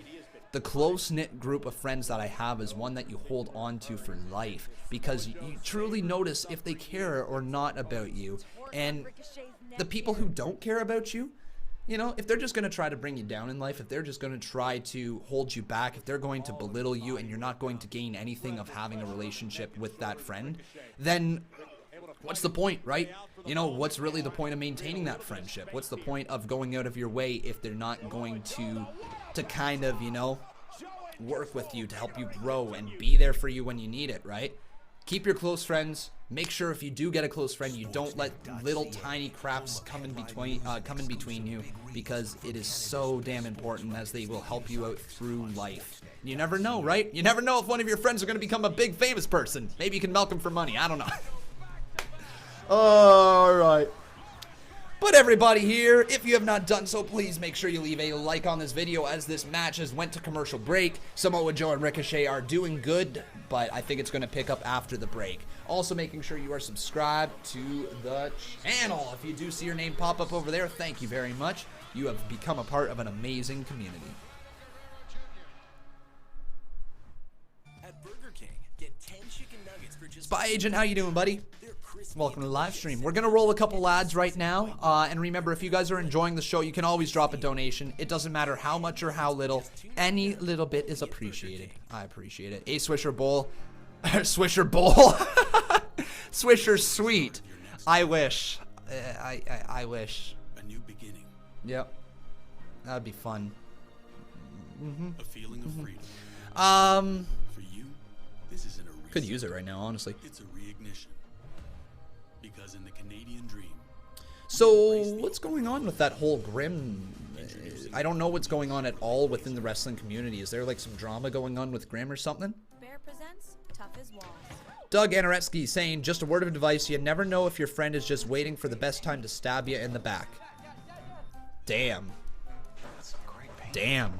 the close-knit group of friends that I have is one that you hold on to for life, because you truly notice if they care or not about you. And the people who don't care about you, you know, if they're just going to try to bring you down in life, if they're just going to try to hold you back, if they're going to belittle you and you're not going to gain anything of having a relationship with that friend, then what's the point, right? You know, what's really the point of maintaining that friendship? What's the point of going out of your way if they're not going to kind of, you know, work with you to help you grow and be there for you when you need it, right? Keep your close friends. Make sure if you do get a close friend, you don't let little tiny craps come in between you, because it is so damn important, as they will help you out through life. You never know, right? You never know if one of your friends are going to become a big famous person. Maybe you can milk them for money. I don't know. All right. But everybody here, if you have not done so, please make sure you leave a like on this video, as this match has went to commercial break. Samoa Joe and Ricochet are doing good, but I think it's going to pick up after the break. Also making sure you are subscribed to the channel. If you do see your name pop up over there, thank you very much. You have become a part of an amazing community. At Burger King, get 10 chicken nuggets for just Spy Agent, how you doing, buddy? Welcome to the live stream. We're going to roll a couple ads right now. And remember, if you guys are enjoying the show, you can always drop a donation. It doesn't matter how much or how little. Any little bit is appreciated. I appreciate it. A Swisher Bowl. Swisher Bowl. Swisher Sweet. I wish. I wish. A new beginning. Yep. That'd be fun. A feeling of freedom. For you, this isn't a reset. Could use it right now, honestly. It's a reignition. Because in the Canadian dream. So, what's going on with that whole Grimm? I don't know what's going on at all within the wrestling community. Is there like some drama going on with Grimm or something? Bear presents Tough as Walls. Doug Anaretsky saying, just a word of advice, you never know if your friend is just waiting for the best time to stab you in the back. Damn. Damn.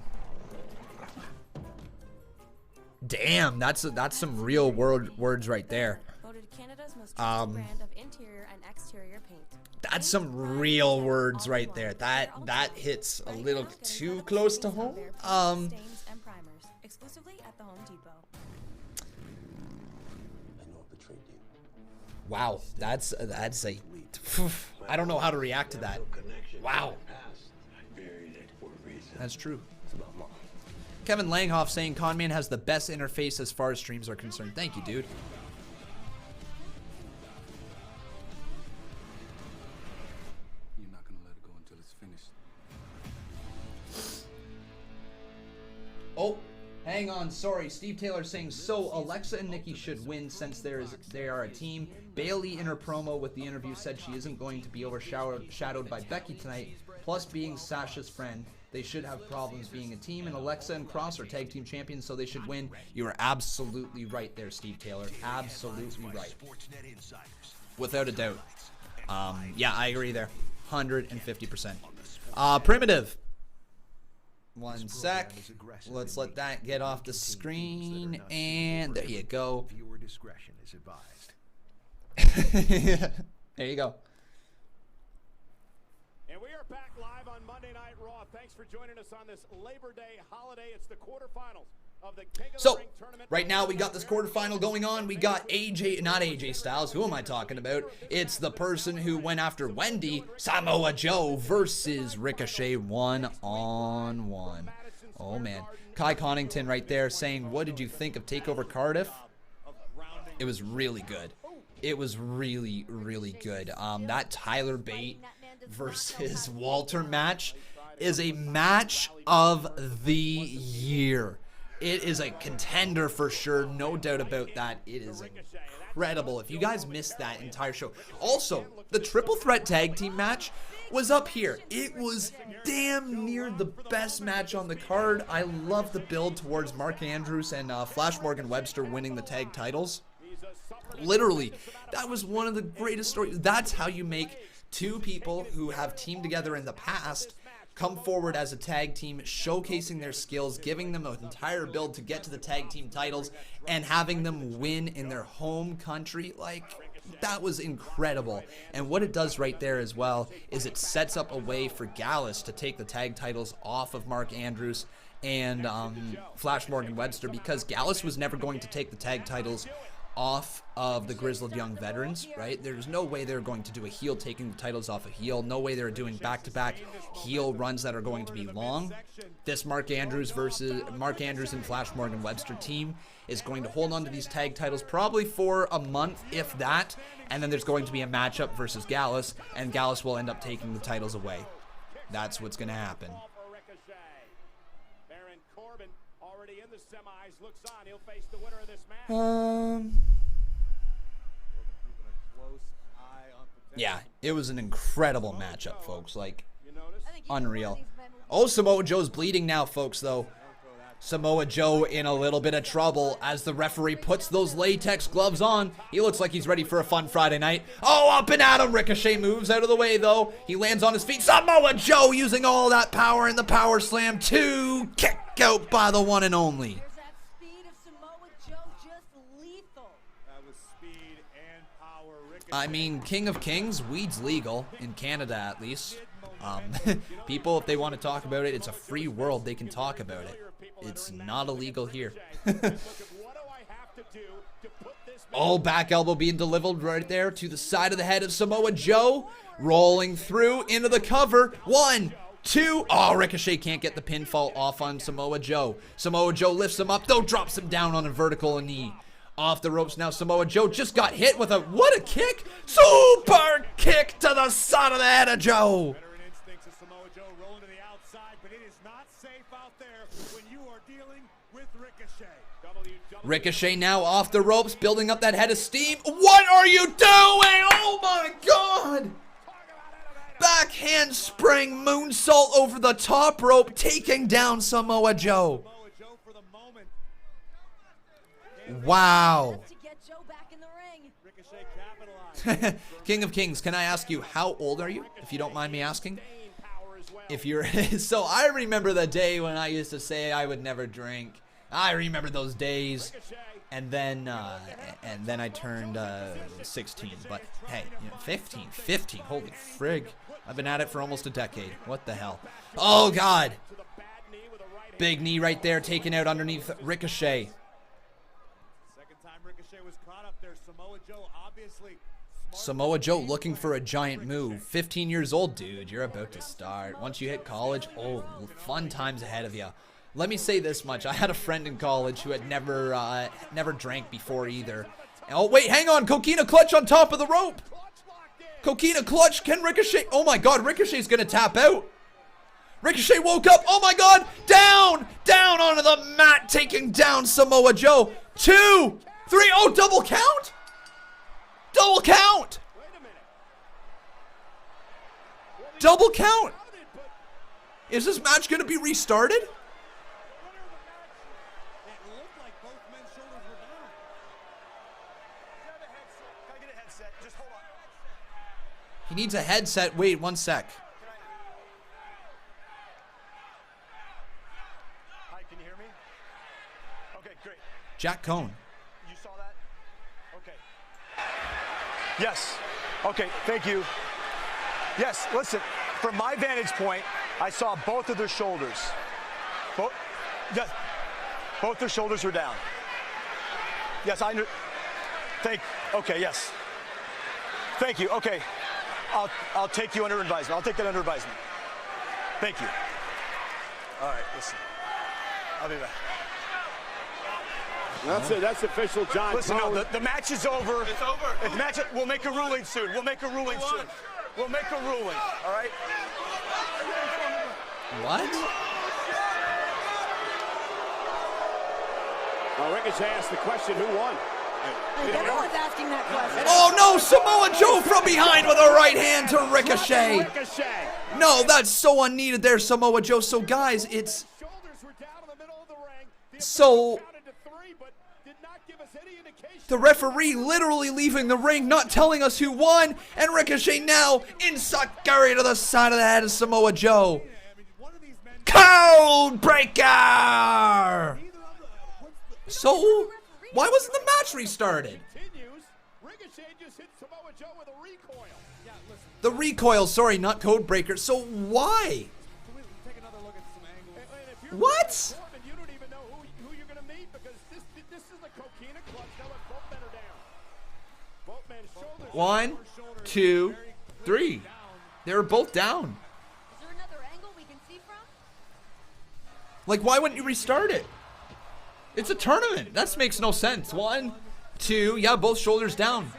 Damn, that's some real words right there. Voted Canada's most trusted brand of interior and exterior paint. That's some real words right there. That hits a little too close to home. Stains and primers exclusively at the Home Depot. Wow, that's a I don't know how to react to that. Wow. That's true. Kevin Langhoff saying Conman has the best interface as far as streams are concerned. Thank you, dude. You're not gonna let it go until it's finished. Oh, hang on. Sorry. Steve Taylor saying, so Alexa and Nikki should win since they are a team. Bailey in her promo with the interview said she isn't going to be overshadowed by Becky tonight. Plus, being Sasha's friend, they should have problems being a team. And Alexa and Cross are tag team champions, so they should win. You are absolutely right there, Steve Taylor. Absolutely right. Without a doubt. Yeah, I agree there. 150%. Primitive. One sec. Let's let that get off the screen. And there you go. Viewer discretion is advised. There you go. And we are back live on Monday Night Raw. Thanks for joining us on this Labor Day holiday. It's the quarterfinals of the King of the Ring tournament. Right now we got this quarterfinal going on. We got not AJ Styles. Who am I talking about? It's the person who went after Wendy, Samoa Joe, versus Ricochet 1-on-1. Oh, man. Kai Connington right there saying, what did you think of TakeOver Cardiff? It was really good. It was really, really good. That Tyler Bate versus Walter match is a match of the year. It is a contender for sure, no doubt about that. It is incredible. If you guys missed that entire show. Also, the triple threat tag team match was up here. It was damn near the best match on the card. I love the build towards Mark Andrews and Flash Morgan Webster winning the tag titles. Literally, that was one of the greatest stories. That's how you make two people who have teamed together in the past come forward as a tag team, showcasing their skills, giving them an entire build to get to the tag team titles, and having them win in their home country. Like, that was incredible. And what it does right there as well is it sets up a way for Gallus to take the tag titles off of Mark Andrews and Flash Morgan Webster, because Gallus was never going to take the tag titles off of the Grizzled Young Veterans, right? There's no way they're going to do a heel taking the titles off a heel. No way they're doing back-to-back heel runs that are going to be long. This Mark Andrews and Flash Morgan Webster team is going to hold on to these tag titles probably for a month, if that, and then there's going to be a matchup versus Gallus, and Gallus will end up taking the titles away. That's what's going to happen. Yeah, it was an incredible matchup, folks. Like, unreal. Oh, Samoa Joe's bleeding now, folks, though. Samoa Joe in a little bit of trouble as the referee puts those latex gloves on. He looks like he's ready for a fun Friday night. Oh, up and at him. Ricochet moves out of the way, though. He lands on his feet. Samoa Joe using all that power in the power slam to kick out by the one and only. I mean, King of Kings, weed's legal, in Canada at least. People, if they want to talk about it, it's a free world, they can talk about it. It's not illegal here. Oh, back elbow being delivered right there to the side of the head of Samoa Joe. Rolling through into the cover. 1, 2. Oh, Ricochet can't get the pinfall off on Samoa Joe. Samoa Joe lifts him up, though drops him down on a vertical knee. Off the ropes now, Samoa Joe just got hit with what a kick! Super kick to the side of the head of Joe! Ricochet now off the ropes, building up that head of steam. What are you doing? Oh my God! Backhand spring moonsault over the top rope, taking down Samoa Joe. Wow. King of Kings, can I ask you, how old are you, if you don't mind me asking? If you're so I remember the day when I used to say I would never drink. I remember those days. And then I turned 16. But hey, you know, 15, holy frig. I've been at it for almost a decade. What the hell? Oh God. Big knee right there, taken out underneath Ricochet. Samoa Joe looking for a giant move. 15 years old, dude. You're about to start. Once you hit college, oh, fun times ahead of you. Let me say this much. I had a friend in college who had never drank before either. Oh, wait, hang on. Coquina clutch on top of the rope. Coquina clutch. Can Ricochet? Oh, my God. Ricochet's going to tap out. Ricochet woke up. Oh, my God. Down. Down onto the mat, taking down Samoa Joe. 2, 3. Oh, double count? Double count. Double count. Is this match going to be restarted? He needs a headset. Wait, 1 sec. Hi, can you hear me? Okay, great. Jack Cohn. You saw that? Okay. Yes. Okay, thank you. Yes, listen, from my vantage point, I saw both of their shoulders. Yes, both their shoulders were down. Yes, I knew. Okay, yes. Thank you, okay. I'll take you under advisement. I'll take that under advisement. Thank you. All right, listen. I'll be back. That's it. That's official, John. Listen, no, the match is over. It's over. The match. We'll make a ruling soon. We'll make a ruling soon. We'll make a ruling. All right. What? Well, Ricochet asked the question, who won? Everyone's asking that question. Oh, no. Samoa Joe from behind with a right hand to Ricochet. No, that's so unneeded there, Samoa Joe. So, guys, it's... So... The referee literally leaving the ring, not telling us who won, and Ricochet now Enziguri to the side of the head of Samoa Joe. Code breaker! So, why wasn't the match restarted? The recoil, sorry, not code breaker. So why? What? 1, 2, 3. They were both down. Is there another angle we can see from? Like, why wouldn't you restart it? It's a tournament. That makes no sense. 1, 2. Yeah, both shoulders down.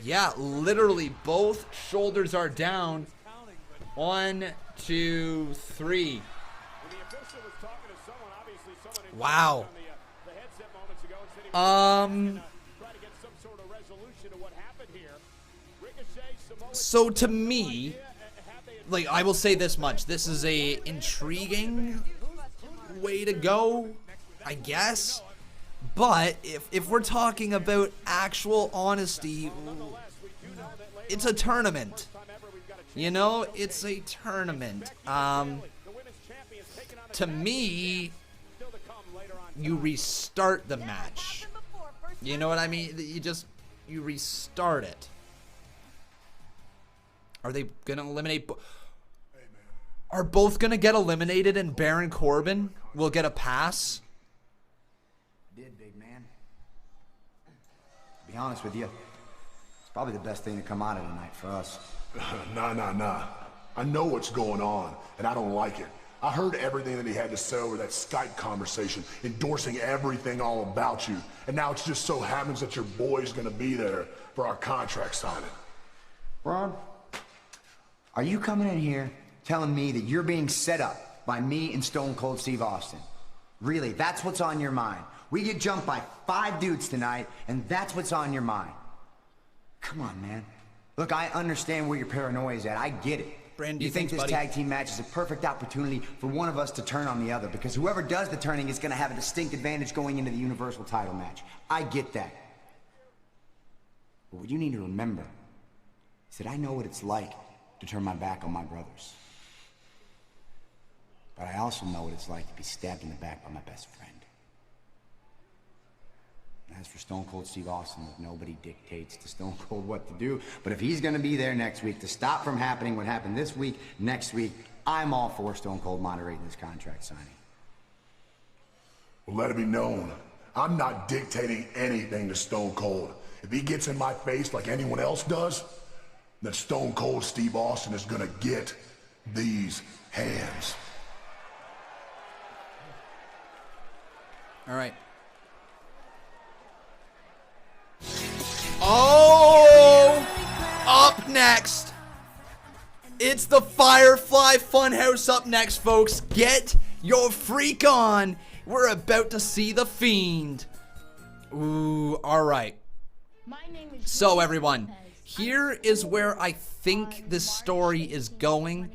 Yeah, literally both shoulders are down. 1, 2, 3. Wow. So to me, like, I will say this much. This is a intriguing way to go, I guess. But if we're talking about actual honesty, it's a tournament. You know, it's a tournament. To me, you restart the match. You know what I mean? You restart it. Are they gonna eliminate? Are both gonna get eliminated and Baron Corbin will get a pass? Did, big man. To be honest with you, it's probably the best thing to come out of tonight for us. Nah. I know what's going on, and I don't like it. I heard everything that he had to say over that Skype conversation, endorsing everything all about you. And now it just so happens that your boy's gonna be there for our contract signing. Braun, are you coming in here telling me that you're being set up by me and Stone Cold Steve Austin? Really, that's what's on your mind? We get jumped by 5 dudes tonight, and that's what's on your mind? Come on, man. Look, I understand where your paranoia is at. I get it. Brandon, you think this tag team match is a perfect opportunity for one of us to turn on the other, because whoever does the turning is going to have a distinct advantage going into the Universal title match. I get that. But what you need to remember is that I know what it's like to turn my back on my brothers. But I also know what it's like to be stabbed in the back by my best friend. As for Stone Cold Steve Austin, nobody dictates to Stone Cold what to do. But if he's going to be there next week to stop from happening what happened this week, next week, I'm all for Stone Cold moderating this contract signing. Well, let it be known, I'm not dictating anything to Stone Cold. If he gets in my face like anyone else does, then Stone Cold Steve Austin is going to get these hands. All right. Oh! Up next. It's the Firefly Funhouse up next, folks. Get your freak on. We're about to see the Fiend. Ooh, all right. So, everyone, here is where I think this story is going.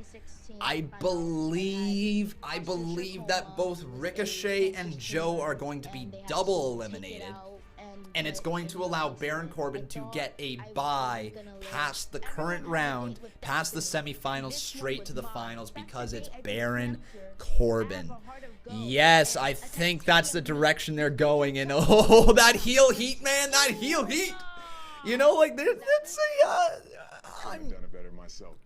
I believe that both Ricochet and Joe are going to be double eliminated. And it's going to allow Baron Corbin to get a bye past the current round, past the semifinals, straight to the finals, because it's Baron Corbin. Yes, I think that's the direction they're going. And oh, that heel heat, man, that heel heat. You know, like, that's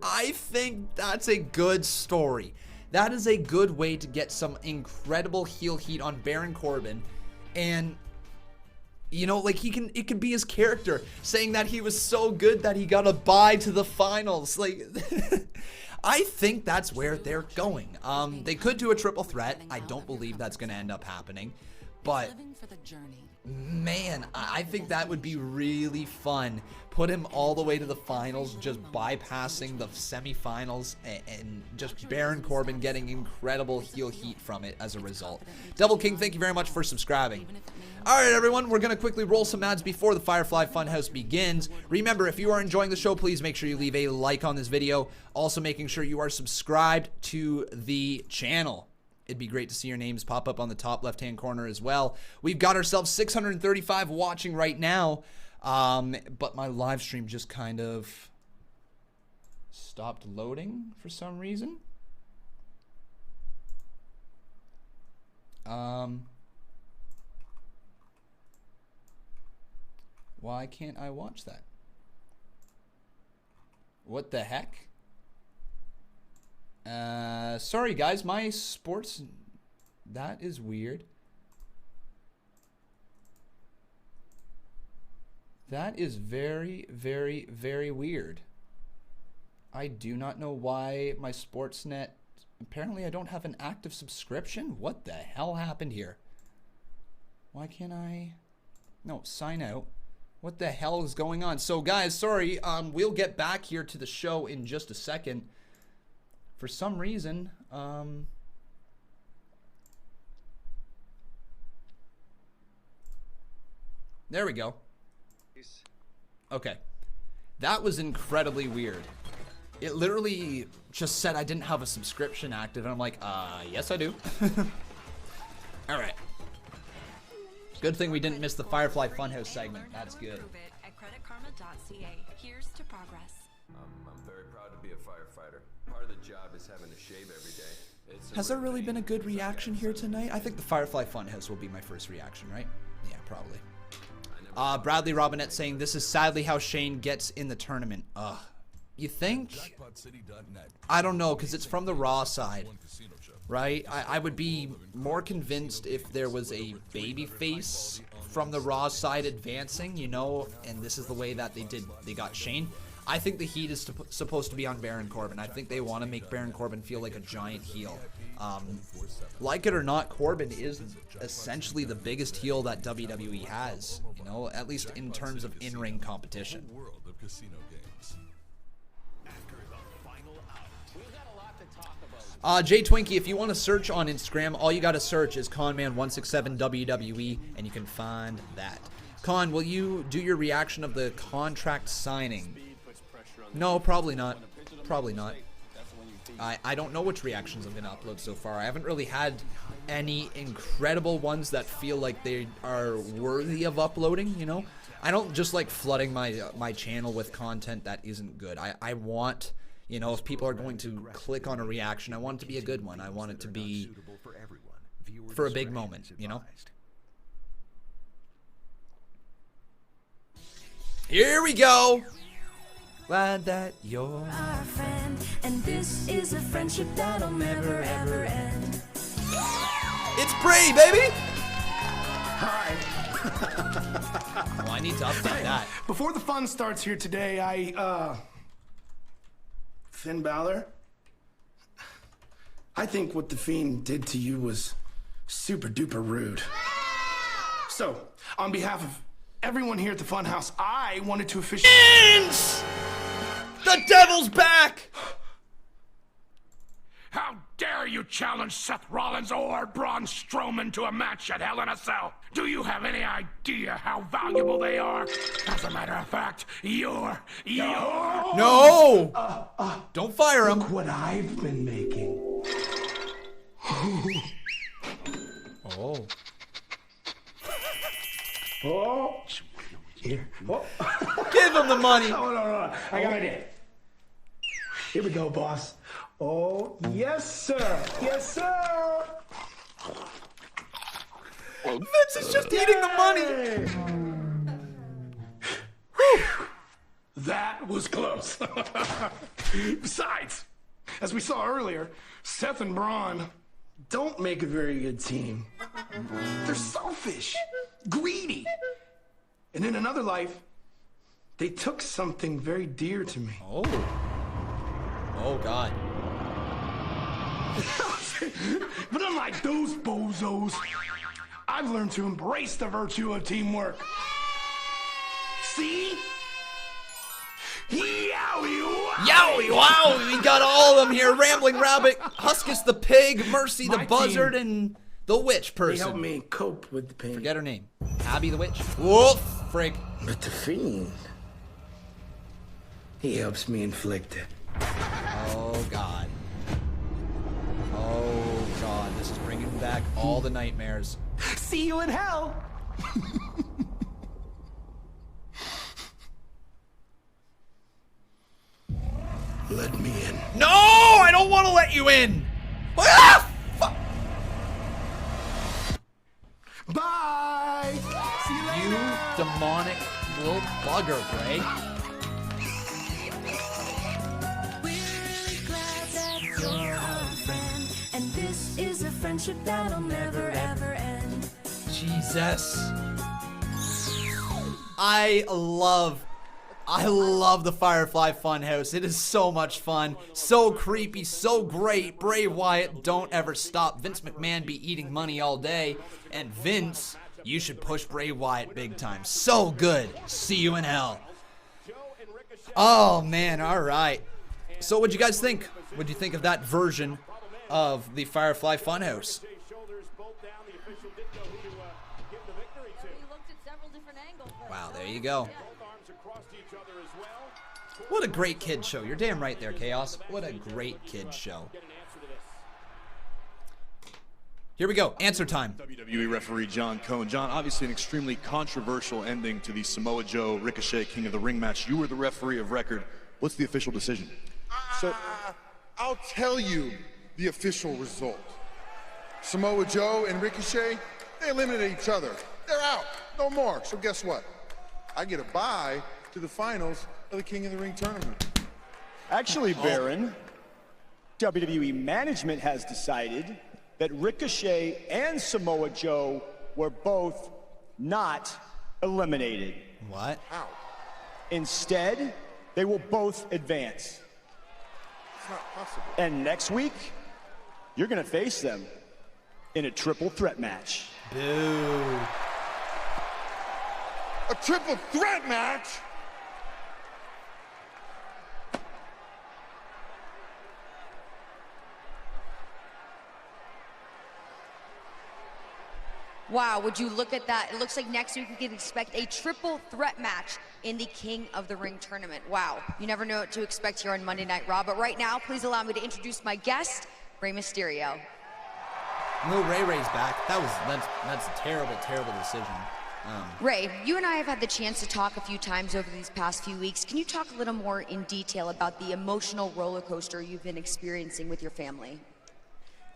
I think that's a good story. That is a good way to get some incredible heel heat on Baron Corbin. And you know, like, it can be his character saying that he was so good that he got a bye to the finals. Like, I think that's where they're going. They could do a triple threat. I don't believe that's going to end up happening. But, man, I think that would be really fun. Put him all the way to the finals, just bypassing the semifinals, and just Baron Corbin getting incredible heel heat from it as a result. Devil King, thank you very much for subscribing. Alright, everyone, we're going to quickly roll some ads before the Firefly Funhouse begins. Remember, if you are enjoying the show, please make sure you leave a like on this video. Also, making sure you are subscribed to the channel. It'd be great to see your names pop up on the top left-hand corner as well. We've got ourselves 635 watching right now, but my live stream just kind of stopped loading for some reason. Why can't I watch that? What the heck? Sorry guys, my sports, that is weird. That is very, very, very weird. I do not know why my Sportsnet, apparently I don't have an active subscription. What the hell happened here? Why can't I, no, sign out. What the hell is going on? So guys, sorry, we'll get back here to the show in just a second. For some reason, there we go. Okay. That was incredibly weird. It literally just said I didn't have a subscription active, and I'm like, yes I do. Alright. Good thing we didn't miss the Firefly Funhouse segment. That's good. Here's to progress. I'm very proud to be a firefighter. Part of the job is having to shave every day. Has there really been a good reaction here tonight? I think the Firefly Funhouse will be my first reaction, right? Yeah, probably. Bradley Robinette saying, this is sadly how Shane gets in the tournament. You think? I don't know, because it's from the Raw side, right? I would be more convinced if there was a babyface from the Raw side advancing, you know, and this is the way that they got Shane. I think the heat is supposed to be on Baron Corbin. I think they want to make Baron Corbin feel like a giant heel. Like it or not, Corbin is essentially the biggest heel that WWE has, you know, at least in terms of in-ring competition. Jay Twinkie, if you want to search on Instagram, all you got to search is Conman167 WWE, and you can find that. Con, will you do your reaction of the contract signing? No, probably not. Probably not. I don't know which reactions I'm going to upload so far. I haven't really had any incredible ones that feel like they are worthy of uploading, you know? I don't just like flooding my channel with content that isn't good. I want, you know, if people are going to click on a reaction, I want it to be a good one. I want it to be for a big moment, you know? Here we go! Glad that you're our friend, and this is a friendship that'll never ever end. It's Bray, baby! Hi. Well, I need to update that. Before the fun starts here today, Finn Balor, I think what The Fiend did to you was super duper rude. So, on behalf of everyone here at the Funhouse, I wanted to officially... Vince! The devil's back! How dare you challenge Seth Rollins or Braun Strowman to a match at Hell in a Cell? Do you have any idea how valuable they are? As a matter of fact, you're... No! Don't fire him. Look what I've been making. Oh. Oh. Here. Oh. Give him the money. Hold on. I got it. Here we go, boss. Oh, yes, sir. Yes, sir. Vince is just eating the money. That was close. Besides, as we saw earlier, Seth and Braun don't make a very good team. They're selfish, greedy. And in another life, they took something very dear to me. Oh. Oh, God. But unlike those bozos, I've learned to embrace the virtue of teamwork. See? Yowie, wow, we got all of them here. Rambling Rabbit, Huskus the Pig, Mercy the Buzzard, and the Witch person. They help me cope with the pain. Forget her name. Abby the Witch. Whoa, frig. But the Fiend, he helps me inflict it. Oh, God. Oh, God. This is bringing back all the nightmares. See you in hell. Let me in. No, I don't want to let you in. Ah, bye. See you later. You demonic little bugger, Bray. And this is a friendship that'll never ever end. Jesus. I love the Firefly Funhouse. It is so much fun, so creepy, so great. Bray Wyatt, don't ever stop. Vince McMahon be eating money all day. And Vince, you should push Bray Wyatt big time. So good. See you in hell. Oh, man, all right. So what'd you guys think? What'd you think of that version of the Firefly Funhouse? Wow, there you go. What a great kid show. You're damn right there, Chaos. What a great kid show. Here we go. Answer time. WWE referee John Cone. John, obviously an extremely controversial ending to the Samoa Joe Ricochet King of the Ring match. You were the referee of record. What's the official decision? So, I'll tell you the official result. Samoa Joe and Ricochet, they eliminated each other. They're out. No more. So guess what? I get a bye to the finals of the King of the Ring tournament. Actually, Baron, WWE management has decided that Ricochet and Samoa Joe were both not eliminated. What? How? Instead, they will both advance. It's not possible. And next week, you're going to face them in a triple threat match. Boo. A triple threat match? Wow, would you look at that? It looks like next week we can expect a triple threat match in the King of the Ring tournament. Wow, you never know what to expect here on Monday Night Raw. But right now, please allow me to introduce my guest, Rey Mysterio. No, Ray's back. That's a terrible, terrible decision. Rey, you and I have had the chance to talk a few times over these past few weeks. Can you talk a little more in detail about the emotional roller coaster you've been experiencing with your family?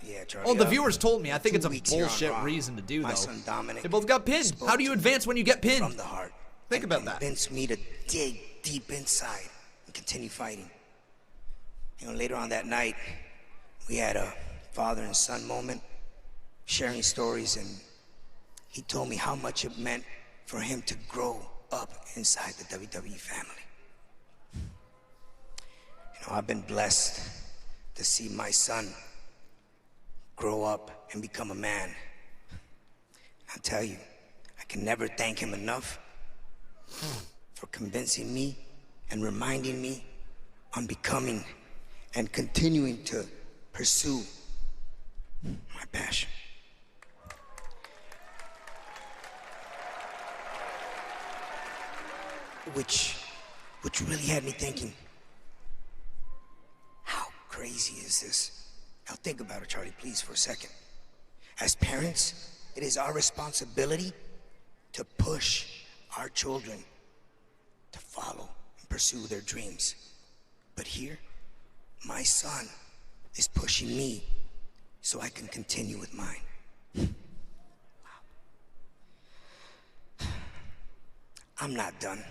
Yeah, Charlie. Oh, the viewers told me. I think it's a 2 weeks here on bullshit Raw. reason to do, though. My son Dominic. They both got pinned. How do you advance when you get pinned? From the heart. Think about that. Convinced me to dig deep inside and continue fighting. You know, later on that night, we had a father and son moment, sharing stories, and he told me how much it meant for him to grow up inside the WWE family. You know, I've been blessed to see my son grow up, and become a man. I'll tell you, I can never thank him enough for convincing me and reminding me on becoming and continuing to pursue my passion. Which really had me thinking, how crazy is this? Now think about it, Charlie, please, for a second. As parents, it is our responsibility to push our children to follow and pursue their dreams. But here, my son is pushing me so I can continue with mine. I'm not done.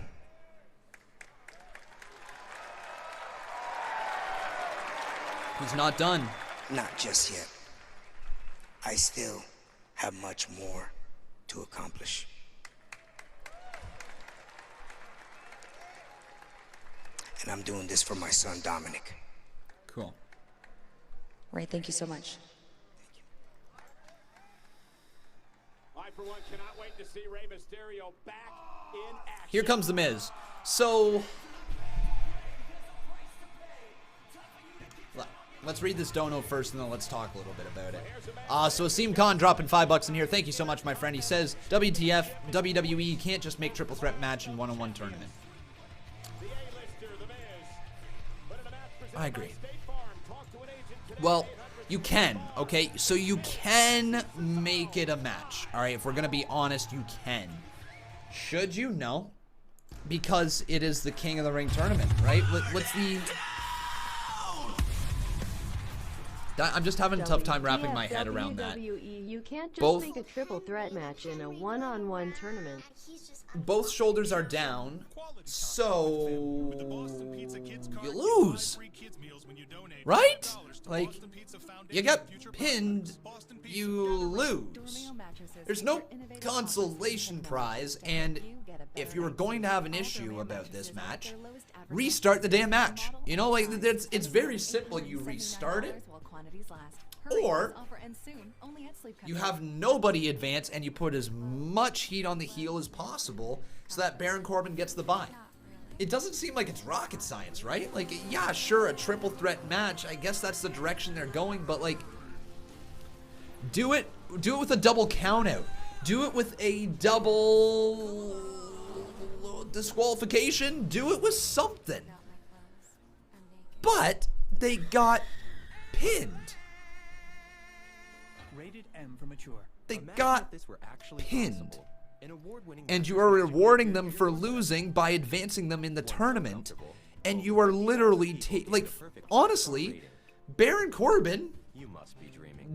He's not done. Not just yet. I still have much more to accomplish. And I'm doing this for my son, Dominic. Cool. Right, thank you so much. I, for one, cannot wait to see Rey Mysterio back in action. Here comes The Miz. So, let's read this dono first, and then let's talk a little bit about it. So Asim Khan dropping $5 in here. Thank you so much, my friend. He says, WTF, WWE can't just make triple threat match in one-on-one tournament. I agree. Well, you can, okay? So you can make it a match, all right? If we're going to be honest, you can. Should you? No. Because it is the King of the Ring tournament, right? What's the... I'm just having a tough time wrapping my head around that. You can't just make a triple threat match in a one-on-one tournament. Both shoulders are down, so you lose, right? Like, you get pinned, you lose. There's no consolation prize, and if you were going to have an issue about this match, restart the damn match. You know, like, it's very simple. You restart it, or you have nobody advance and you put as much heat on the heel as possible so that Baron Corbin gets the bye. It doesn't seem like it's rocket science, right? Like, yeah, sure, a triple threat match. I guess that's the direction they're going, but like, do it with a double count out. Do it with a double disqualification. Do it with something. But they got pinned. Rated M for mature. They got pinned. And you are rewarding them for losing by advancing them in the tournament. And you are literally like, honestly, Baron Corbin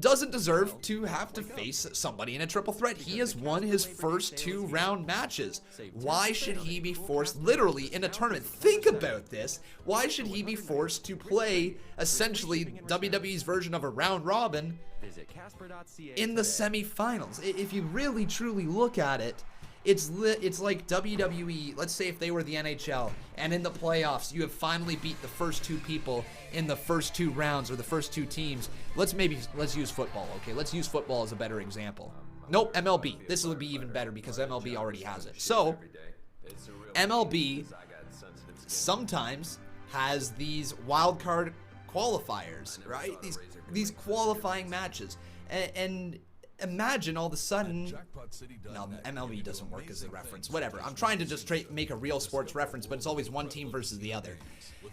doesn't deserve to have to face somebody in a triple threat. He has won his first 2 round matches. Why should he be forced, literally, in a tournament? Think about this. Why should he be forced to play, essentially, WWE's version of a round robin in the semifinals? If you really, truly look at it, it's like WWE, let's say if they were the NHL, and in the playoffs, you have finally beat the first 2 people in the first 2 rounds, or the first 2 teams. Let's use football, okay? Let's use football as a better example. Nope, MLB. This would be even better because MLB already has it. So, MLB sometimes has these wild card qualifiers, right? These qualifying matches. And imagine all of a sudden, no, MLB doesn't work as a reference. Whatever. I'm trying to just make a real sports reference, but it's always one team versus the other.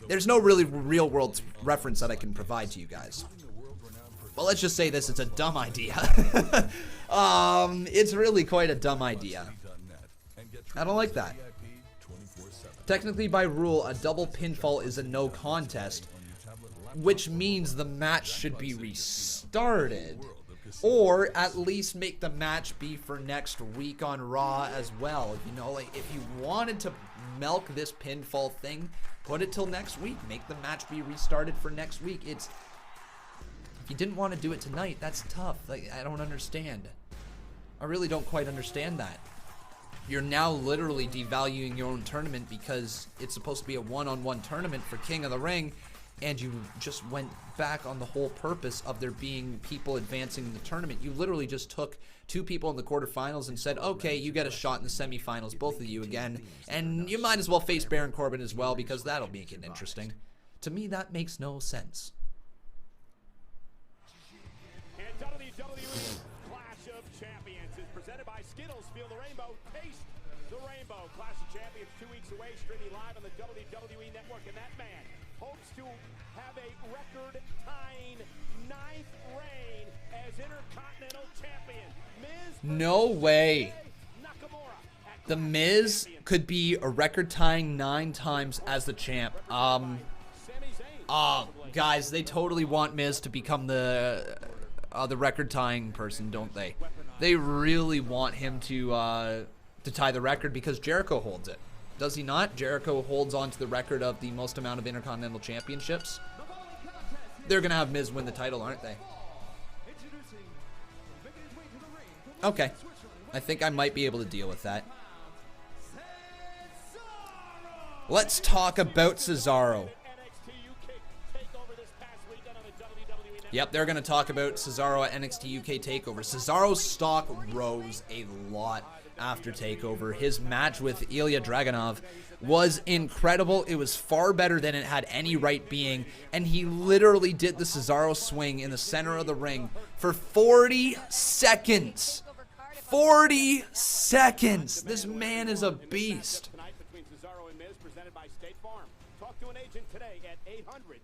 There's no really real world reference that I can provide to you guys. Well, let's just say this, it's a dumb idea. It's really quite a dumb idea. I don't like that. Technically, by rule, a double pinfall is a no contest, which means the match should be restarted. Or at least make the match be for next week on Raw as well. You know, like, if you wanted to milk this pinfall thing, put it till next week. Make the match be restarted for next week. If you didn't want to do it tonight, that's tough. Like, I don't understand. I really don't quite understand that. You're now literally devaluing your own tournament because it's supposed to be a one-on-one tournament for King of the Ring, and you just went back on the whole purpose of there being people advancing in the tournament. You literally just took 2 people in the quarterfinals and said, okay, you get a shot in the semifinals, both of you again, and you might as well face Baron Corbin as well because that'll make it interesting. To me, that makes no sense. And WWE Clash of Champions is presented by Skittles. Feel the rainbow, taste the rainbow. Clash of Champions 2 weeks away, streaming live on the WWE Network, and that man hopes to have a record-tying 9th reign as Intercontinental Champion. No way. The Miz could be a record-tying 9 times as the champ. Guys, they totally want Miz to become the record-tying person, don't they? They really want him to tie the record because Jericho holds it. Does he not? Jericho holds on to the record of the most amount of Intercontinental Championships. They're going to have Miz win the title, aren't they? Okay. I think I might be able to deal with that. Let's talk about Cesaro. Yep, they're going to talk about Cesaro at NXT UK TakeOver. Cesaro's stock rose a lot after TakeOver. His match with Ilya Dragunov was incredible. It was far better than it had any right being, and he literally did the Cesaro swing in the center of the ring for 40 seconds. 40 seconds. This man is a beast. Between Cesaro and Miz, presented by State Farm. Talk to an agent today at 800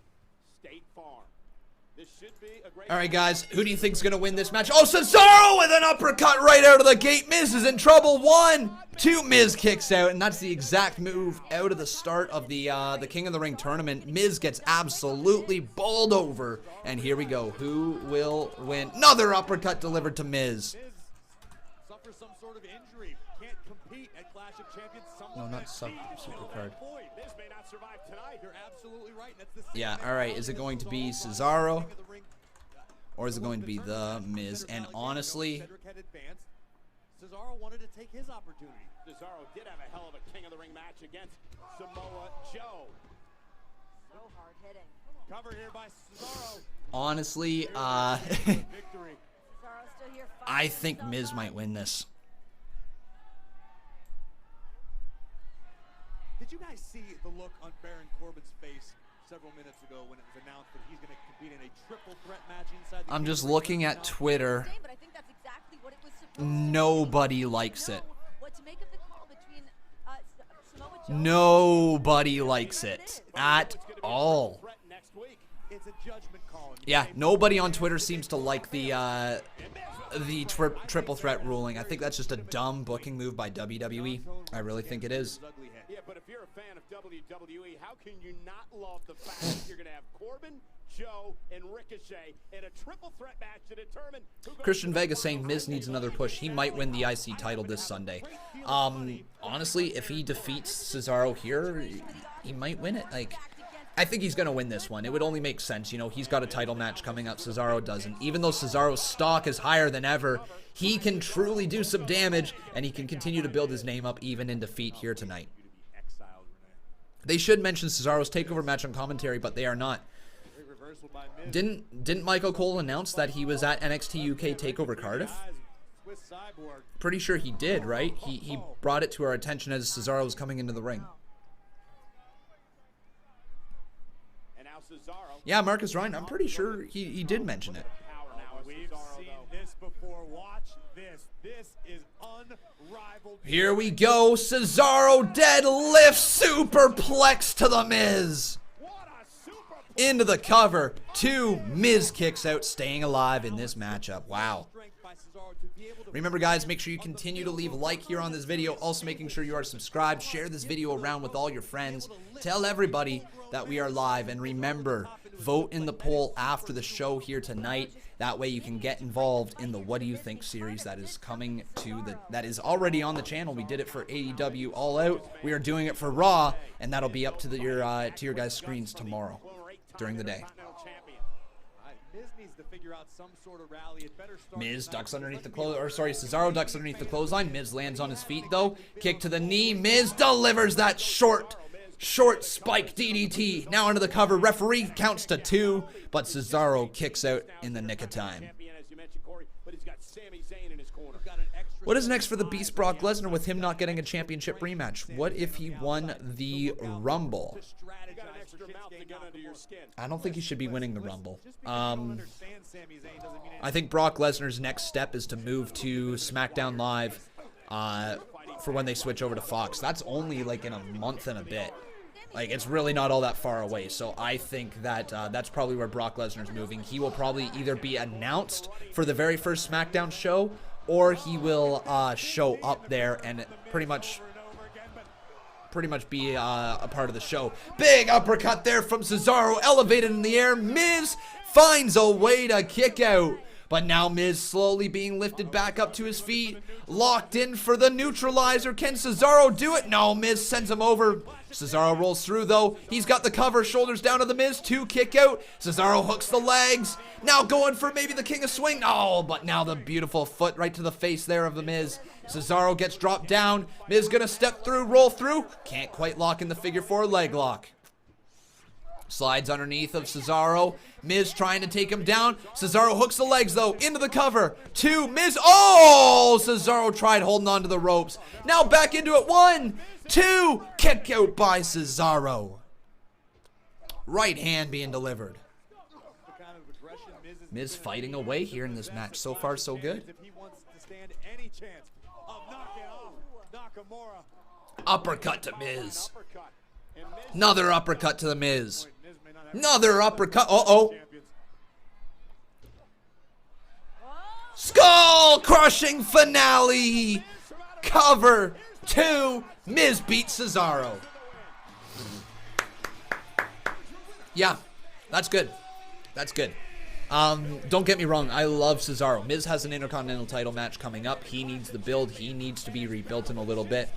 State Farm. This should be a great. All right, guys, who do you think's gonna win this match? Oh, Cesaro with an uppercut right out of the gate. Miz is in trouble. 1, 2. Miz kicks out, and that's the exact move out of the start of the King of the Ring tournament. Miz gets absolutely bowled over, and here we go. Who will win? Another uppercut delivered to Miz. Suffers some sort of injury, can't compete at Clash of Champions. No, not Supercard. Miz may not survive tonight. You're absolutely right. That's the Yeah, all right. Is it going to be Cesaro, or is it going to be The Miz? And honestly, Cesaro wanted to take his opportunity. Cesaro did have a hell of a King of the Ring match against Samoa Joe. So hard hitting. Cover here by Cesaro. honestly, Cesaro still here. I think Miz might win this. Did you guys see the look on Baron Corbin's face several minutes ago when it was announced that he's going to compete in a triple threat match inside the I'm just looking at Twitter. Nobody likes it. Nobody likes it at all. Yeah, nobody on Twitter seems to like the triple threat ruling. I think that's just a dumb booking move by WWE. I really think it is. Yeah, but if you're a fan of WWE, how can you not love the fact that you're going to have Corbin, Joe, and Ricochet in a triple threat match to determine who goes Christian Vega saying Miz needs another push. He might win the IC title this Sunday. Honestly, if he defeats Cesaro here, he might win it. Like, I think he's going to win this one. It would only make sense. You know, he's got a title match coming up. Cesaro doesn't. Even though Cesaro's stock is higher than ever, he can truly do some damage, and he can continue to build his name up even in defeat here tonight. They should mention Cesaro's TakeOver match on commentary, but they are not. Didn't Michael Cole announce that he was at NXT UK TakeOver Cardiff? Pretty sure he did, right? He brought it to our attention as Cesaro was coming into the ring. Yeah, Marcus Ryan, I'm pretty sure he did mention it. We've seen this before. Watch this. This is unrivaled. Here we go. Cesaro deadlift superplex to the Miz. Into the cover. 2. Miz kicks out, staying alive in this matchup. Wow. Remember, guys, make sure you continue to leave a like here on this video. Also, making sure you are subscribed. Share this video around with all your friends. Tell everybody that we are live. And remember, vote in the poll after the show here tonight. That way you can get involved in the What Do You Think series that is coming to that is already on the channel. We did it for AEW All Out. We are doing it for Raw, and that'll be up to your guys' screens tomorrow during the day. Miz ducks underneath the Cesaro ducks underneath the clothesline. Miz lands on his feet though. Kick to the knee. Miz delivers that short Short spike DDT. Now under the cover. Referee counts to 2, but Cesaro kicks out in the nick of time. What is next for the Beast Brock Lesnar with him not getting a championship rematch? What if he won the Rumble? I don't think he should be winning the Rumble. I think Brock Lesnar's next step is to move to SmackDown Live for when they switch over to Fox. That's only like in a month and a bit. Like, it's really not all that far away. So I think that that's probably where Brock Lesnar's moving. He will probably either be announced for the very first SmackDown show, or he will show up there and pretty much be a part of the show. Big uppercut there from Cesaro, elevated in the air. Miz finds a way to kick out. But now Miz slowly being lifted back up to his feet. Locked in for the neutralizer. Can Cesaro do it? No, Miz sends him over. Cesaro rolls through though. He's got the cover, shoulders down to the Miz. 2 kick out. Cesaro hooks the legs. Now going for maybe the King of Swing. No, but now the beautiful foot right to the face there of the Miz. Cesaro gets dropped down. Miz gonna step through, roll through. Can't quite lock in the figure 4 leg lock. Slides underneath of Cesaro. Miz trying to take him down. Cesaro hooks the legs though, into the cover. 2, Miz, oh! Cesaro tried holding on to the ropes. Now back into it. 1, 2, kick out by Cesaro. Right hand being delivered. Miz fighting away here in this match. So far, so good. Uppercut to Miz. Another uppercut to the Miz. Another uppercut. Uh-oh. Skull-crushing finale. Cover 2. Miz beats Cesaro. Yeah, that's good. That's good. Don't get me wrong. I love Cesaro. Miz has an Intercontinental title match coming up. He needs the build. He needs to be rebuilt in a little bit.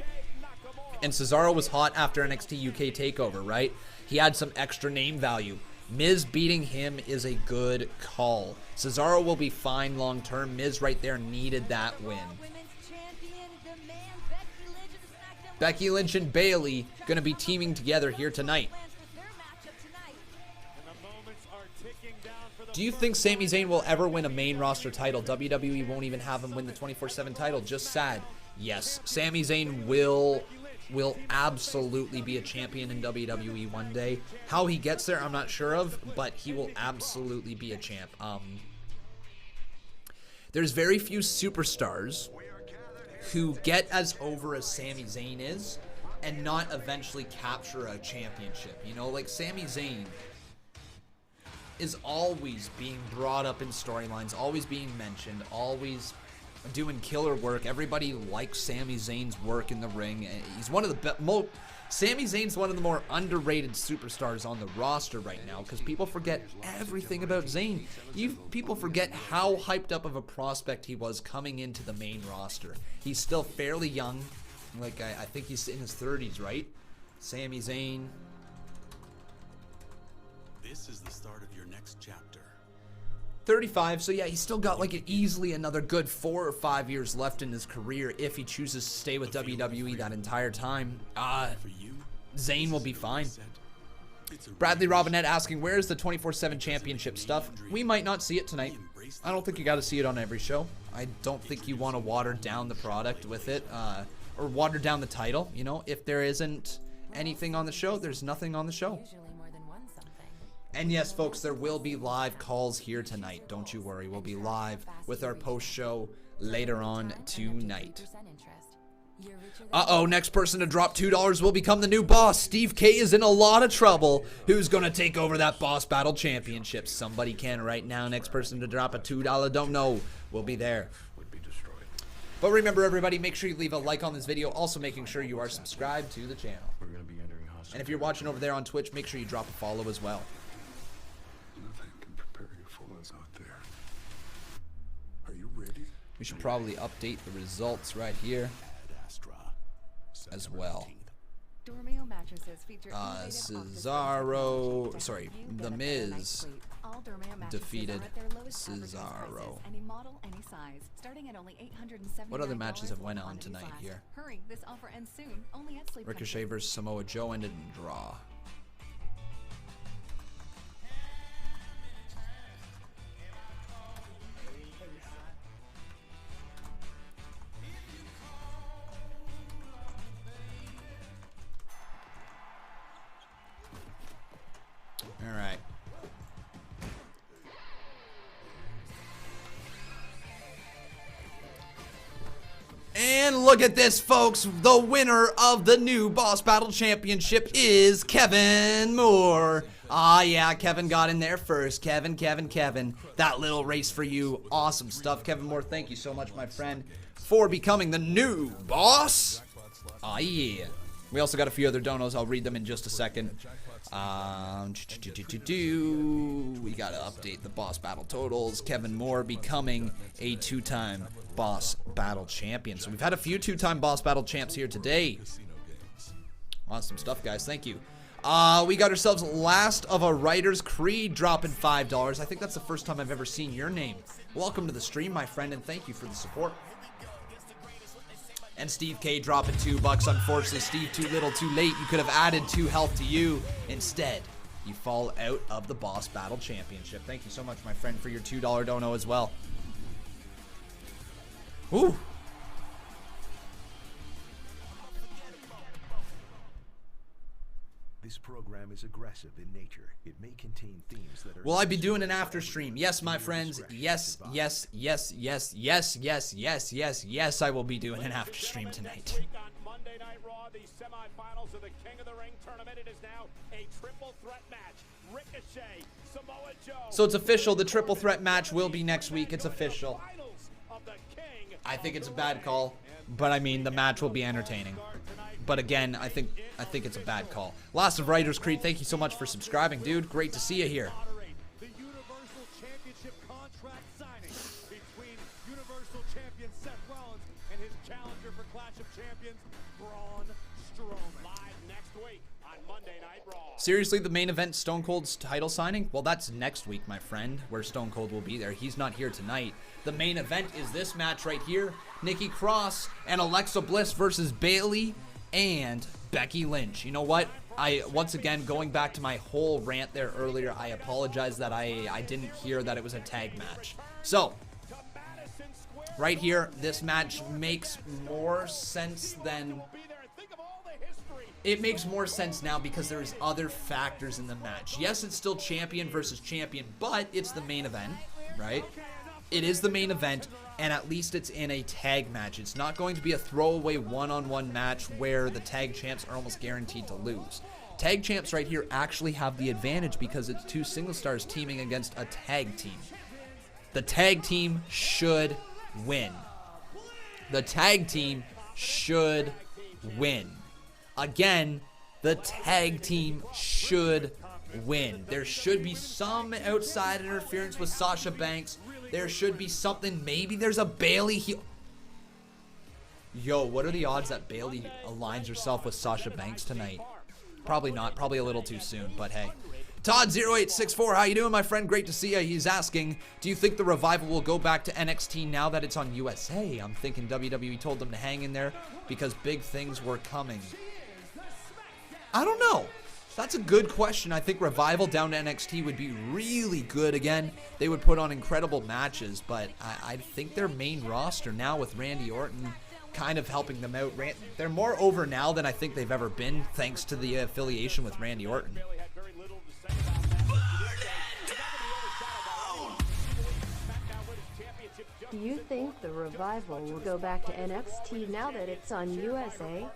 And Cesaro was hot after NXT UK TakeOver, right? He had some extra name value. Miz beating him is a good call. Cesaro will be fine long term. Miz right there needed that win. Becky Lynch and Bayley going to be teaming together here tonight. Do you think Sami Zayn will ever win a main roster title? WWE won't even have him win the 24/7 title. Just sad. Yes, Sami Zayn will absolutely be a champion in WWE one day. How he gets there, I'm not sure of, but he will absolutely be a champ. There's very few superstars who get as over as Sami Zayn is and not eventually capture a championship. You know, like Sami Zayn is always being brought up in storylines, always being mentioned, always doing killer work. Everybody likes Sami Zayn's work in the ring. He's one of the Sami Zayn's one of the more underrated superstars on the roster right now because people forget everything about Zayn. People forget how hyped up of a prospect he was coming into the main roster. He's still fairly young. Like, I think he's in his 30s, right? Sami Zayn. This is the start of your next chapter. 35, so yeah, he's still got like easily another good 4 or 5 years left in his career if he chooses to stay with WWE that entire time. Zayn will be fine. Bradley Robinette asking, where's the 24/7 championship stuff? We might not see it tonight. I don't think you got to see it on every show. I don't think you want to water down the product with it, or water down the title. You know, if there isn't anything on the show, there's nothing on the show. And yes, folks, there will be live calls here tonight. Don't you worry. We'll be live with our post-show later on tonight. Uh-oh, next person to drop $2 will become the new boss. Steve K is in a lot of trouble. Who's going to take over that Boss Battle Championship? Somebody can right now. Next person to drop a $2 don't know will be there. But remember, everybody, make sure you leave a like on this video. Also making sure you are subscribed to the channel. And if you're watching over there on Twitch, make sure you drop a follow as well. We should probably update the results right here as well. Cesaro, sorry, The Miz defeated Cesaro. Any model, any size, starting at only $879. What other matches have went on tonight here? Hurry, this offer ends soon. Only at Sleep Ricochet Country. versus Samoa Joe ended in draw. All right. And look at this, folks. The winner of the new Boss Battle Championship is Kevin Moore. Ah, yeah, Kevin got in there first. Kevin. That little race for you. Awesome stuff. Kevin Moore, thank you so much, my friend, for becoming the new boss. Ah, yeah. We also got a few other donos. I'll read them in just a second. We gotta update the boss battle totals. Kevin Moore becoming a 2-time boss battle champion. So we've had a few 2-time boss battle champs here today. Awesome stuff, guys. Thank you. We got ourselves Last of a Writer's Creed dropping $5. I think that's the first time I've ever seen your name. Welcome to the stream, my friend, and thank you for the support. And Steve K dropping $2. Unfortunately, Steve, too little, too late. You could have added 2 health to you. Instead, you fall out of the Boss Battle Championship. Thank you so much, my friend, for your $2 dono as well. Ooh. This program is aggressive in nature. It may contain themes that are... Will I be doing an after stream? Yes, my friends. Yes, I will be doing an after stream tonight. Monday Night Raw, the semifinals of the King of the Ring tournament. It is now a triple threat match. Ricochet, Samoa Joe. So it's official. The triple threat match will be next week. It's official. I think it's a bad call, but I mean the match will be entertaining. But again, I think it's a bad call. Last of Writer's Creed, thank you so much for subscribing, dude. Great to see you here. The Universal Championship contract signing between Universal Champion Seth Rollins and his challenger for Clash of Champions, Braun Strowman. Live next week on Monday Night Raw. Seriously, the main event, Stone Cold's title signing? Well, that's next week, my friend, where Stone Cold will be there. He's not here tonight. The main event is this match right here. Nikki Cross and Alexa Bliss versus Bayley and Becky Lynch. You know what? Once again, going back to my whole rant there earlier, I apologize that I didn't hear that it was a tag match. So, right here, this match makes more sense than... It makes more sense now because there's other factors in the match. Yes, it's still champion versus champion, but it's the main event, right? It is the main event, and at least it's in a tag match. It's not going to be a throwaway one-on-one match where the tag champs are almost guaranteed to lose. Tag champs right here actually have the advantage because it's 2 single stars teaming against a tag team. The tag team should win. The tag team should win. Again, the tag team should win. There should be some outside interference with Sasha Banks. There should be something. Maybe there's a Bayley heel. Yo, what are the odds that Bayley aligns herself with Sasha Banks tonight? Probably not. Probably a little too soon, but hey. Todd0864, how you doing, my friend? Great to see you. He's asking, do you think the Revival will go back to NXT now that it's on USA? I'm thinking WWE told them to hang in there because big things were coming. I don't know. That's a good question. I think Revival down to NXT would be really good again. They would put on incredible matches, but I think their main roster now with Randy Orton kind of helping them out. They're more over now than I think they've ever been thanks to the affiliation with Randy Orton. Do you think the Revival will go back to NXT now that it's on USA?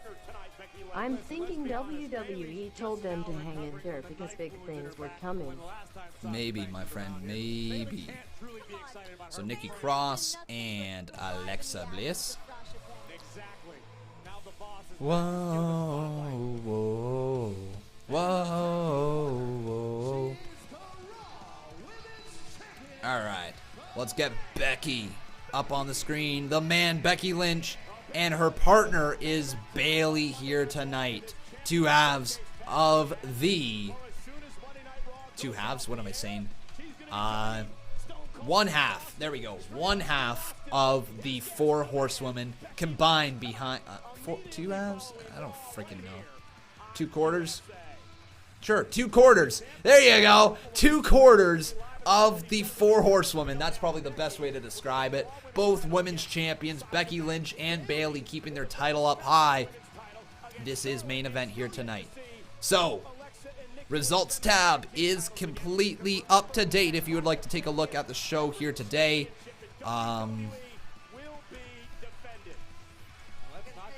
I'm thinking WWE told them to hang in there because big things were coming. Maybe, my friend, maybe. So Nikki Cross and Alexa Bliss. Whoa, whoa, whoa, whoa. All right, let's get Becky up on the screen. The man, Becky Lynch, and her partner is Bayley here tonight. 2 halves of the... 2 halves? What am I saying? One half. There we go. One half of the 4 horsewomen combined behind 2 halves. I don't freaking know. 2 quarters. Sure, 2 quarters. There you go. 2 quarters of the 4 horsewomen. That's probably the best way to describe it. Both women's champions, Becky Lynch and Bayley, keeping their title up high. This is main event here tonight. So, results tab is completely up to date if you would like to take a look at the show here today. Let's not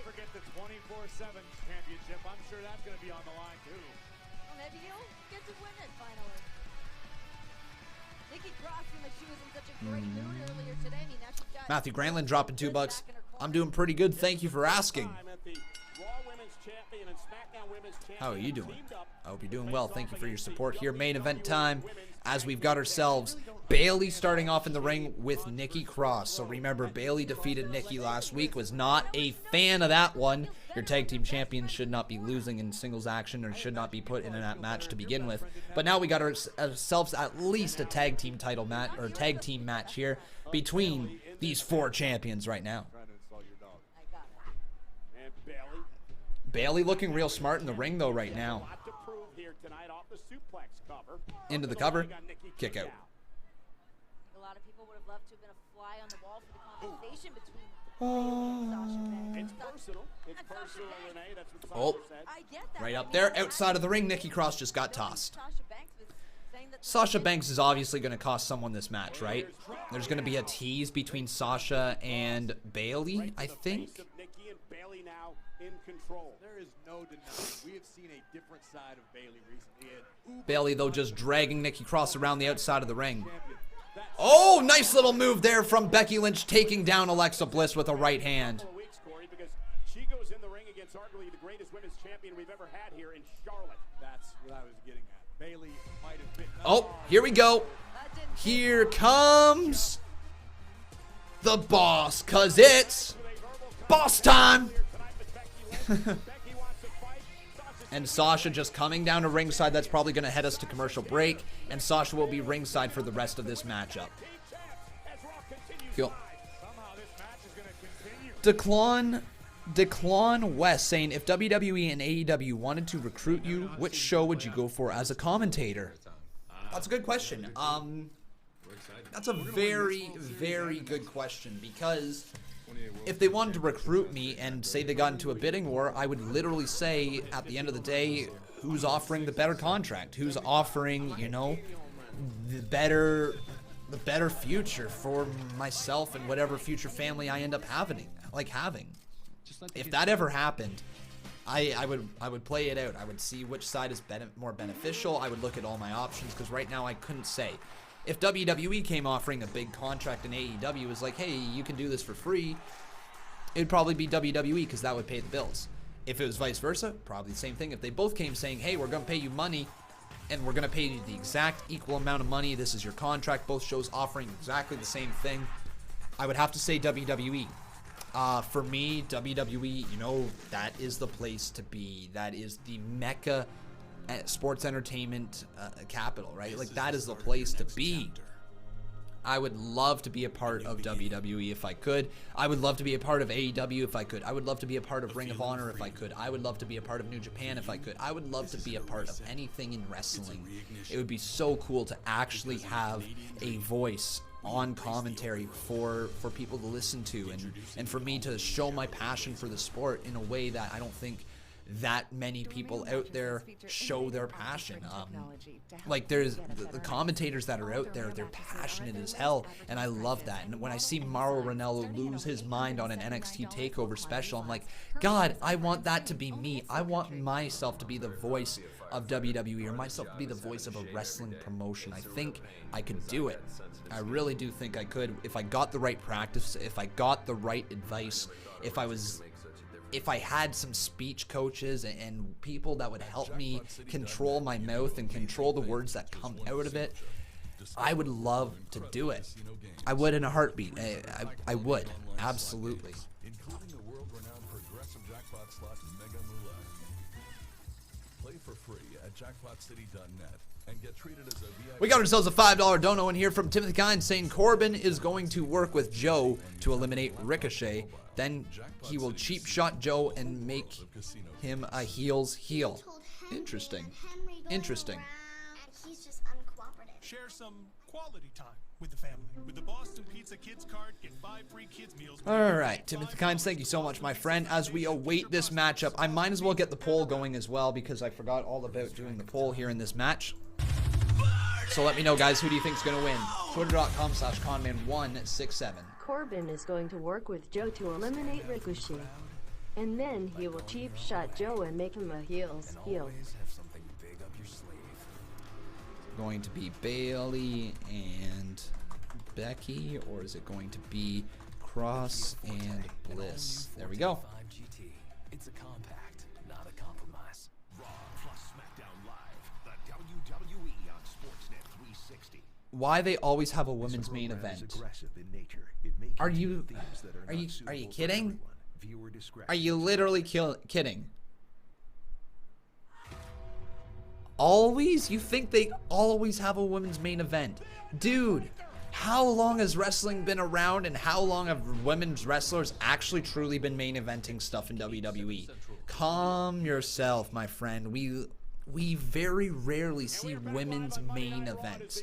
forget the 24/7 championship. I'm sure that's going to be on the line too. Well, maybe you'll get to win it finally. Nikki Cross seemed like she was in such a great mood earlier today. I mean, now she's got Matthew Granlund dropping $2. I'm doing pretty good. Thank you for asking. How are you doing? I hope you're doing well. Thank you for your support here. Main event time, as we've got ourselves Bayley starting off in the ring with Nikki Cross. So remember, Bayley defeated Nikki last week. Was not a fan of that one. Your tag team champions should not be losing in singles action or should not be put in that match to begin with. But now we got ourselves at least a tag team title match or tag team match here between these 4 champions right now. Bayley looking real smart in the ring though right now. Into the cover, kick out. a lot of people would have loved to have been a fly on the wall for the conversation between Sasha Banks. It's personal. It's personal, Renee. That's what Sasha said. I get that. Right up there, outside of the ring, Nikki Cross just got tossed. Sasha Banks is obviously going to cost someone this match, right? There's going to be a tease between Sasha and Bayley, I think. In control. There is no denying. We have seen a different side of Bayley recently. Bayley, though, just dragging Nikki Cross around the outside of the ring. Oh, nice little move there from Becky Lynch, taking down Alexa Bliss with a right hand. She goes in the ring against arguably the greatest women's champion we've ever had here in Charlotte. That's what I was getting at. Bayley might have been. Oh, here we go. Here comes the boss, because it's boss time. And Sasha just coming down to ringside. That's probably going to head us to commercial break. And Sasha will be ringside for the rest of this matchup. Cool. Declan West saying, if WWE and AEW wanted to recruit you, which show would you go for as a commentator? That's a good question. That's a very, very good question, because if they wanted to recruit me and say they got into a bidding war, I would literally say at the end of the day, who's offering the better contract? Who's offering, you know, the better future for myself and whatever future family I end up having. If that ever happened, I would play it out. I would see which side is more beneficial. I would look at all my options, because right now I couldn't say. If WWE came offering a big contract and AEW was like, hey, you can do this for free, it'd probably be WWE, because that would pay the bills. If it was vice versa, probably the same thing. If they both came saying, hey, we're going to pay you money, and we're going to pay you the exact equal amount of money, this is your contract, both shows offering exactly the same thing, I would have to say WWE. For me, WWE, you know, that is the place to be. That is the mecca sports entertainment capital, right? Like, that is the place to be. I would love to be a part of WWE if I could. I would love to be a part of AEW if I could. I would love to be a part of Ring of Honor if I could. I would love to be a part of New Japan if I could. I would love to be a part of anything in wrestling. It would be so cool to actually have a voice on commentary for people to listen to, and for me to show my passion for the sport in a way that I don't think that many people out there show their passion. Like, there's the commentators that are out there, they're passionate as hell, and I love that. And when I see Mauro Ranallo lose his mind on an NXT TakeOver special, I'm like, God, I want that to be me. I want myself to be the voice of WWE, or myself to be the voice of a wrestling promotion. I think I could do it. I really do think I could, if I got the right practice, if I got the right advice, if I had some speech coaches and people that would help me control my mouth and control the words that come out of it. I would love to do it. I would in a heartbeat. I would. Absolutely. Including the world-renowned progressive jackpot slot Mega Moolah. Play for free at jackpotcity.net We got ourselves a $5 dono in here from Timothy Kine saying Corbin is going to work with Joe to eliminate Ricochet. Then he will cheap shot Joe and make him a heel's heel. Interesting. Interesting. He's just uncooperative. Share some quality time with the family. With the Boston Pizza Kids card, get 5 free kids meals. All right, Timothy Kynes, thank you so much, my friend. As we await this matchup, I might as well get the poll going as well because I forgot all about doing the poll here in this match. So let me know, guys, who do you think is going to win? Twitter.com/Conman167. Corbin is going to work with Joe to eliminate Ricochet. And then he will cheap shot Joe and make him a heel's heel. Going to be Bailey and Becky, or is it going to be Cross and Bliss? There we go. It's a compact, not a compromise. Raw plus SmackDown Live, the WWE on Sportsnet 360. Why they always have a women's main event? Are you kidding? Are you literally kidding? Always? You think they always have a women's main event? Dude, how long has wrestling been around and how long have women's wrestlers actually truly been main eventing stuff in WWE? Calm yourself, my friend. We very rarely see women's main events.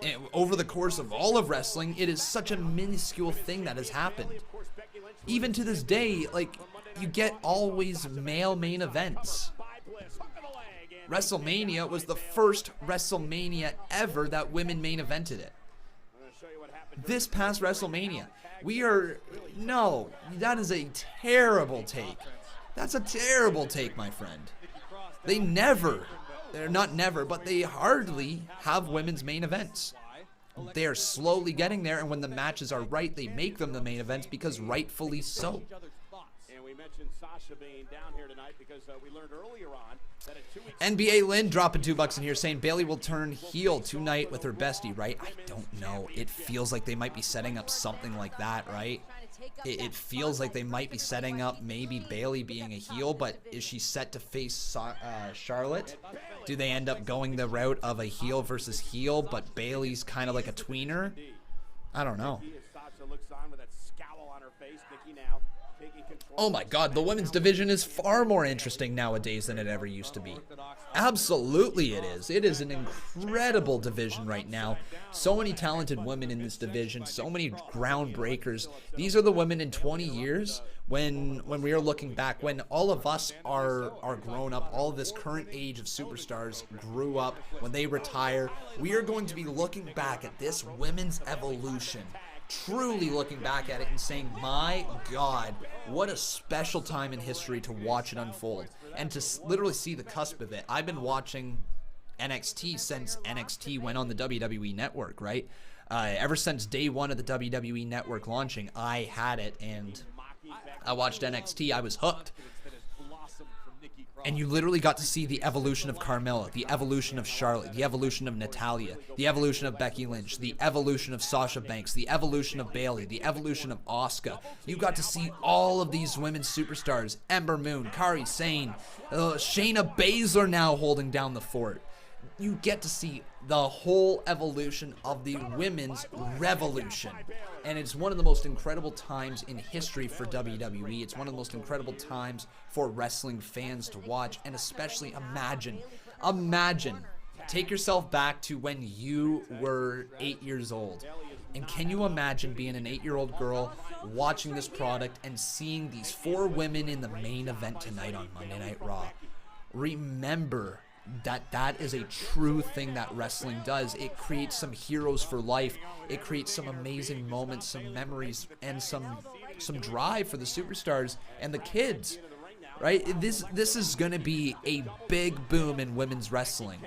And over the course of all of wrestling, it is such a minuscule thing that has happened. Even to this day, like, you get always male main events. WrestleMania was the first WrestleMania ever that women main evented it. This past WrestleMania, no, that is a terrible take. That's a terrible take, my friend. They're not never, but they hardly have women's main events. They're slowly getting there, and when the matches are right, they make them the main events because rightfully so. And we mentioned Sasha being down here tonight because we learned earlier on that at 2 weeks NBA Lynn dropping $2 in here saying Bailey will turn heel tonight with her bestie, right? I don't know. It feels like they might be setting up something like that, right? It feels like they might be setting up maybe Bailey being a heel, but is she set to face Charlotte? Do they end up going the route of a heel versus heel, but Bailey's kind of like a tweener? I don't know. Oh my god, the women's division is far more interesting nowadays than it ever used to be. Absolutely it is. It is an incredible division right now. So many talented women in this division, so many groundbreakers. These are the women in 20 years when we are looking back, when all of us are grown up, all of this current age of superstars grew up, when they retire, we are going to be looking back at this women's evolution. Truly looking back at it and saying, my God, what a special time in history to watch it unfold and to literally see the cusp of it. I've been watching NXT since NXT went on the WWE network, right? Ever since day one of the WWE network launching, I had it and I watched NXT. I was hooked. And you literally got to see the evolution of Carmella, the evolution of Charlotte, the evolution of Natalya, the evolution of Becky Lynch, the evolution of Sasha Banks, the evolution of Bayley, the evolution of Asuka. You got to see all of these women's superstars. Ember Moon, Kairi Sane, Shayna Baszler now holding down the fort. You get to see the whole evolution of the women's revolution. And it's one of the most incredible times in history for WWE. It's one of the most incredible times for wrestling fans to watch. And especially imagine, take yourself back to when you were 8 years old. And can you imagine being an 8-year-old girl watching this product and seeing these 4 women in the main event tonight on Monday Night Raw? Remember that is a true thing that wrestling does. It creates some heroes for life. It creates some amazing moments, some memories, and some drive for the superstars and the kids, right? This is going to be a big boom in women's wrestling.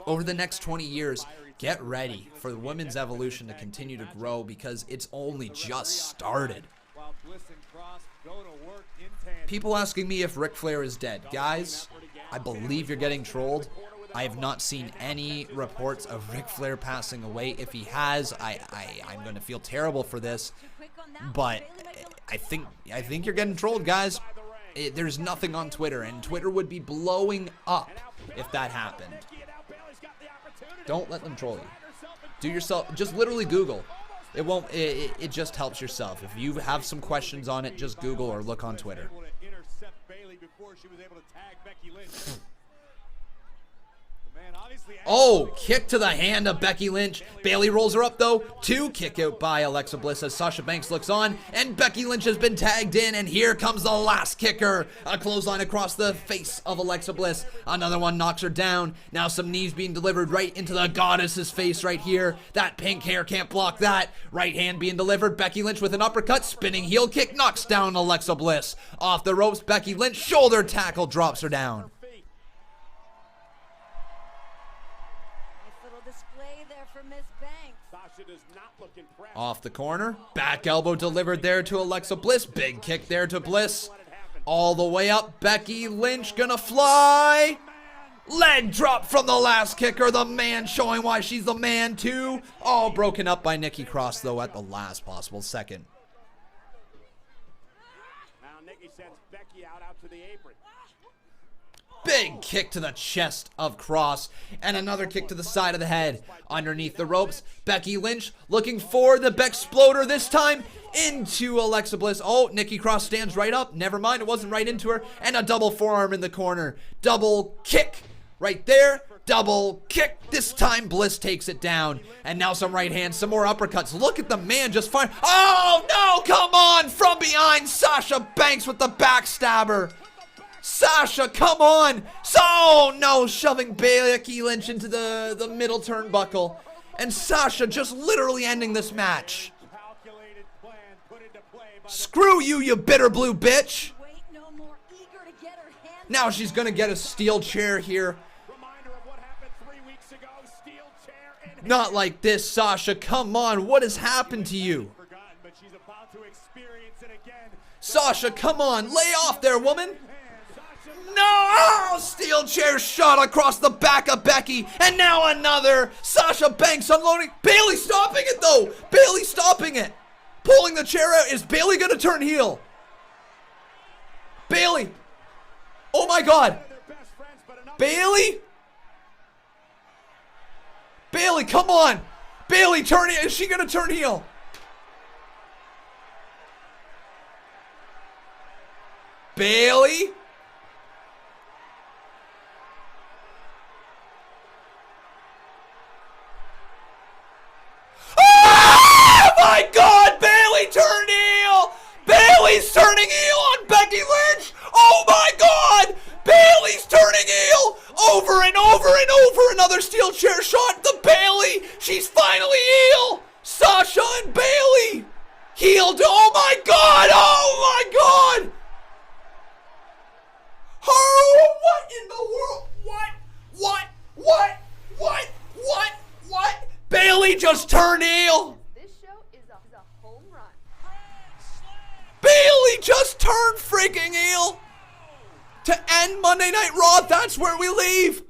Over the next 20 years, get ready for the women's evolution to continue to grow because it's only just started. People asking me if Ric Flair is dead. Guys, I believe you're getting trolled. I have not seen any reports of Ric Flair passing away. If he has, I'm going to feel terrible for this. But I think you're getting trolled, guys. There's nothing on Twitter, and Twitter would be blowing up if that happened. Don't let them troll you. Do yourself, just literally Google. It won't, it just helps yourself. If you have some questions on it, just Google or look on Twitter. Oh, kick to the hand of Becky Lynch. Bayley rolls her up, though. 2 kick out by Alexa Bliss as Sasha Banks looks on. And Becky Lynch has been tagged in. And here comes the last kicker. A clothesline across the face of Alexa Bliss. Another one knocks her down. Now some knees being delivered right into the goddess's face right here. That pink hair can't block that. Right hand being delivered. Becky Lynch with an uppercut. Spinning heel kick knocks down Alexa Bliss. Off the ropes, Becky Lynch. Shoulder tackle drops her down. Off the corner, back elbow delivered there to Alexa Bliss. Big kick there to Bliss. All the way up, Becky Lynch gonna fly. Leg drop from the last kicker. The man showing why she's the man too. All broken up by Nikki Cross though at the last possible second. Now Nikki sends Becky out to the apron. Big kick to the chest of Cross. And another kick to the side of the head. Underneath the ropes, Becky Lynch looking for the Bexploder this time into Alexa Bliss. Oh, Nikki Cross stands right up. Never mind, it wasn't right into her. And a double forearm in the corner. Double kick right there. Double kick. This time Bliss takes it down. And now some right hand, some more uppercuts. Look at the man just fire. Oh, no, come on. From behind, Sasha Banks with the backstabber. Sasha, come on! So, no, shoving Becky Lynch into the middle turnbuckle. And Sasha just literally ending this match. Screw you, you bitter blue bitch! Now she's gonna get a steel chair here. Not like this, Sasha. Come on, what has happened to you? Sasha, come on, lay off there, woman! No! Oh, steel chair shot across the back of Becky. And now another. Sasha Banks unloading. Bayley stopping it, though. Bayley stopping it. Pulling the chair out. Is Bayley going to turn heel? Bayley. Oh, my God. Bayley? Bayley, come on. Bayley, turn heel. Is she going to turn heel? Bayley? My God, Bayley turned heel! Bayley's turning heel on Becky Lynch! Oh my God! Bayley's turning heel! Over and over and over! Another steel chair shot to Bayley! She's finally heel! Sasha and Bayley! Healed! Oh my God! Oh my God! Oh, what in the world? What? Bayley just turned heel! Bayley just turned freaking heel to end Monday Night Raw. That's where we leave.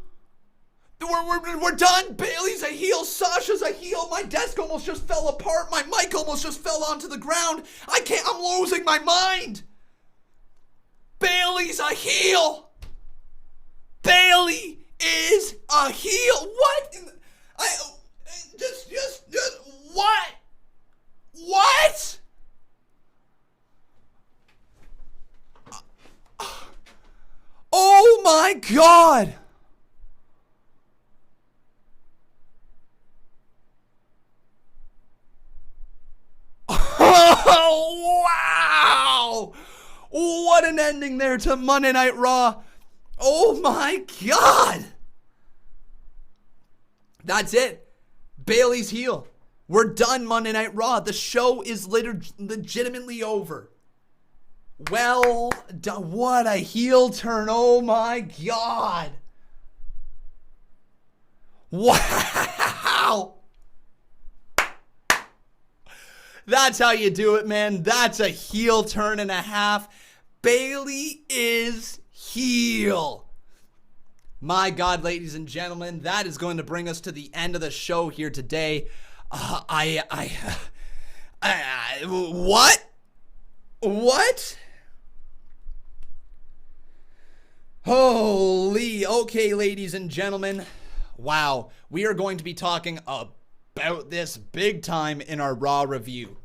We're done. Bayley's a heel. Sasha's a heel. My desk almost just fell apart. My mic almost just fell onto the ground. I'm losing my mind. Bayley's a heel. Bayley is a heel. What? What? What? Oh my God! Oh, wow! What an ending there to Monday Night Raw. Oh my God! That's it. Bayley's heel. We're done Monday Night Raw. The show is legitimately over. Well done. What a heel turn. Oh my God. Wow. That's how you do it, man. That's a heel turn and a half. Bayley is heel. My God, ladies and gentlemen, that is going to bring us to the end of the show here today. What? Holy, okay, ladies and gentlemen. Wow, we are going to be talking about this big time in our Raw review.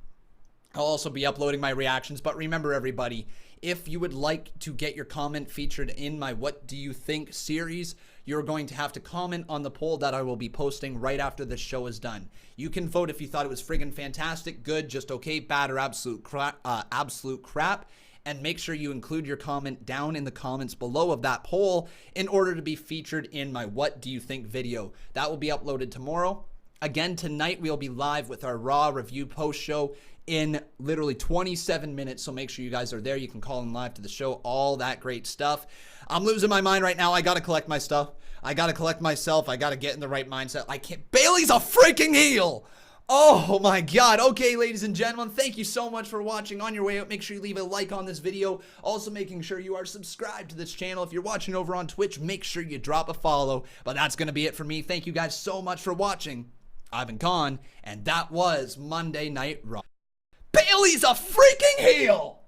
I'll also be uploading my reactions, but remember everybody, if you would like to get your comment featured in my What Do You Think series, you're going to have to comment on the poll that I will be posting right after this show is done. You can vote if you thought it was friggin' fantastic, good, just okay, bad, or absolute crap. And make sure you include your comment down in the comments below of that poll in order to be featured in my What Do You Think video. That will be uploaded tomorrow. Again, tonight we'll be live with our Raw review post show in literally 27 minutes, so make sure you guys are there. You can call in live to the show, all that great stuff. I'm losing my mind right now. I gotta collect my stuff. I gotta collect myself. I gotta get in the right mindset. I can't. Bayley's a freaking heel! Oh my God. Okay, ladies and gentlemen, thank you so much for watching. On your way out, make sure you leave a like on this video. Also making sure you are subscribed to this channel. If you're watching over on Twitch, make sure you drop a follow. But that's gonna be it for me. Thank you guys so much for watching. I've been Con, and that was Monday Night Raw. Bayley's a freaking heel!